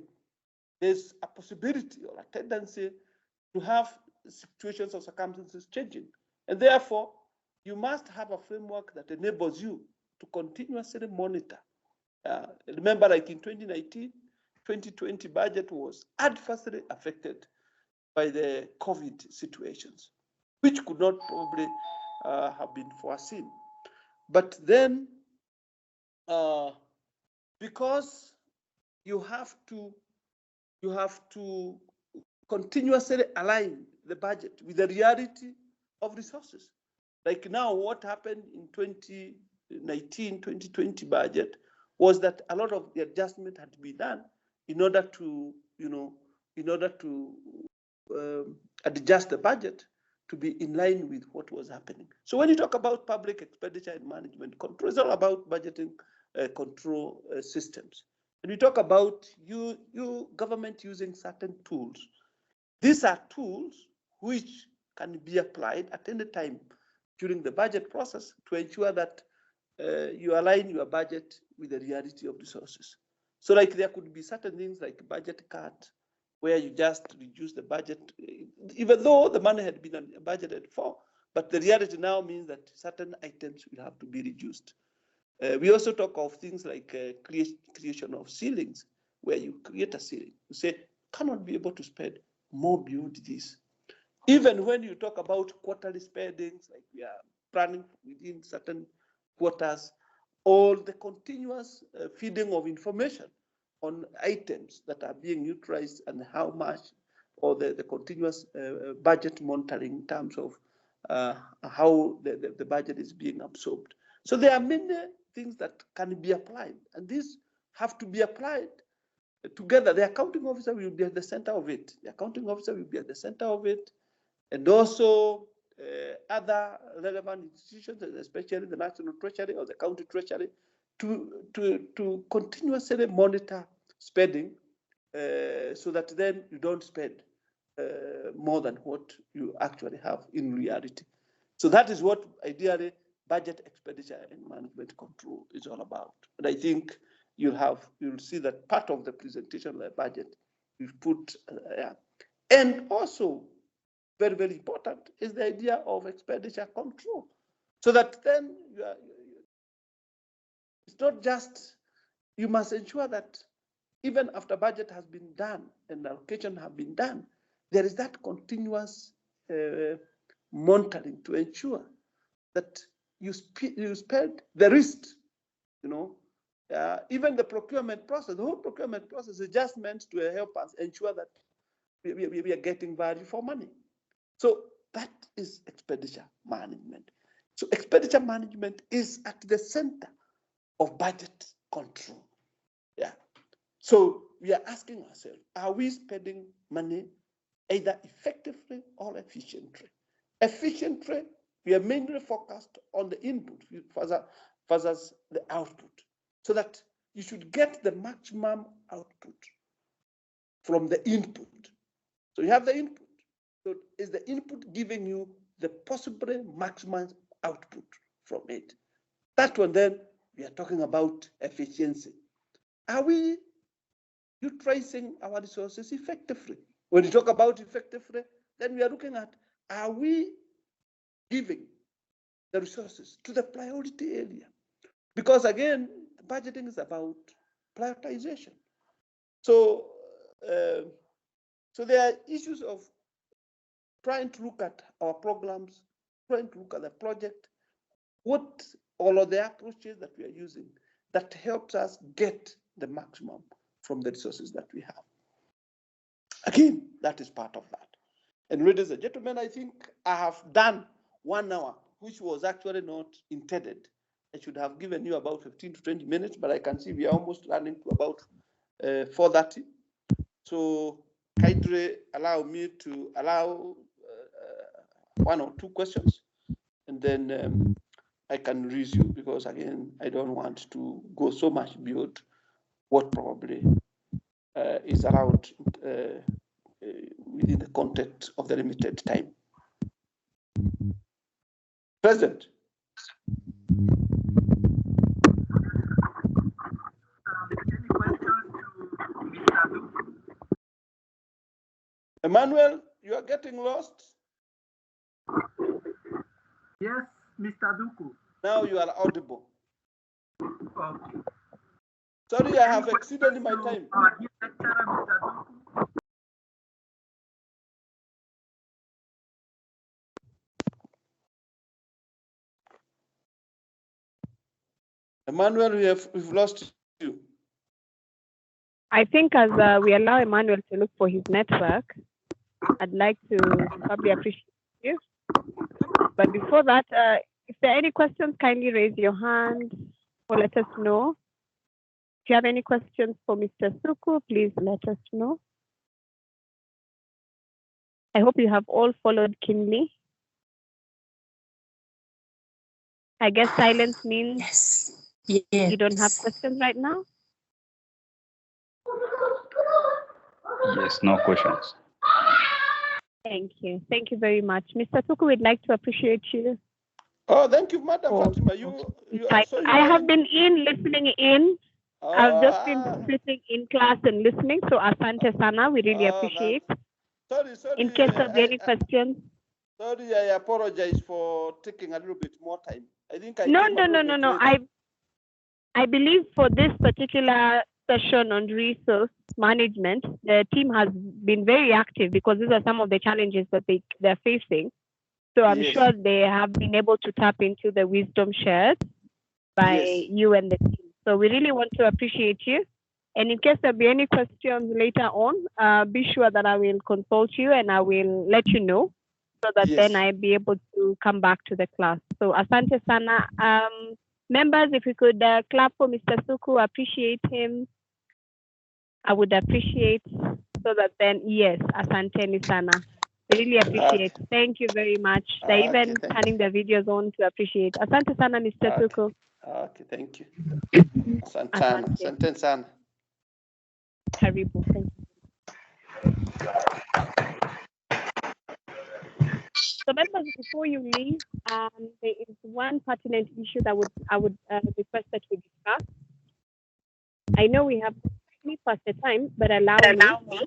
there's a possibility or a tendency to have situations or circumstances changing. And therefore, you must have a framework that enables you to continuously monitor. Remember, like in 2019, 2020 budget was adversely affected by the COVID situations, which could not probably have been foreseen. But then, because you have to continuously align the budget with the reality of resources. Like now, what happened in 2019, 2020 budget was that a lot of the adjustment had to be done in order to, adjust the budget to be in line with what was happening. So when you talk about public expenditure and management control, it's all about budgeting control systems. And we talk about you government using certain tools. These are tools which can be applied at any time during the budget process to ensure that you align your budget with the reality of resources. So like there could be certain things like budget cut, where you just reduce the budget, even though the money had been budgeted for, but the reality now means that certain items will have to be reduced. We also talk of things like creation of ceilings, where you create a ceiling. You say, cannot be able to spend more beyond this. Even when you talk about quarterly spendings, like we are planning within certain quarters, or the continuous feeding of information on items that are being utilized and how much, or the continuous budget monitoring in terms of how the budget is being absorbed. So there are many things that can be applied, and these have to be applied together. The accounting officer will be at the center of it. The accounting officer will be at the center of it, and also other relevant institutions, especially the National Treasury or the County Treasury, to continuously monitor spending so that then you don't spend more than what you actually have in reality. So that is what ideally budget expenditure and management control is all about. And I think you'll see that part of the presentation of the budget we've put and also very, very important is the idea of expenditure control. So that then it's not just, you must ensure that even after budget has been done and allocation have been done, there is that continuous monitoring to ensure that you spend the risk, even the procurement process, the whole procurement process is just meant to help us ensure that we are getting value for money. So that is expenditure management. So expenditure management is at the center of budget control. Yeah. So we are asking ourselves, are we spending money either effectively or efficiently? Efficiently, we are mainly focused on the input versus the output, so that you should get the maximum output from the input. So you have the input. So is the input giving you the possibly maximum output from it? That one, then we are talking about efficiency. Are we utilizing our resources effectively? When you talk about effectively, then we are looking at, are we giving the resources to the priority area? Because again, budgeting is about prioritization. So, so there are issues of trying to look at our programs, trying to look at the project, what all of the approaches that we are using that helps us get the maximum from the resources that we have. Again, that is part of that. And ladies and gentlemen, I think I have done 1 hour, which was actually not intended. I should have given you about 15 to 20 minutes, but I can see we are almost running to about 4:30. So kindly allow me to allow 1 or 2 questions, and then I can resume, because again, I don't want to go so much beyond what probably is allowed within the context of the limited time. President. Emmanuel, you are getting lost. Yes, Mr. Duku. Now you are audible. Okay. Sorry, I have exceeded my time. Emmanuel, we've lost you. I think as we allow Emmanuel to look for his network, I'd like to probably appreciate you. But before that, if there are any questions, kindly raise your hand or let us know. If you have any questions for Mr. Suku, please let us know. I hope you have all followed keenly. I guess silence means you don't have questions right now? Yes, no questions. Thank you. Thank you very much. Mr. Tuku, we'd like to appreciate you. Oh, thank you, Madam Fatima. I have been listening in. I've just been sitting in class and listening. So asante sana, we really appreciate. Sorry. In case of any questions. Sorry, I apologize for taking a little bit more time. I think I No. I believe for this particular session on resource management, the team has been very active because these are some of the challenges that they're facing. So I'm sure they have been able to tap into the wisdom shared by you and the team. So we really want to appreciate you. And in case there'll be any questions later on, be sure that I will consult you and I will let you know so that then I'll be able to come back to the class. So asante sana. Members, if we could clap for Mr. Suku, appreciate him. I would appreciate so that then, yes, asante sana. Really appreciate. Thank you very much. They're even turning the videos on to appreciate. Asante sana, Mr. Suku. Okay, thank you. Asante sana. Karibu. Thank you. So members, before you leave, there is one pertinent issue that I would request that we discuss. I know we have slightly past the time, but allow me.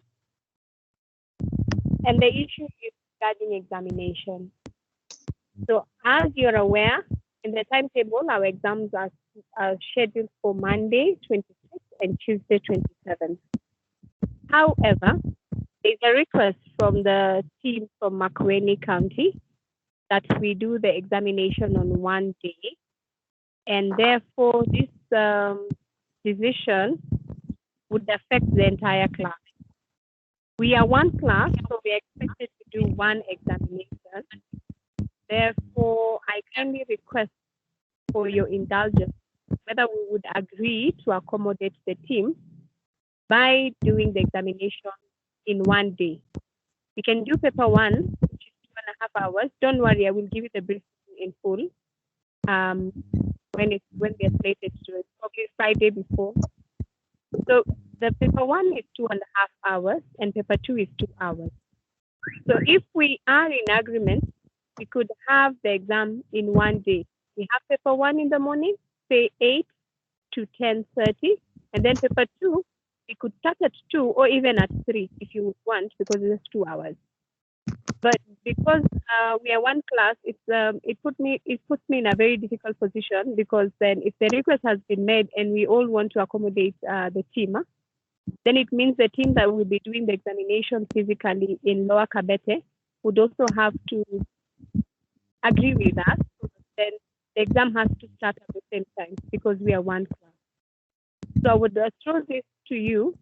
And the issue is regarding examination. So as you're aware, in the timetable, our exams are scheduled for Monday, 26th and Tuesday, 27th. However, there's a request from the team from Makueni County that we do the examination on one day. And therefore, this decision would affect the entire class. We are one class, so we are expected to do one examination. Therefore, I kindly request for your indulgence whether we would agree to accommodate the team by doing the examination in one day. We can do paper 1, which is 2.5 hours. Don't worry, I will give you the brief in full. When we are slated to do it, probably Friday before. So the paper 1 is 2.5 hours and paper 2 is 2 hours. So if we are in agreement, we could have the exam in one day. We have paper 1 in the morning, say 8 to 10:30, and then paper 2, we could start at 2 or even at 3 if you would want, because it's 2 hours. But because we are one class, it puts me in a very difficult position, because then if the request has been made and we all want to accommodate the team, then it means the team that will be doing the examination physically in Lower Kabete would also have to agree with us. Then the exam has to start at the same time because we are one class. So I would throw this to you,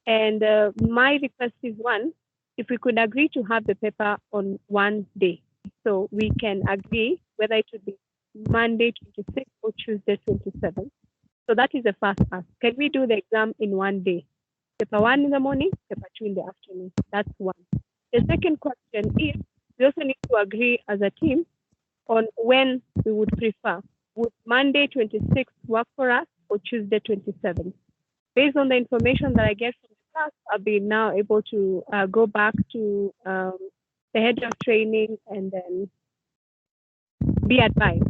and my request is one, if we could agree to have the paper on one day, so we can agree whether it would be Monday 26 or Tuesday 27. So that is the first ask. Can we do the exam in one day? Paper 1 in the morning, paper 2 in the afternoon. That's one. The second question is, we also need to agree as a team on when we would prefer. Would Monday 26 work for us or Tuesday 27? Based on the information that I get from the class, I'll be now able to go back to the head of training and then be advised.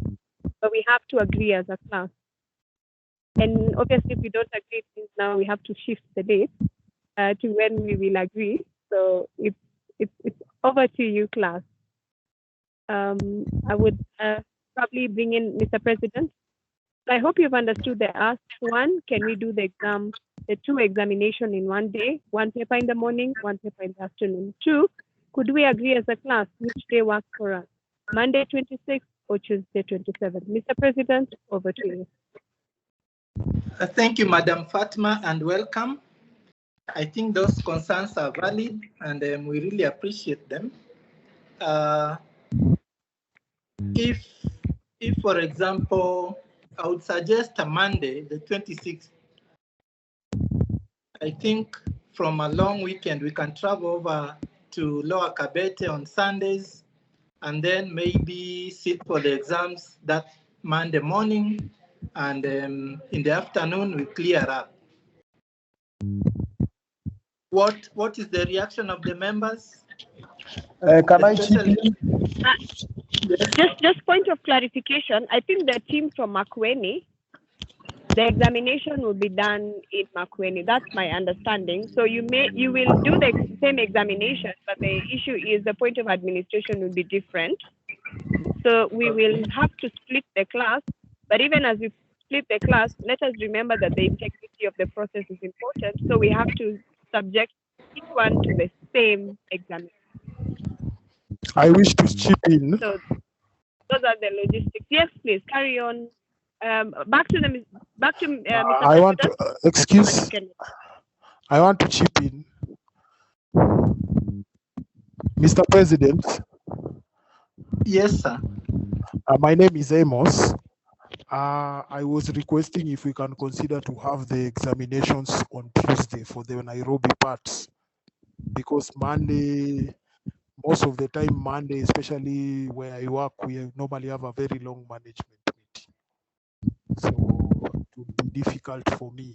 But we have to agree as a class. And obviously, if we don't agree, it means now we have to shift the date to when we will agree. So it's over to you, class. I would probably bring in Mr. President. I hope you've understood the ask. One, can we do the exam, the 2 examination in one day, 1 paper in the morning, 1 paper in the afternoon? 2, could we agree as a class which day works for us, Monday 26 or Tuesday 27? Mr. President, over to you. Thank you, Madam Fatma, and welcome. I think those concerns are valid, and we really appreciate them. If, for example, I would suggest a Monday, the 26th. I think from a long weekend, we can travel over to Lower Kabete on Sundays, and then maybe sit for the exams that Monday morning, and in the afternoon, we clear up. What is the reaction of the members? Can I chip in? Just point of clarification. I think the team from Makueni, the examination will be done in Makueni. That's my understanding. So you will do the same examination, but the issue is the point of administration will be different. So we will have to split the class. But even as we split the class, let us remember that the integrity of the process is important. So we have to subject each one to the same examination. I wish to chip in. So those are the logistics. Yes, please carry on. Back to Mr. I want to excuse. I want to chip in, Mr. President. Yes, sir. My name is Amos. I was requesting if we can consider to have the examinations on Tuesday for the Nairobi parts, because Monday, most of the time Monday, especially where I work, we normally have a very long management meeting. So it would be difficult for me.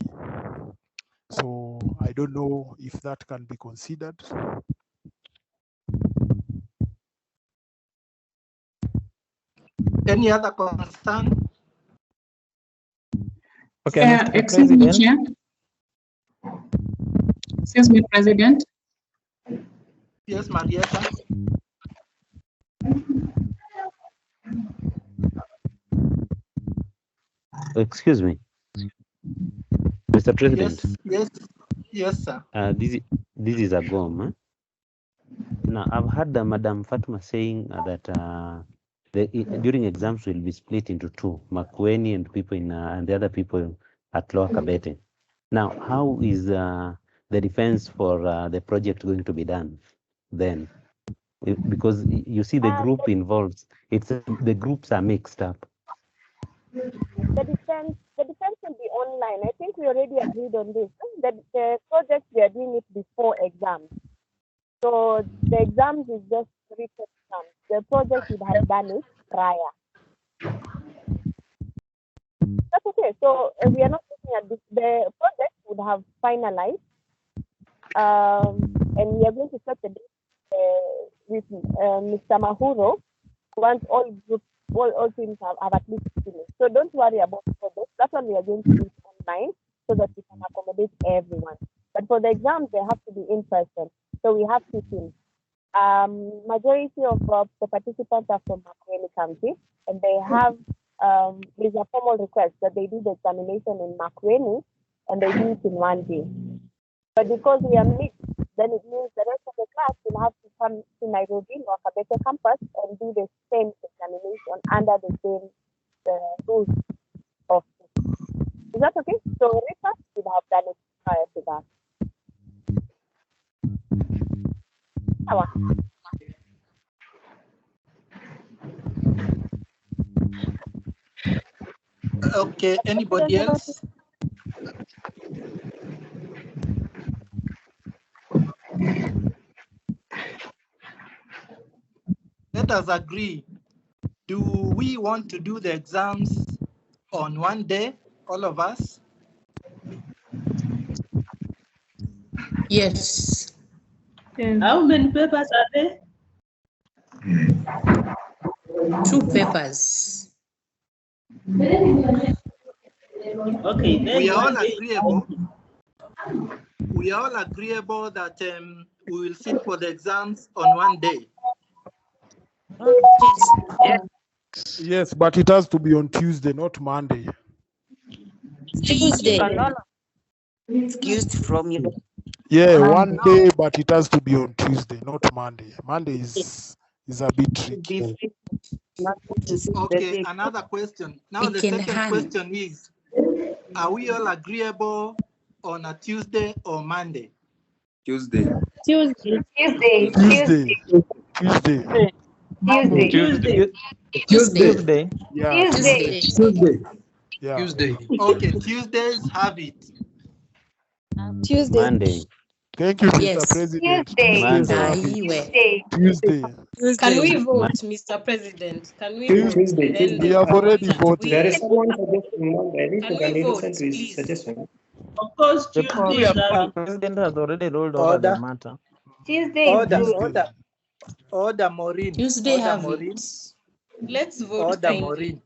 So I don't know if that can be considered. Any other concern? Okay, excuse me, Chair. Excuse me, President. Yes, Marietta. Excuse me, Mr. President. Yes, sir. This is a GOM. Huh? Now, I've heard Madam Fatma saying that during exams will be split into 2, Makueni and people in and the other people at Lower Kabete. Now, how is the defense for the project going to be done then? Because you see the group involved, the groups are mixed up. The defense will be online. I think we already agreed on this. The project, we are doing it before exams. So the exams is just written exams. The project would have done it prior. That's okay. So we are not looking at this. The project would have finalized, and we are going to set a date with Mr. Mahuro once all groups, all teams have at least finished. So don't worry about the project. That's what we are going to do online so that we can accommodate everyone. But for the exams, they have to be in person. So we have 2 teams. Majority of the participants are from Makueni County, and they have there's a formal request that they do the examination in Makueni, and they do it in 1 day. But because we are mixed, then it means the rest of the class will have to come to Nairobi or Kabete campus and do the same examination under the same rules of it. Is that okay? So Rita would have done it prior to that. Okay, anybody else? Let us agree. Do we want to do the exams on 1 day, all of us? Yes. How many papers are there? 2 papers. Okay, then We are all agreeable. We are all agreeable that we will sit for the exams on 1 day. Yes, but it has to be on Tuesday, not Monday. Tuesday. Excused from you. Yeah, 1 day, but it has to be on Tuesday, not Monday. Monday is a bit tricky. Okay, another question. Now the second question is, are we all agreeable on a Tuesday or Monday? Tuesday. Tuesday. Tuesday. Tuesday. Tuesday. Tuesday. Tuesday. Tuesday. Yeah. Tuesday. Tuesday. Yeah. Tuesday. Okay, Tuesdays have it. Tuesday. Monday. Thank you, Mr. Yes. President. Tuesday. Tuesday. Tuesday. Can we vote, Mr. President? Can we vote? Tuesday. Then We have already voted. There is someone suggesting Monday. Can we vote, please? Suggestion. Of course, The Tuesdays are president has already ruled over the matter. Tuesday. Order, Maureen. Tuesday Order, have Maureen. it. Let's vote. Order, Kindly. Maureen.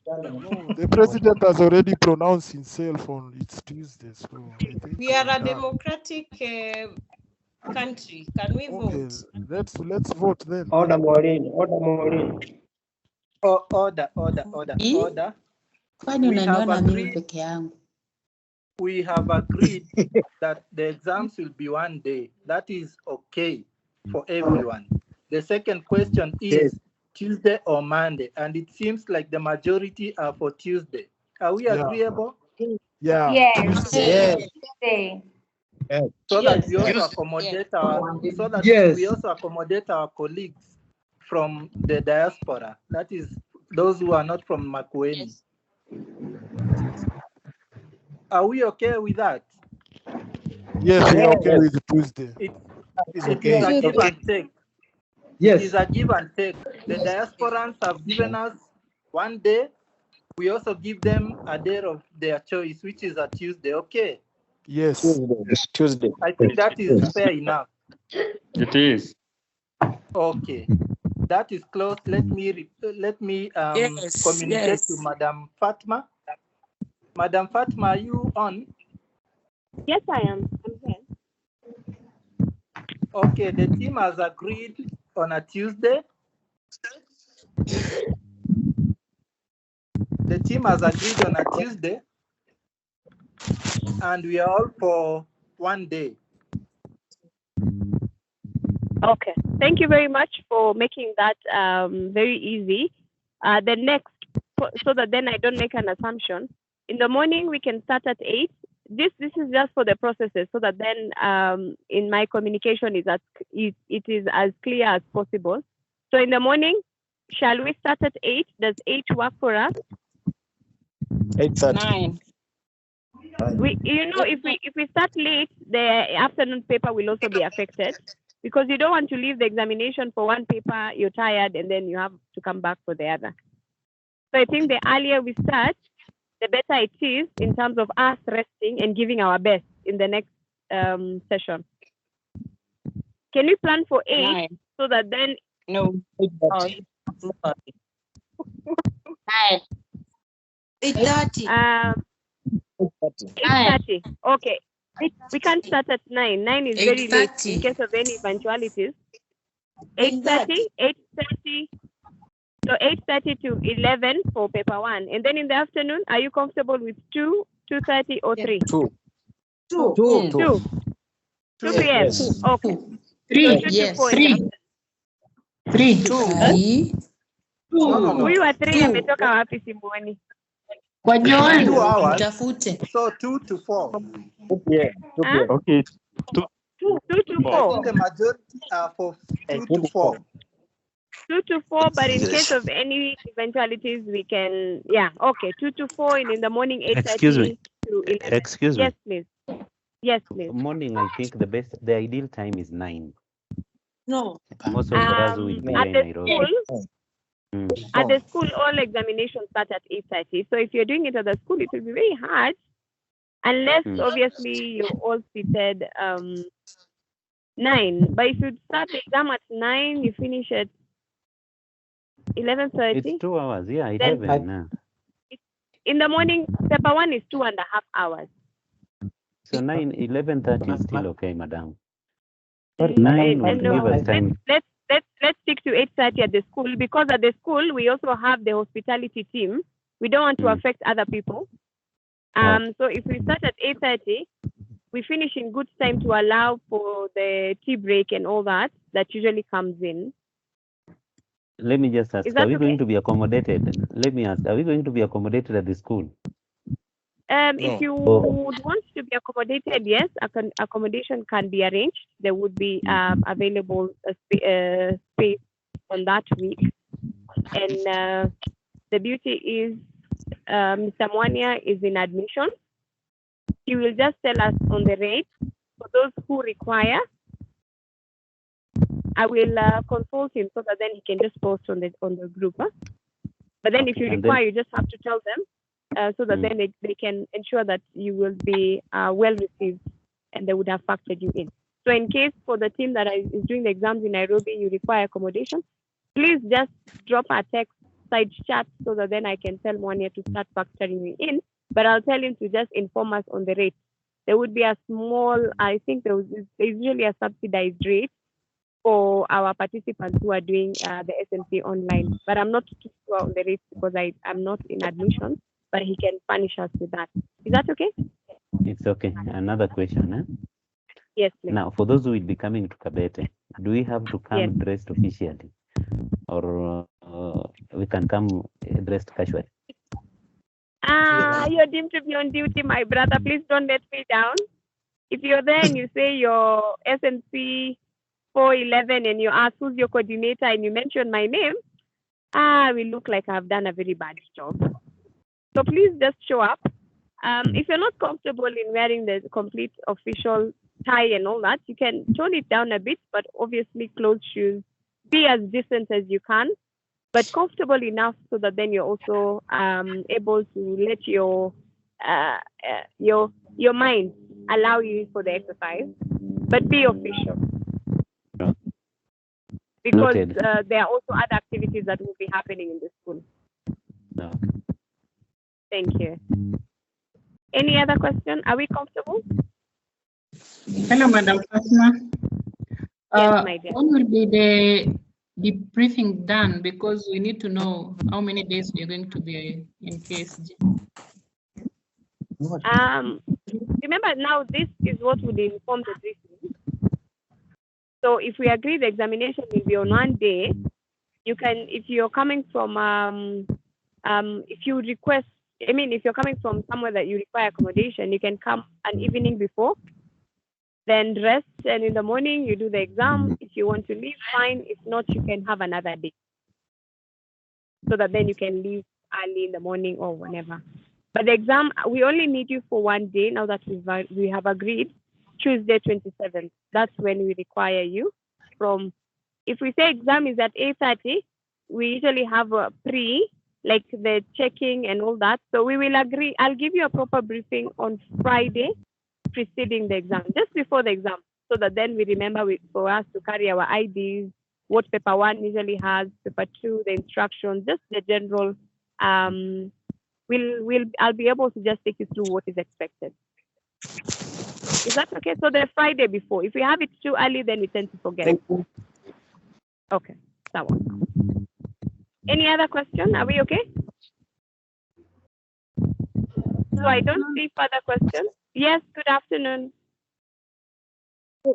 No, the president has already pronounced himself on it's Tuesday, so I think We are a democratic country. Can we vote? Let's vote then. Order, Maureen. Order, Maureen. Order. We have agreed that the exams will be 1 day. That is okay for everyone. The second question is Tuesday or Monday, and it seems like the majority are for Tuesday. Are we agreeable? Yeah. Yes. Tuesday. So that we also accommodate our colleagues from the diaspora. That is those who are not from Makueni. Are we okay with that? Yes, we are okay with Tuesday. It is a give and take. Yes. It is a give and take. The diasporans have given us 1 day. We also give them a day of their choice, which is a Tuesday. Okay. Yes. Tuesday. I think that is fair enough. It is. Okay. That is close. Let me communicate to Madam Fatma. Madam Fatma, are you on? Yes, I am. I'm here. Okay, the team has agreed on a Tuesday. The team has agreed on a Tuesday, and we are all for 1 day. Okay. Thank you very much for making that very easy. The next, so that then I don't make an assumption. In the morning, we can start at 8. This is just for the processes, so that then in my communication it is as clear as possible. So in the morning, shall we start at 8? Does 8 work for us? 8:30. 9. If we start late, the afternoon paper will also be affected, because you don't want to leave the examination for one paper, you're tired, and then you have to come back for the other. So I think the earlier we start, the better it is in terms of us resting and giving our best in the next session. Can we plan for 8 9. so that then? No. 9. 8:30. 8:30. Okay. We can't start at 9. 9 is very late in case of any eventualities. 8:30. 8:30. So 8:30 to 11 for paper 1. And then in the afternoon, are you comfortable with 2, 2:30 or 3? 2. 2 p.m. Yes. Okay. 3. So 2 to Yes. 4 in 3. the 3. 2. No. Huyu wa 3 ametoka wapi simuoni? Kwa John. 2 hours. Mtafute. So 2 to 4. Yeah. Okay. 2 to 4. I think the majority are for 2 to 4. 2 to 4, but in case of any eventualities, we can, yeah, okay, 2 to 4, and in the morning, 8:30 Excuse me. to 11. Excuse me. Yes, please. Yes, please. Morning, I think the ideal time is 9. No. Most of us will be At in the Nairobi. school, at the school, all examinations start at 8:30. So if you're doing it at the school, it will be very hard, unless obviously you're all seated 9. But if you start the exam at 9, you finish at 11:30. It's 2 hours. Yeah, 11. In the morning, paper 1 is 2.5 hours. So 11:30 is still okay, madam. 9 will give us time. Let's stick to 8:30 at the school, because at the school we also have the hospitality team. We don't want to affect other people. So if we start at 8:30, we finish in good time to allow for the tea break and all that usually comes in. Let me just ask, Is that are we okay? going to be accommodated? Let me ask, are we going to be accommodated at the school? If you would want to be accommodated, yes, accommodation can be arranged. There would be available space on that week. And the beauty is Mr. Mwania is in admission. He will just tell us on the rate. For those who require, I will consult him so that then he can just post on the group. But then if you require, you just have to tell them so that then they can ensure that you will be well received and they would have factored you in. So in case for the team that is doing the exams in Nairobi, you require accommodation, please just drop a text side chat so that then I can tell Mwania to start factoring you in. But I'll tell him to just inform us on the rate. There would be a small, I think there's usually a subsidized rate for our participants who are doing the SMC online. But I'm not too sure on the rate because I'm not in admission, but he can punish us with that. Is that okay? It's okay. Another question. Yes, please. Now, for those who will be coming to Kabete, do we have to come dressed officially? Or we can come dressed casually? You're deemed to be on duty, my brother. Please don't let me down. If you're there and you say you're SMC 411 and you ask who's your coordinator and you mention my name, we look like I've done a very bad job. So please just show up. If you're not comfortable in wearing the complete official tie and all that, you can tone it down a bit, but obviously closed shoes. Be as decent as you can, but comfortable enough so that then you're also able to let your mind allow you for the exercise, but be official. Because there are also other activities that will be happening in the school. No. Thank you. Any other question? Are we comfortable? Hello, Madam Fatma. Yes, my dear. When will be the debriefing done? Because we need to know how many days we're going to be in KSG. Remember now, this is what would inform the briefing. So if we agree the examination will be on one day, you can, if you're coming from, if you request, if you're coming from somewhere that you require accommodation, you can come an evening before, then rest, and in the morning you do the exam. If you want to leave, fine. If not, you can have another day. So that then you can leave early in the morning or whenever. But the exam, we only need you for one day now that we have agreed, Tuesday 27th. That's when we require you from, if we say exam is at 8:30, we usually have a pre, like the checking and all that. So we will agree, I'll give you a proper briefing on Friday preceding the exam, just before the exam, so that then we remember for us to carry our IDs, what paper 1 usually has, paper 2, the instructions, just the general, I'll be able to just take you through what is expected. Is that okay? So the Friday before. If we have it too early, then we tend to forget. Thank you. Okay, that one. Any other question? Are we okay? So I don't see further questions. Yes, good afternoon.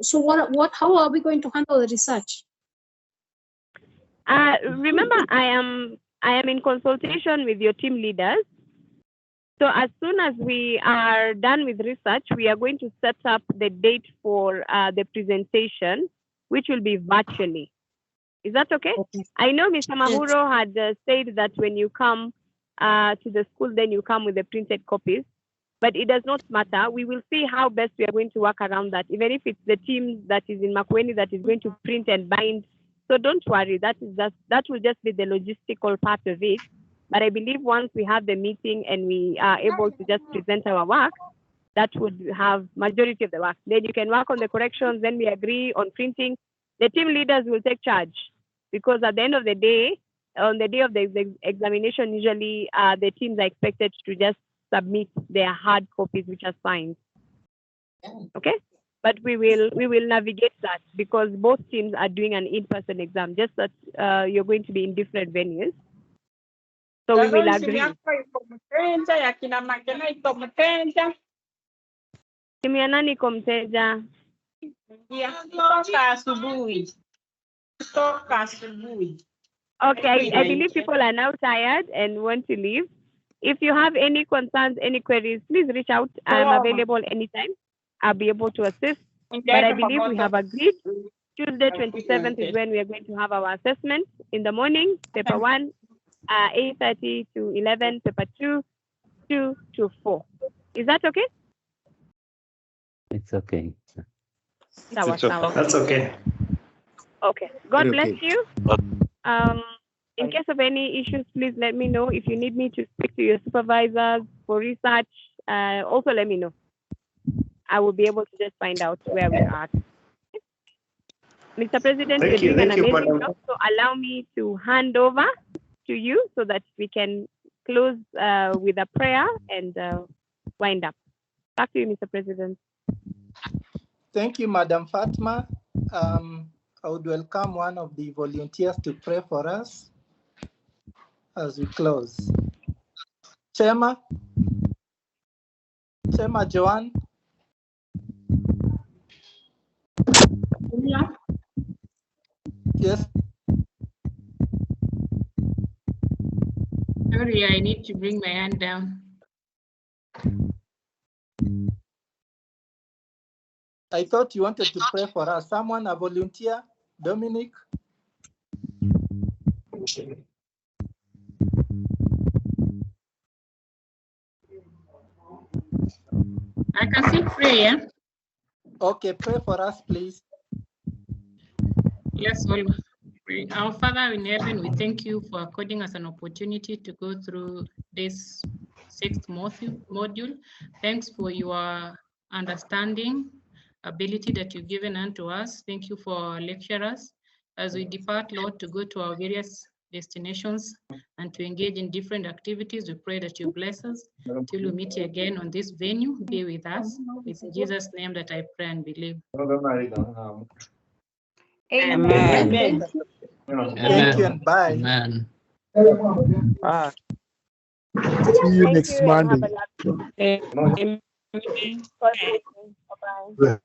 So how are we going to handle the research? Remember, I am in consultation with your team leaders. So as soon as we are done with research, we are going to set up the date for the presentation, which will be virtually. Is that okay? I know Mr. Mahuro had said that when you come to the school, then you come with the printed copies, but it does not matter. We will see how best we are going to work around that, even if it's the team that is in Makueni that is going to print and bind. So don't worry, that will just be the logistical part of it. But I believe once we have the meeting and we are able to just present our work, that would have majority of the work. Then you can work on the corrections, then we agree on printing. The team leaders will take charge, because at the end of the day, on the day of the examination, usually the teams are expected to just submit their hard copies, which are signed. Okay? But we will navigate that, because both teams are doing an in-person exam, just that you're going to be in different venues. So we will agree. Timu ya nani iko mteja? Okay, I believe people are now tired and want to leave. If you have any concerns, any queries, please reach out. I'm available anytime. I'll be able to assist. But I believe we have agreed. Tuesday 27th is when we are going to have our assessment in the morning. Paper 1, 8:30 to 11. Paper 2, 2 to 4. Is that okay? It's okay. That's okay. Okay. God bless you. In case of any issues, please let me know. If you need me to speak to your supervisors for research, also let me know. I will be able to just find out where we are. Mr. President, you're doing an amazing job. So allow me to hand over to you so that we can close with a prayer and wind up. Back to you, Mr. President. Thank you, Madam Fatma. I would welcome one of the volunteers to pray for us as we close. Chema Joanne. Yeah. Yes. Sorry, I need to bring my hand down. I thought you wanted to pray for us. Someone, a volunteer? Dominic? I can still pray, yeah? Okay, pray for us, please. Yes, well, our Father in heaven, we thank you for according us an opportunity to go through this 6th module. Thanks for your understanding, ability that you've given unto us. Thank you for our lecturers. As we depart, Lord, to go to our various destinations and to engage in different activities, we pray that you bless us till we meet you again on this venue. Be with us. It's in Jesus' name that I pray and believe. Amen. Thank you and bye. Amen. Bye. See you next Monday. Bye-bye.